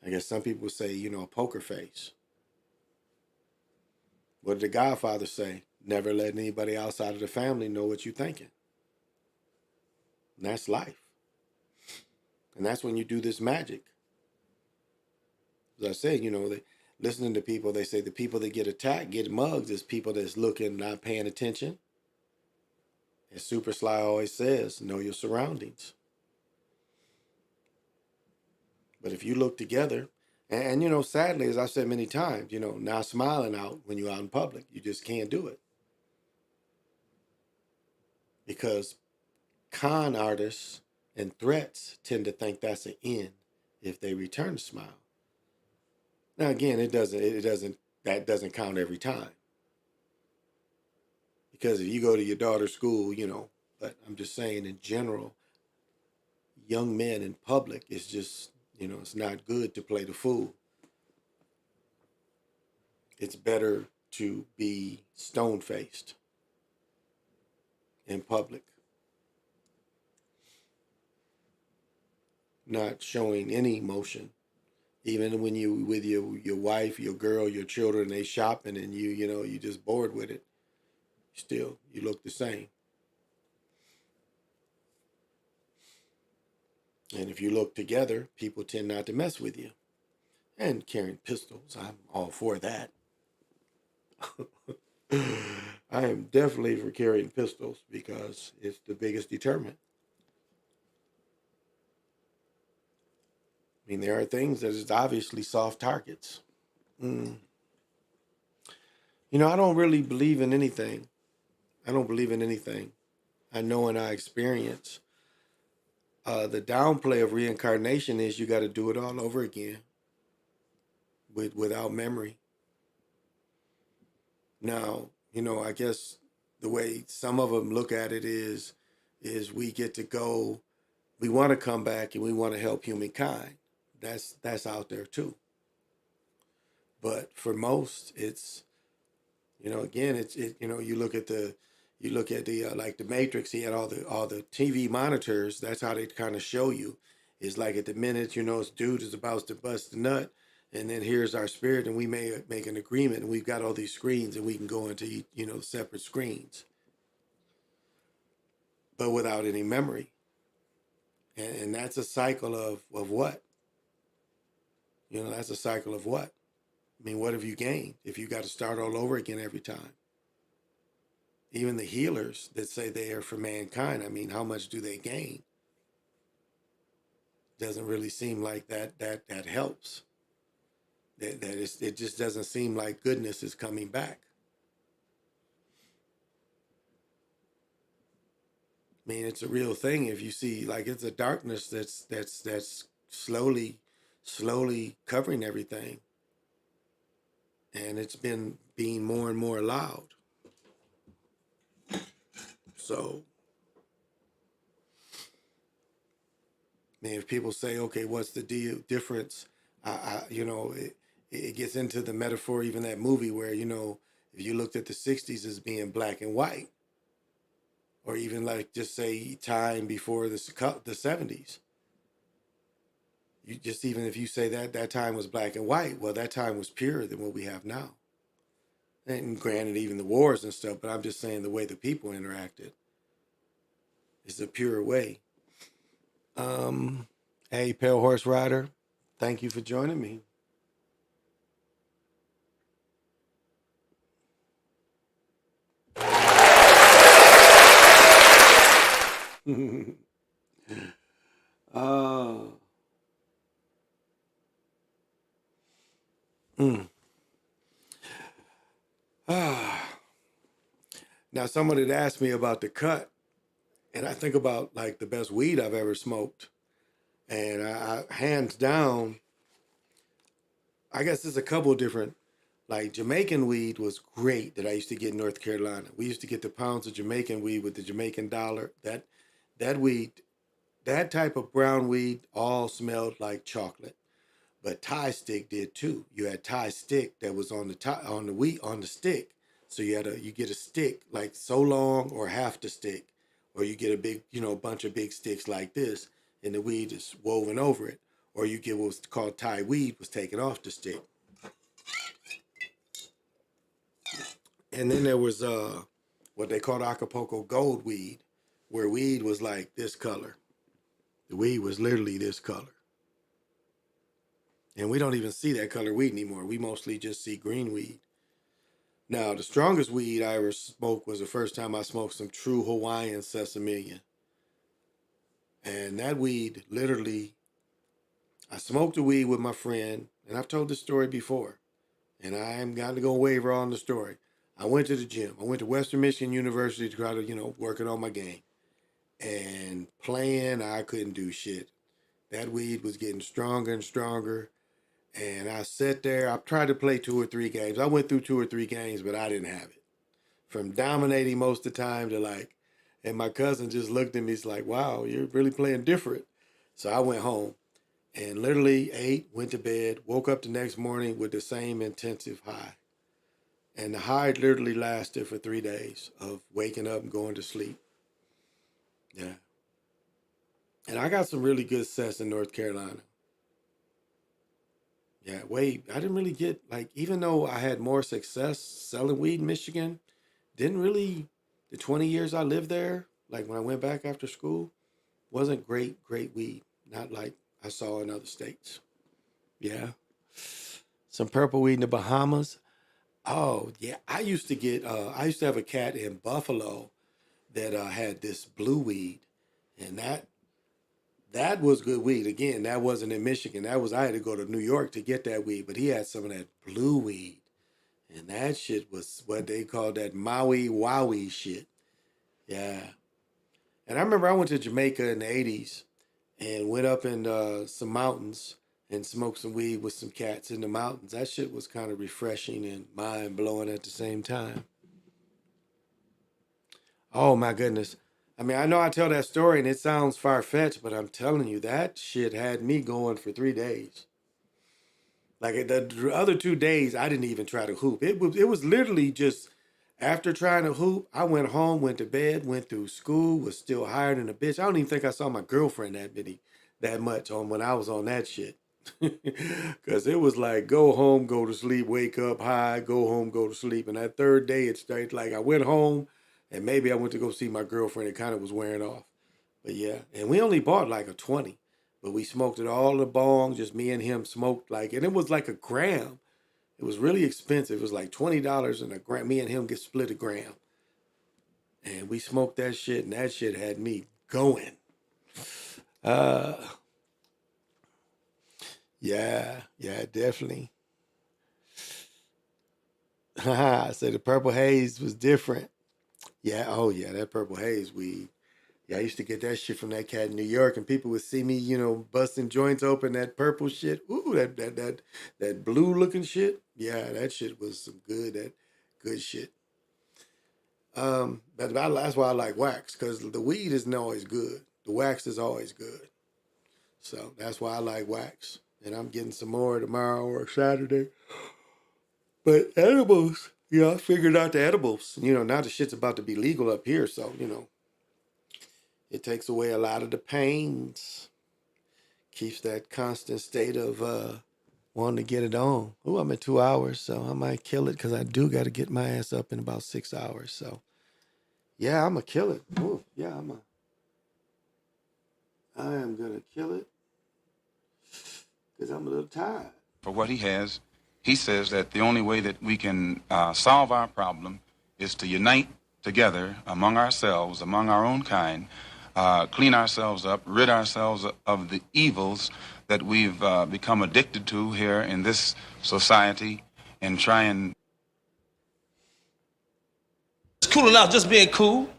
I guess some people say, a poker face. What did the Godfather say? Never let anybody outside of the family know what you're thinking. And that's life. And that's when you do this magic. As I said, listening to people, they say the people that get attacked, get mugged, is people that's looking, not paying attention. As Super Sly always says, know your surroundings. But if you look together, and sadly, as I've said many times, not smiling out when you're out in public, you just can't do it. Because con artists and threats tend to think that's an end if they return the smile. Now again, that doesn't count every time. Because if you go to your daughter's school, but I'm just saying in general, young men in public, it's just, it's not good to play the fool. It's better to be stone-faced in public. Not showing any emotion. Even when you with your wife, your girl, your children, they shopping and you just bored with it. Still, you look the same. And if you look together, people tend not to mess with you. And carrying pistols, I'm all for that. I am definitely for carrying pistols because it's the biggest deterrent. I mean, there are things that is obviously soft targets. I don't really believe in anything. I don't believe in anything. I know and I experience. The downplay of reincarnation is you got to do it all over again without memory. Now, I guess the way some of them look at it is we get to go, we want to come back and we want to help humankind. That's out there too. But for most, it's, again, you look at the like the Matrix, he had all the TV monitors. That's how they kind of show you. It's like at the minute, this dude is about to bust a nut, and then here's our spirit, and we may make an agreement, and we've got all these screens, and we can go into, separate screens. But without any memory. And that's a cycle of what? That's a cycle of what? I mean, what have you gained if you got to start all over again every time? Even the healers that say they are for mankind, I mean, how much do they gain? Doesn't really seem like that helps. It just doesn't seem like goodness is coming back. I mean, it's a real thing. If you see, like, it's a darkness that's slowly covering everything. And it's been being more and more loud. So, I mean, if people say, okay, what's the difference? It gets into the metaphor, even that movie where, if you looked at the 60s as being black and white, or even like just say time before the 70s. You just, even if you say that time was black and white, well, that time was purer than what we have now. And granted, even the wars and stuff, but I'm just saying the way the people interacted is a pure way. Hey, Pale Horse Rider, thank you for joining me. Now, someone had asked me about the cut, and I think about like the best weed I've ever smoked. And I hands down, I guess there's a couple of different, like Jamaican weed was great that I used to get in North Carolina. We used to get the pounds of Jamaican weed with the Jamaican dollar. That weed, that type of brown weed all smelled like chocolate. But Thai stick did too. You had Thai stick that was on the stick. So you get a stick like so long or half the stick, or you get a big, bunch of big sticks like this, and the weed is woven over it. Or you get what's called Thai weed, was taken off the stick. And then there was what they called Acapulco gold weed, where weed was like this color. The weed was literally this color. And we don't even see that color weed anymore. We mostly just see green weed. Now, the strongest weed I ever smoked was the first time I smoked some true Hawaiian sesamillion. And that weed, literally, I smoked the weed with my friend, and I've told this story before, and I am going to go waver on the story. I went to the gym. I went to Western Michigan University to try to, working on my game. And playing, I couldn't do shit. That weed was getting stronger and stronger. And I sat there. I tried to play 2 or 3 games. I went through 2 or 3 games, but I didn't have it. From dominating most of the time to and my cousin just looked at me. He's like, wow, you're really playing different. So I went home and literally ate, went to bed, woke up the next morning with the same intensive high. And the high literally lasted for 3 days of waking up and going to sleep. Yeah. And I got some really good sets in North Carolina. Yeah, I didn't really get, even though I had more success selling weed in Michigan, the 20 years I lived there, when I went back after school, wasn't great weed. Not like I saw in other states. Yeah. Some purple weed in the Bahamas. Oh, yeah. I used to have a cat in Buffalo that had this blue weed. And that was good weed. Again, that wasn't in Michigan. I had to go to New York to get that weed, but he had some of that blue weed. And that shit was what they called that Maui Wowie shit. Yeah. And I remember I went to Jamaica in the 80s and went up in some mountains and smoked some weed with some cats in the mountains. That shit was kind of refreshing and mind-blowing at the same time. Oh, my goodness. I mean, I know I tell that story and it sounds far-fetched, but I'm telling you, that shit had me going for 3 days. The other 2 days, I didn't even try to hoop. It was literally just, after trying to hoop, I went home, went to bed, went through school, was still higher than a bitch. I don't even think I saw my girlfriend that much when I was on that shit. Because it was go home, go to sleep, wake up high, go home, go to sleep. And that 3rd day, it started I went home, and maybe I went to go see my girlfriend. It kind of was wearing off. But yeah, and we only bought a 20. But we smoked it all the bong, just me and him smoked and it was a gram. It was really expensive. It was $20 and a gram. Me and him get split a gram. And we smoked that shit, and that shit had me going. Yeah, definitely. I said the Purple Haze was different. Yeah, oh yeah, that Purple Haze weed. Yeah, I used to get that shit from that cat in New York, and people would see me, busting joints open, that purple shit. Ooh, that blue looking shit. Yeah, that shit was some good shit. But that's why I like wax, because the weed isn't always good. The wax is always good. So that's why I like wax. And I'm getting some more tomorrow or Saturday. But edibles, I figured out the edibles. Now the shit's about to be legal up here, so, it takes away a lot of the pains. Keeps that constant state of wanting to get it on. Ooh, I'm at 2 hours, so I might kill it because I do got to get my ass up in about 6 hours. So, yeah, I'm going to kill it. Ooh, yeah, I am going to kill it because I'm a little tired. For what he has, he says that the only way that we can solve our problem is to unite together among ourselves, among our own kind, clean ourselves up, rid ourselves of the evils that we've become addicted to here in this society, and try and... It's cool enough just being cool,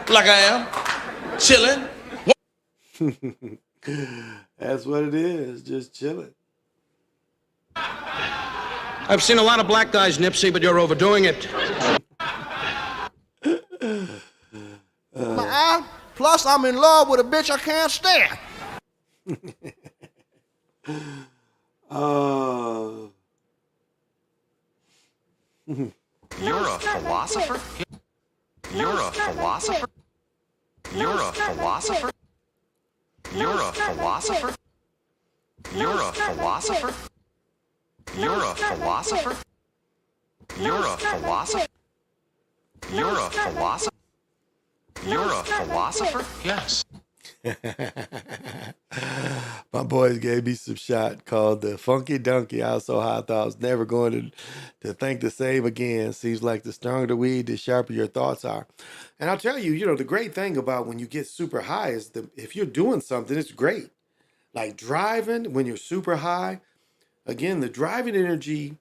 like I am, chilling. That's what it is. Just chilling. I've seen a lot of black guys, Nipsey, but you're overdoing it. My eye. Plus, I'm in love with a bitch I can't stand. You're a philosopher? You're a philosopher? You're a philosopher? You're a philosopher? You're a philosopher? You're a philosopher? You're a philosopher? You're a philosopher? You're a philosopher? Yes. My boys gave me some shot called the Funky Donkey. I was so high I thought I was never going to think the same again. Seems like the stronger the weed, the sharper your thoughts are. And I'll tell you, you know, the great thing about when you get super high is if you're doing something, it's great. Like driving when you're super high, again, the driving energy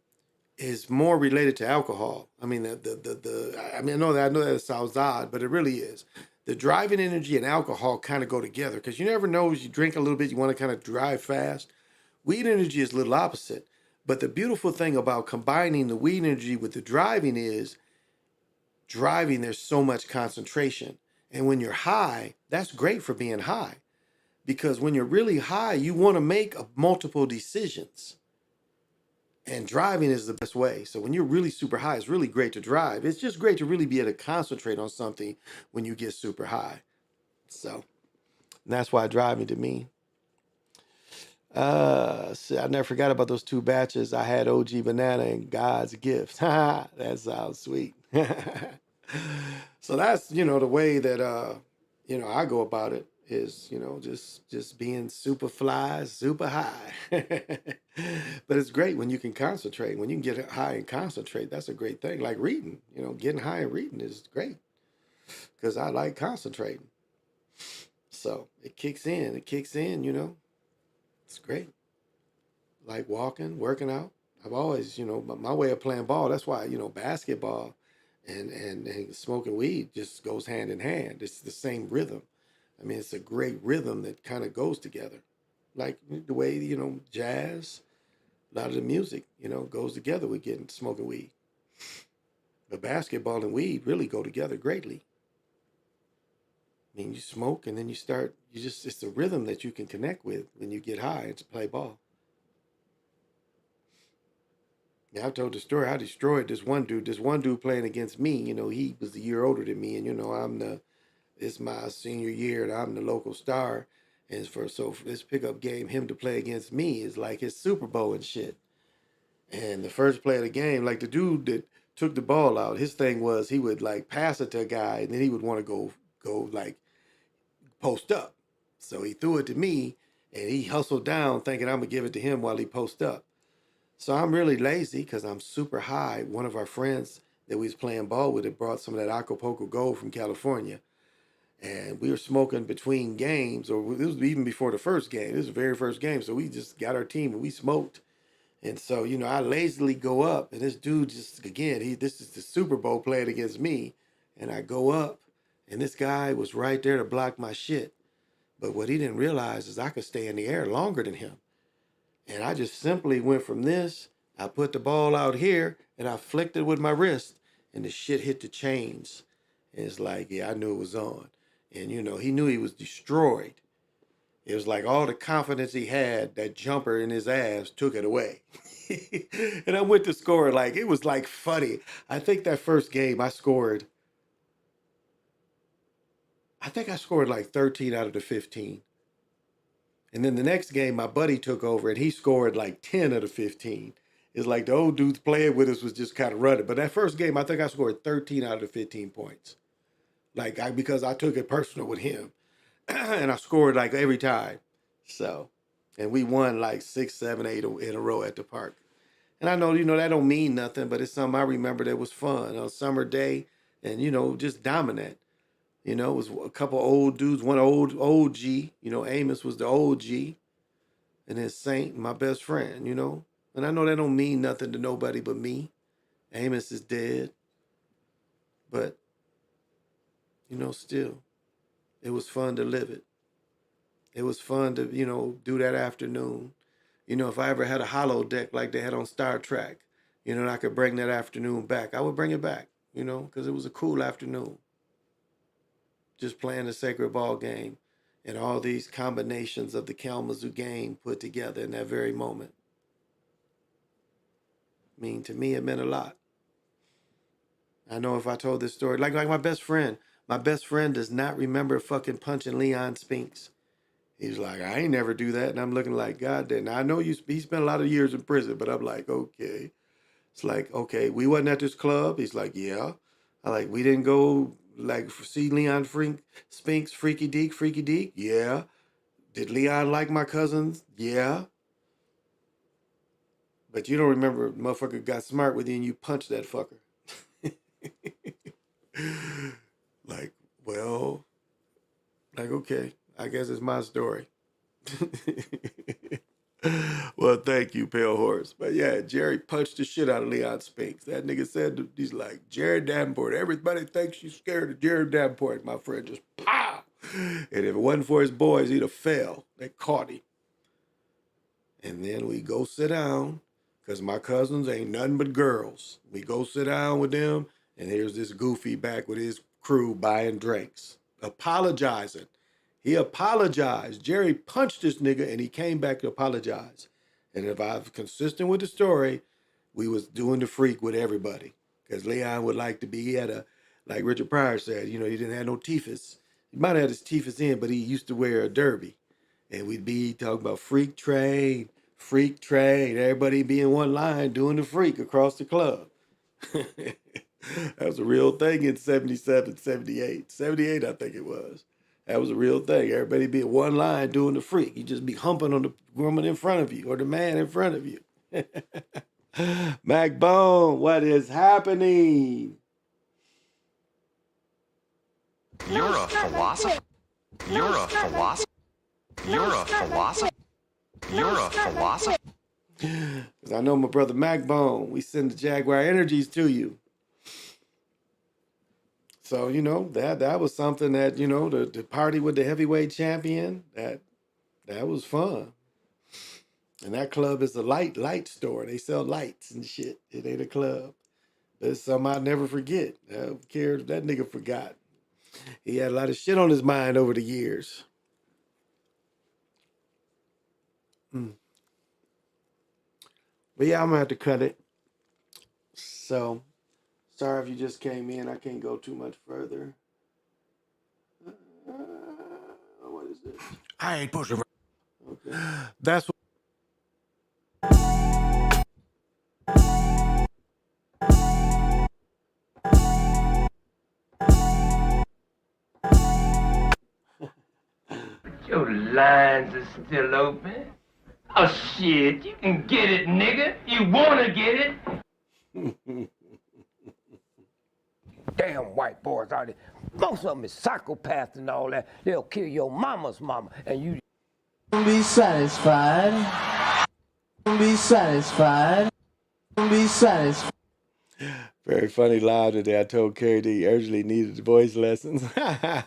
is more related to alcohol. I mean, I know that sounds odd, but it really is. The driving energy and alcohol kind of go together because you never know, as you drink a little bit, you want to kind of drive fast. Weed energy is a little opposite. But the beautiful thing about combining the weed energy with the driving is driving, there's so much concentration. And when you're high, that's great for being high. Because when you're really high, you want to make multiple decisions. And driving is the best way. So when you're really super high, it's really great to drive. It's just great to really be able to concentrate on something when you get super high. So that's why driving to me. See, I never forgot about those 2 batches. I had OG Banana and God's Gift. That sounds sweet. So that's, you know, the way that, you know, I go about it is, you know, just being super fly, super high. But it's great when you can concentrate. When you can get high and concentrate, that's a great thing. Like reading, you know, getting high and reading is great because I like concentrating. So it kicks in, you know, it's great. Like walking, working out. I've always, you know, my way of playing ball, that's why, you know, basketball and smoking weed just goes hand in hand. It's the same rhythm. I mean, it's a great rhythm that kind of goes together. Like the way, you know, jazz, a lot of the music, you know, goes together with getting smoking weed. But basketball and weed really go together greatly. I mean, you smoke and then it's the rhythm that you can connect with when you get high and to play ball. Yeah, I've told the story. I destroyed this one dude playing against me. You know, he was a year older than me, and you know, it's my senior year, and I'm the local star. And for this pickup game, him to play against me is like his Super Bowl and shit. And the first play of the game, like the dude that took the ball out, his thing was he would like pass it to a guy, and then he would want to go like post up. So he threw it to me, and he hustled down, thinking I'm gonna give it to him while he post up. So I'm really lazy because I'm super high. One of our friends that we was playing ball with had brought some of that Acapulco Gold from California. And we were smoking between games, or this was even before the first game. This was the very first game. So we just got our team and we smoked. And so, you know, I lazily go up, and this dude just, again, this is the Super Bowl playing against me. And I go up, and this guy was right there to block my shit. But what he didn't realize is I could stay in the air longer than him. And I just simply went from this, I put the ball out here, and I flicked it with my wrist, and the shit hit the chains. And it's like, yeah, I knew it was on. And, you know, he knew he was destroyed. It was like all the confidence he had, that jumper in his ass took it away. And I went to score, like, it was like funny. I think that first game I scored like 13 out of the 15. And then the next game, my buddy took over, and he scored like 10 out of 15. It's like the old dudes playing with us was just kind of running. But that first game, I think I scored 13 out of the 15 points. Because I took it personal with him. And I scored like every time. So, and we won like 6, 7, 8 in a row at the park. And I know, you know, that don't mean nothing, but it's something I remember that was fun on a summer day and, you know, just dominant. You know, it was a couple old dudes, one old OG, you know, Amos was the OG, and then Saint, my best friend, you know. And I know that don't mean nothing to nobody but me. Amos is dead. But, you know, still, it was fun to live it. It was fun to, do that afternoon. If I ever had a hollow deck like they had on Star Trek, and I could bring that afternoon back, I would bring it back, because it was a cool afternoon. Just playing the sacred ball game and all these combinations of the Kalamazoo game put together in that very moment. I mean, to me, it meant a lot. I know if I told this story, like my best friend does not remember fucking punching Leon Spinks. He's like, I ain't never do that. And I'm looking like, God damn. Now, I know he spent a lot of years in prison, but I'm like, okay. It's like, okay, we wasn't at this club. He's like, yeah. I like, we didn't go like see Leon Spinks, Freaky Deek. Yeah. Did Leon like my cousins? Yeah. But you don't remember motherfucker got smart with you and you punched that fucker. Like, well, like, okay, I guess it's my story. Well, thank you, Pale Horse. But yeah, Jerry punched the shit out of Leon Spinks. That nigga said, he's like, Jared Davenport. Everybody thinks she's scared of Jared Davenport. My friend just, pow! And if it wasn't for his boys, he'd have fell. They caught him. And then we go sit down, because my cousins ain't nothing but girls. We go sit down with them, and here's this goofy back with his crew buying drinks, apologizing. He apologized. Jerry punched this nigga, and he came back to apologize. And if I'm consistent with the story, we was doing the freak with everybody. Because Leon would like to be, he had like Richard Pryor said, he didn't have no teethus. He might have had his teethus in, but he used to wear a derby. And we'd be talking about freak train. Everybody be in one line doing the freak across the club. That was a real thing in 77, 78. 78, I think it was. That was a real thing. Everybody be in one line doing the freak. You just be humping on the woman in front of you or the man in front of you. Mac Bone, what is happening? You're a philosopher. You're a philosopher. You're a philosopher. You're a philosopher. Because I know my brother Mac Bone, we send the Jaguar energies to you. So, that was something that, the party with the heavyweight champion, that was fun. And that club is a light store. They sell lights and shit. It ain't a club. But it's something I'll never forget. I don't care if that nigga forgot. He had a lot of shit on his mind over the years. But yeah, I'm gonna have to cut it. So, sorry if you just came in. I can't go too much further. What is this? I ain't pushing. Okay. That's what. Your lines are still open. Oh shit, you can get it, nigga. You wanna get it? Damn white boys out there. Most of them is psychopaths and all that. They'll kill your mama's mama and you Be satisfied. Be satisfied. Be satisfied. Very funny live today. I told Carrie D he urgently needed voice lessons. Yeah,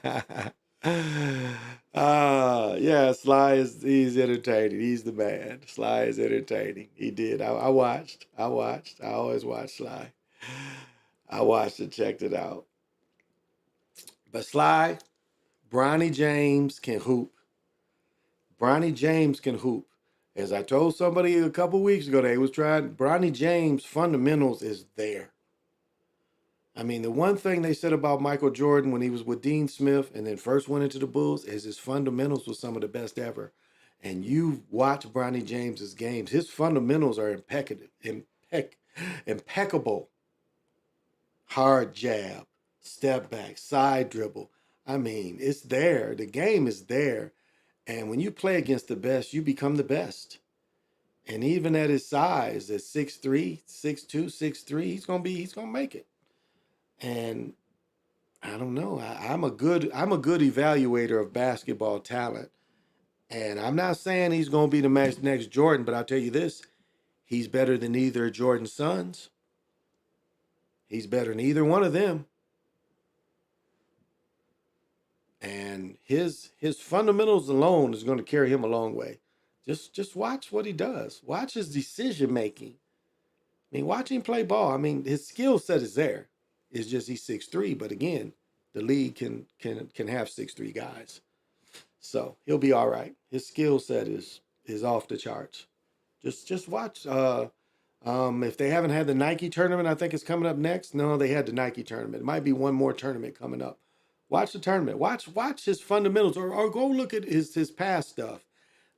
Sly he's entertaining. He's the man. Sly is entertaining. He did. I watched. I always watch Sly. I watched and checked it out. But Sly, Bronny James can hoop. Bronny James can hoop. As I told somebody a couple weeks ago, they was trying, Bronny James' fundamentals is there. I mean, the one thing they said about Michael Jordan when he was with Dean Smith and then first went into the Bulls is his fundamentals was some of the best ever. And you watch Bronny James's games, his fundamentals are impeccable. Hard jab, step back, side dribble. I mean, it's there. The game is there. And when you play against the best, you become the best. And even at his size, at 6'3", 6'2", 6'3", he's gonna make it. And I don't know. I'm a good evaluator of basketball talent. And I'm not saying he's gonna be the next Jordan, but I'll tell you this: he's better than either of Jordan's sons. He's better than either one of them. And his fundamentals alone is going to carry him a long way. Just watch what he does. Watch his decision making. I mean, watch him play ball. I mean, his skill set is there. It's just he's 6'3", but again, the league can have 6'3" guys. So he'll be all right. His skill set is off the charts. Just watch. If they haven't had the Nike tournament, I think it's coming up next. No, they had the Nike tournament. It might be one more tournament coming up. Watch the tournament. Watch his fundamentals, or go look at his past stuff.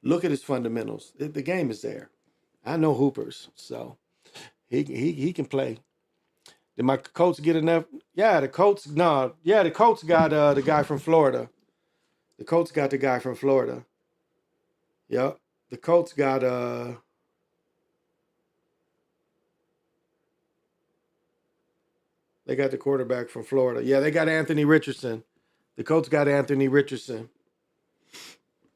Look at his fundamentals. The game is there. I know hoopers, so he can play. Did my Colts get enough? Yeah, the Colts. No, yeah, the Colts got the guy from Florida. The Colts got the guy from Florida. Yep, the Colts got They got the quarterback from Florida. Yeah, they got Anthony Richardson. The Colts got Anthony Richardson.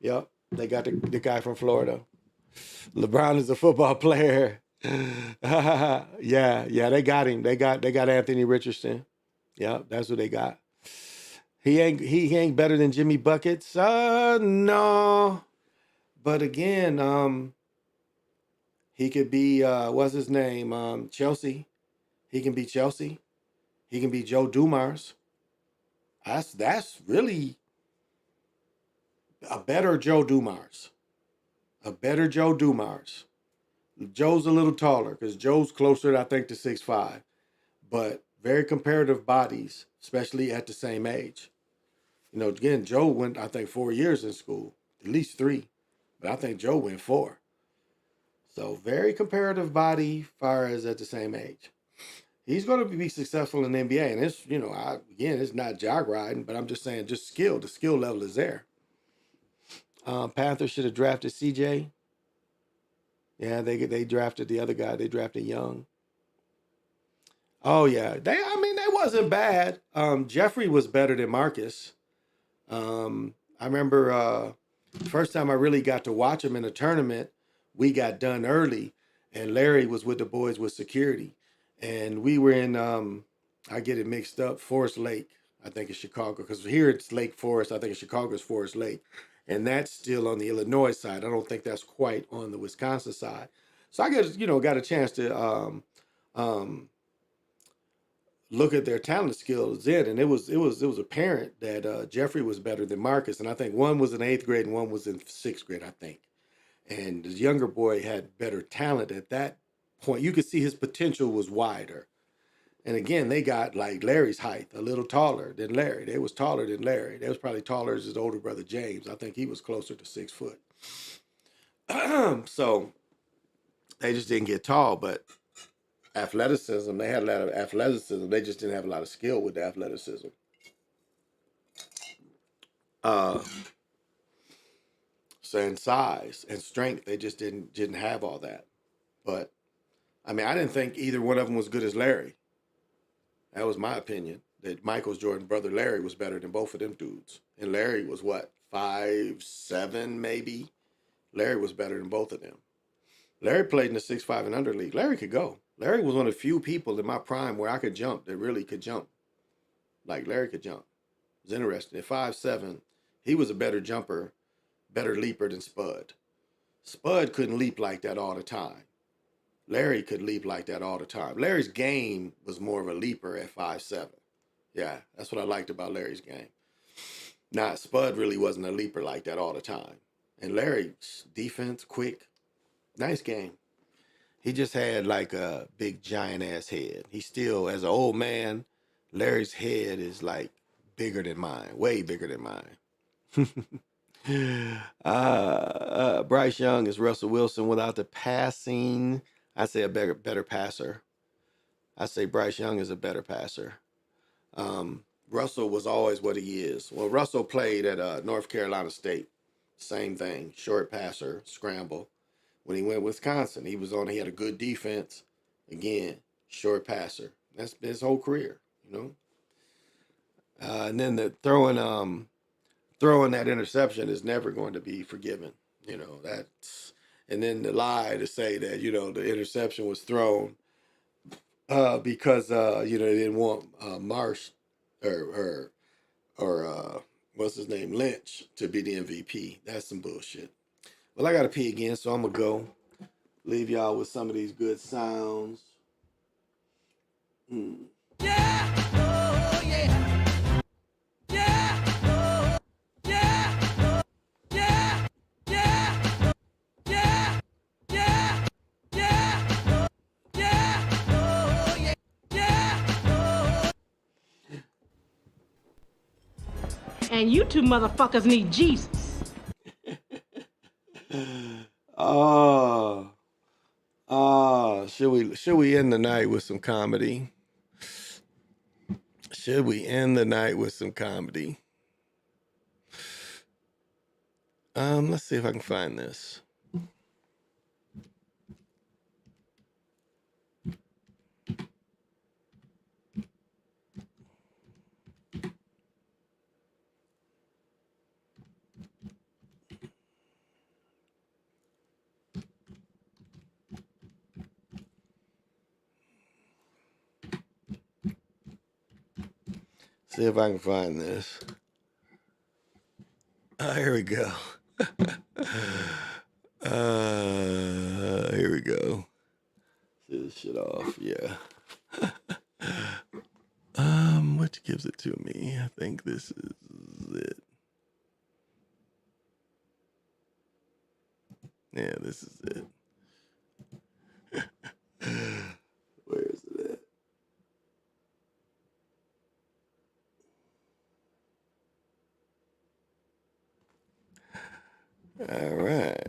Yep, they got the guy from Florida. LeBron is a football player. yeah, they got him. They got Anthony Richardson. Yep, that's what they got. He ain't better than Jimmy Buckets. No. But again, he could be what's his name? Chelsea. He can be Chelsea. He can be Joe Dumars. That's really a better Joe Dumars. A better Joe Dumars. Joe's a little taller because Joe's closer, I think, to 6'5", but very comparative bodies, especially at the same age. You know, again, Joe went, I think, 4 years in school, at least 3, but I think Joe went 4. So very comparative body, far as at the same age. He's going to be successful in the NBA, and it's, you know, again, it's not jog riding, but I'm just saying, just skill. The skill level is there. Panthers should have drafted CJ. Yeah, they drafted the other guy. They drafted Young. Oh yeah, they wasn't bad. Jeffrey was better than Marcus. I remember the first time I really got to watch him in a tournament, we got done early, and Larry was with the boys with security, and we were in I get it mixed up, Forest Lake, I think in Chicago, because here it's Lake Forest. I think in Chicago it's Forest Lake. And that's still on the Illinois side. I don't think that's quite on the Wisconsin side. So I got a chance to look at their talent skills then, and it was apparent that Jeffrey was better than Marcus, and I think one was in 8th grade and one was in 6th grade, I think. And the younger boy had better talent at that point. You could see his potential was wider. And again, they got like Larry's height, a little taller than Larry. They was taller than Larry. They was probably taller as his older brother James. I think he was closer to 6 foot. So they just didn't get tall, but athleticism, they had a lot of athleticism. They just didn't have a lot of skill with the athleticism. So in size and strength, they just didn't have all that. But I mean, I didn't think either one of them was good as Larry. That was my opinion, that Michael Jordan's brother Larry was better than both of them dudes. And Larry was what, 5'7" maybe? Larry was better than both of them. Larry played in the 6'5" and under league. Larry could go. Larry was one of the few people in my prime where I could jump, that really could jump. Like Larry could jump. It was interesting. At 5'7", he was a better jumper, better leaper than Spud. Spud couldn't leap like that all the time. Larry could leap like that all the time. Larry's game was more of a leaper at 5'7". Yeah, that's what I liked about Larry's game. Now, Spud really wasn't a leaper like that all the time. And Larry's defense, quick, nice game. He just had like a big giant ass head. He still, as an old man, Larry's head is like bigger than mine, way bigger than mine. Bryce Young is Russell Wilson without the passing. I say a better passer. I say Bryce Young is a better passer. Russell was always what he is. Well, Russell played at North Carolina State. Same thing, short passer, scramble. When he went to Wisconsin, he had a good defense. Again, short passer. That's been his whole career, you know. And then the throwing that interception is never going to be forgiven. You know, that's. And then the lie to say that, you know, the interception was thrown because, you know, they didn't want Marsh or what's his name, Lynch, to be the MVP. That's some bullshit. Well, I gotta pee again, so I'm gonna go. Leave y'all with some of these good sounds. And you two motherfuckers need Jesus. Should we end the night with some comedy? Should we end the night with some comedy? Let's see if I can find this. See if I can find this. Here we go. Here we go. See this shit off, yeah. Which gives it to me? I think this is it. Yeah, this is it. Where is it at? All right.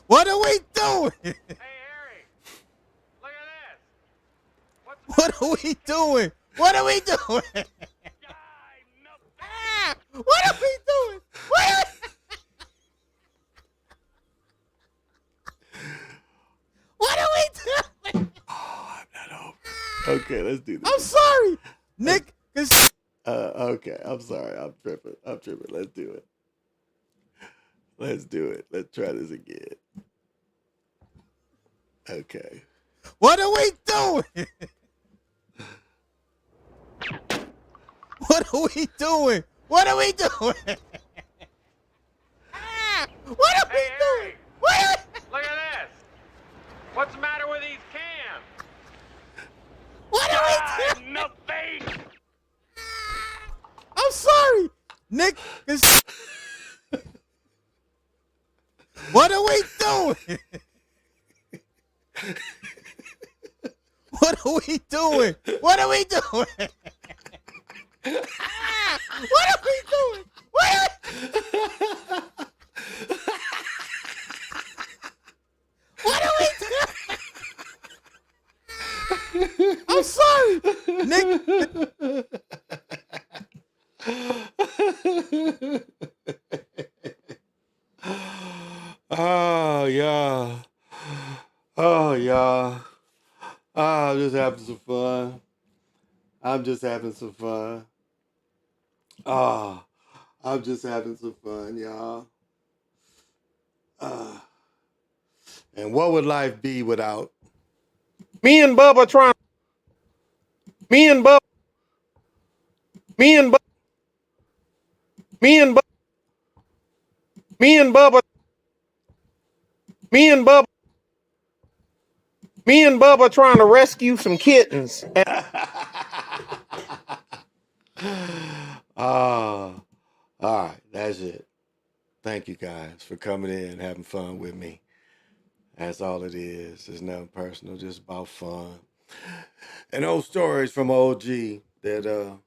What are we doing? Hey, Harry. Look at this. What are we doing? What are we doing? What are we doing? What are we doing? Oh, I'm not over. Okay, let's do this. I'm sorry, Nick. Okay, I'm sorry. I'm tripping. Let's do it. Let's try this again. Okay. What are we doing? What are we doing? What are we doing? What are we doing? Look at this. What's the matter with these cans? What are we doing? In the face. I'm sorry, Nick. What are we doing? What are we doing? What are we doing? What are we doing? What are we doing? I'm sorry, Nick. Oh, yeah. Oh, yeah. I'm just having some fun. I'm just having some fun, y'all. And what would life be without Me and Bubba trying. Me and Bubba. Me and Bubba. Me and Bubba. Me and Bubba. Me and Bubba. Me and Bubba trying to rescue some kittens. all right, that's it. Thank you guys for coming in and having fun with me. That's all it is. It's nothing personal, just about fun. And old stories from OG that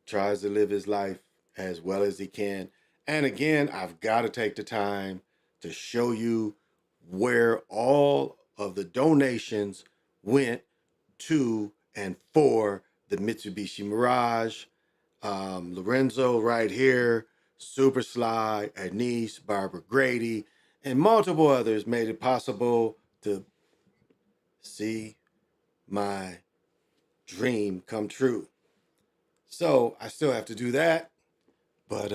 tries to live his life as well as he can. And again, I've got to take the time to show you where all of the donations went to and for the Mitsubishi Mirage. Lorenzo right here, Super Sly, Anise, Barbara Grady, and multiple others made it possible to see my dream come true. So I still have to do that, but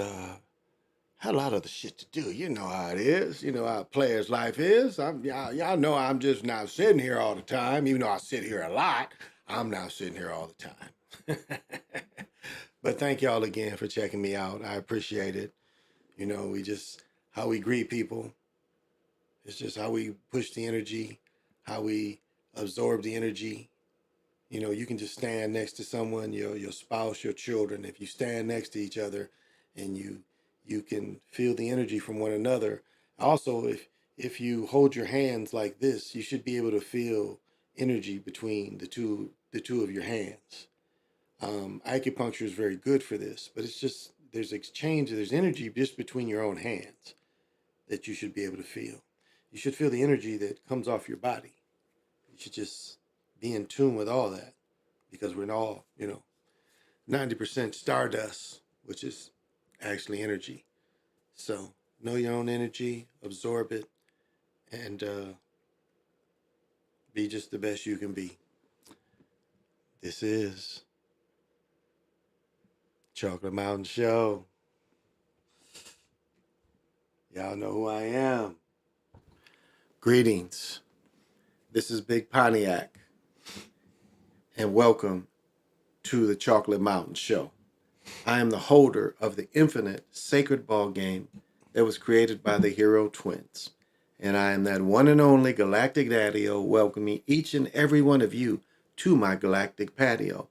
Had a lot of other shit to do. You know how it is. You know how a player's life is. Y'all know I'm just not sitting here all the time. Even though I sit here a lot, I'm not sitting here all the time. But thank y'all again for checking me out. I appreciate it. You know, how we greet people. It's just how we push the energy, how we absorb the energy. You know, you can just stand next to someone, your spouse, your children. If you stand next to each other and you can feel the energy from one another. Also, if you hold your hands like this, you should be able to feel energy between the two of your hands. Acupuncture is very good for this, but it's just there's energy just between your own hands that you should be able to feel. You should feel the energy that comes off your body. You should just be in tune with all that, because we're all, 90% stardust, which is actually energy. So know your own energy, absorb it, and be just the best you can be. This is Chocolate Mountain Show. Y'all know who I am. Greetings. This is Big Pontiac, and welcome to the Chocolate Mountain Show. I am the holder of the infinite sacred ball game that was created by the Hero Twins. And I am that one and only Galactic Daddy-O, welcoming each and every one of you to my galactic patio.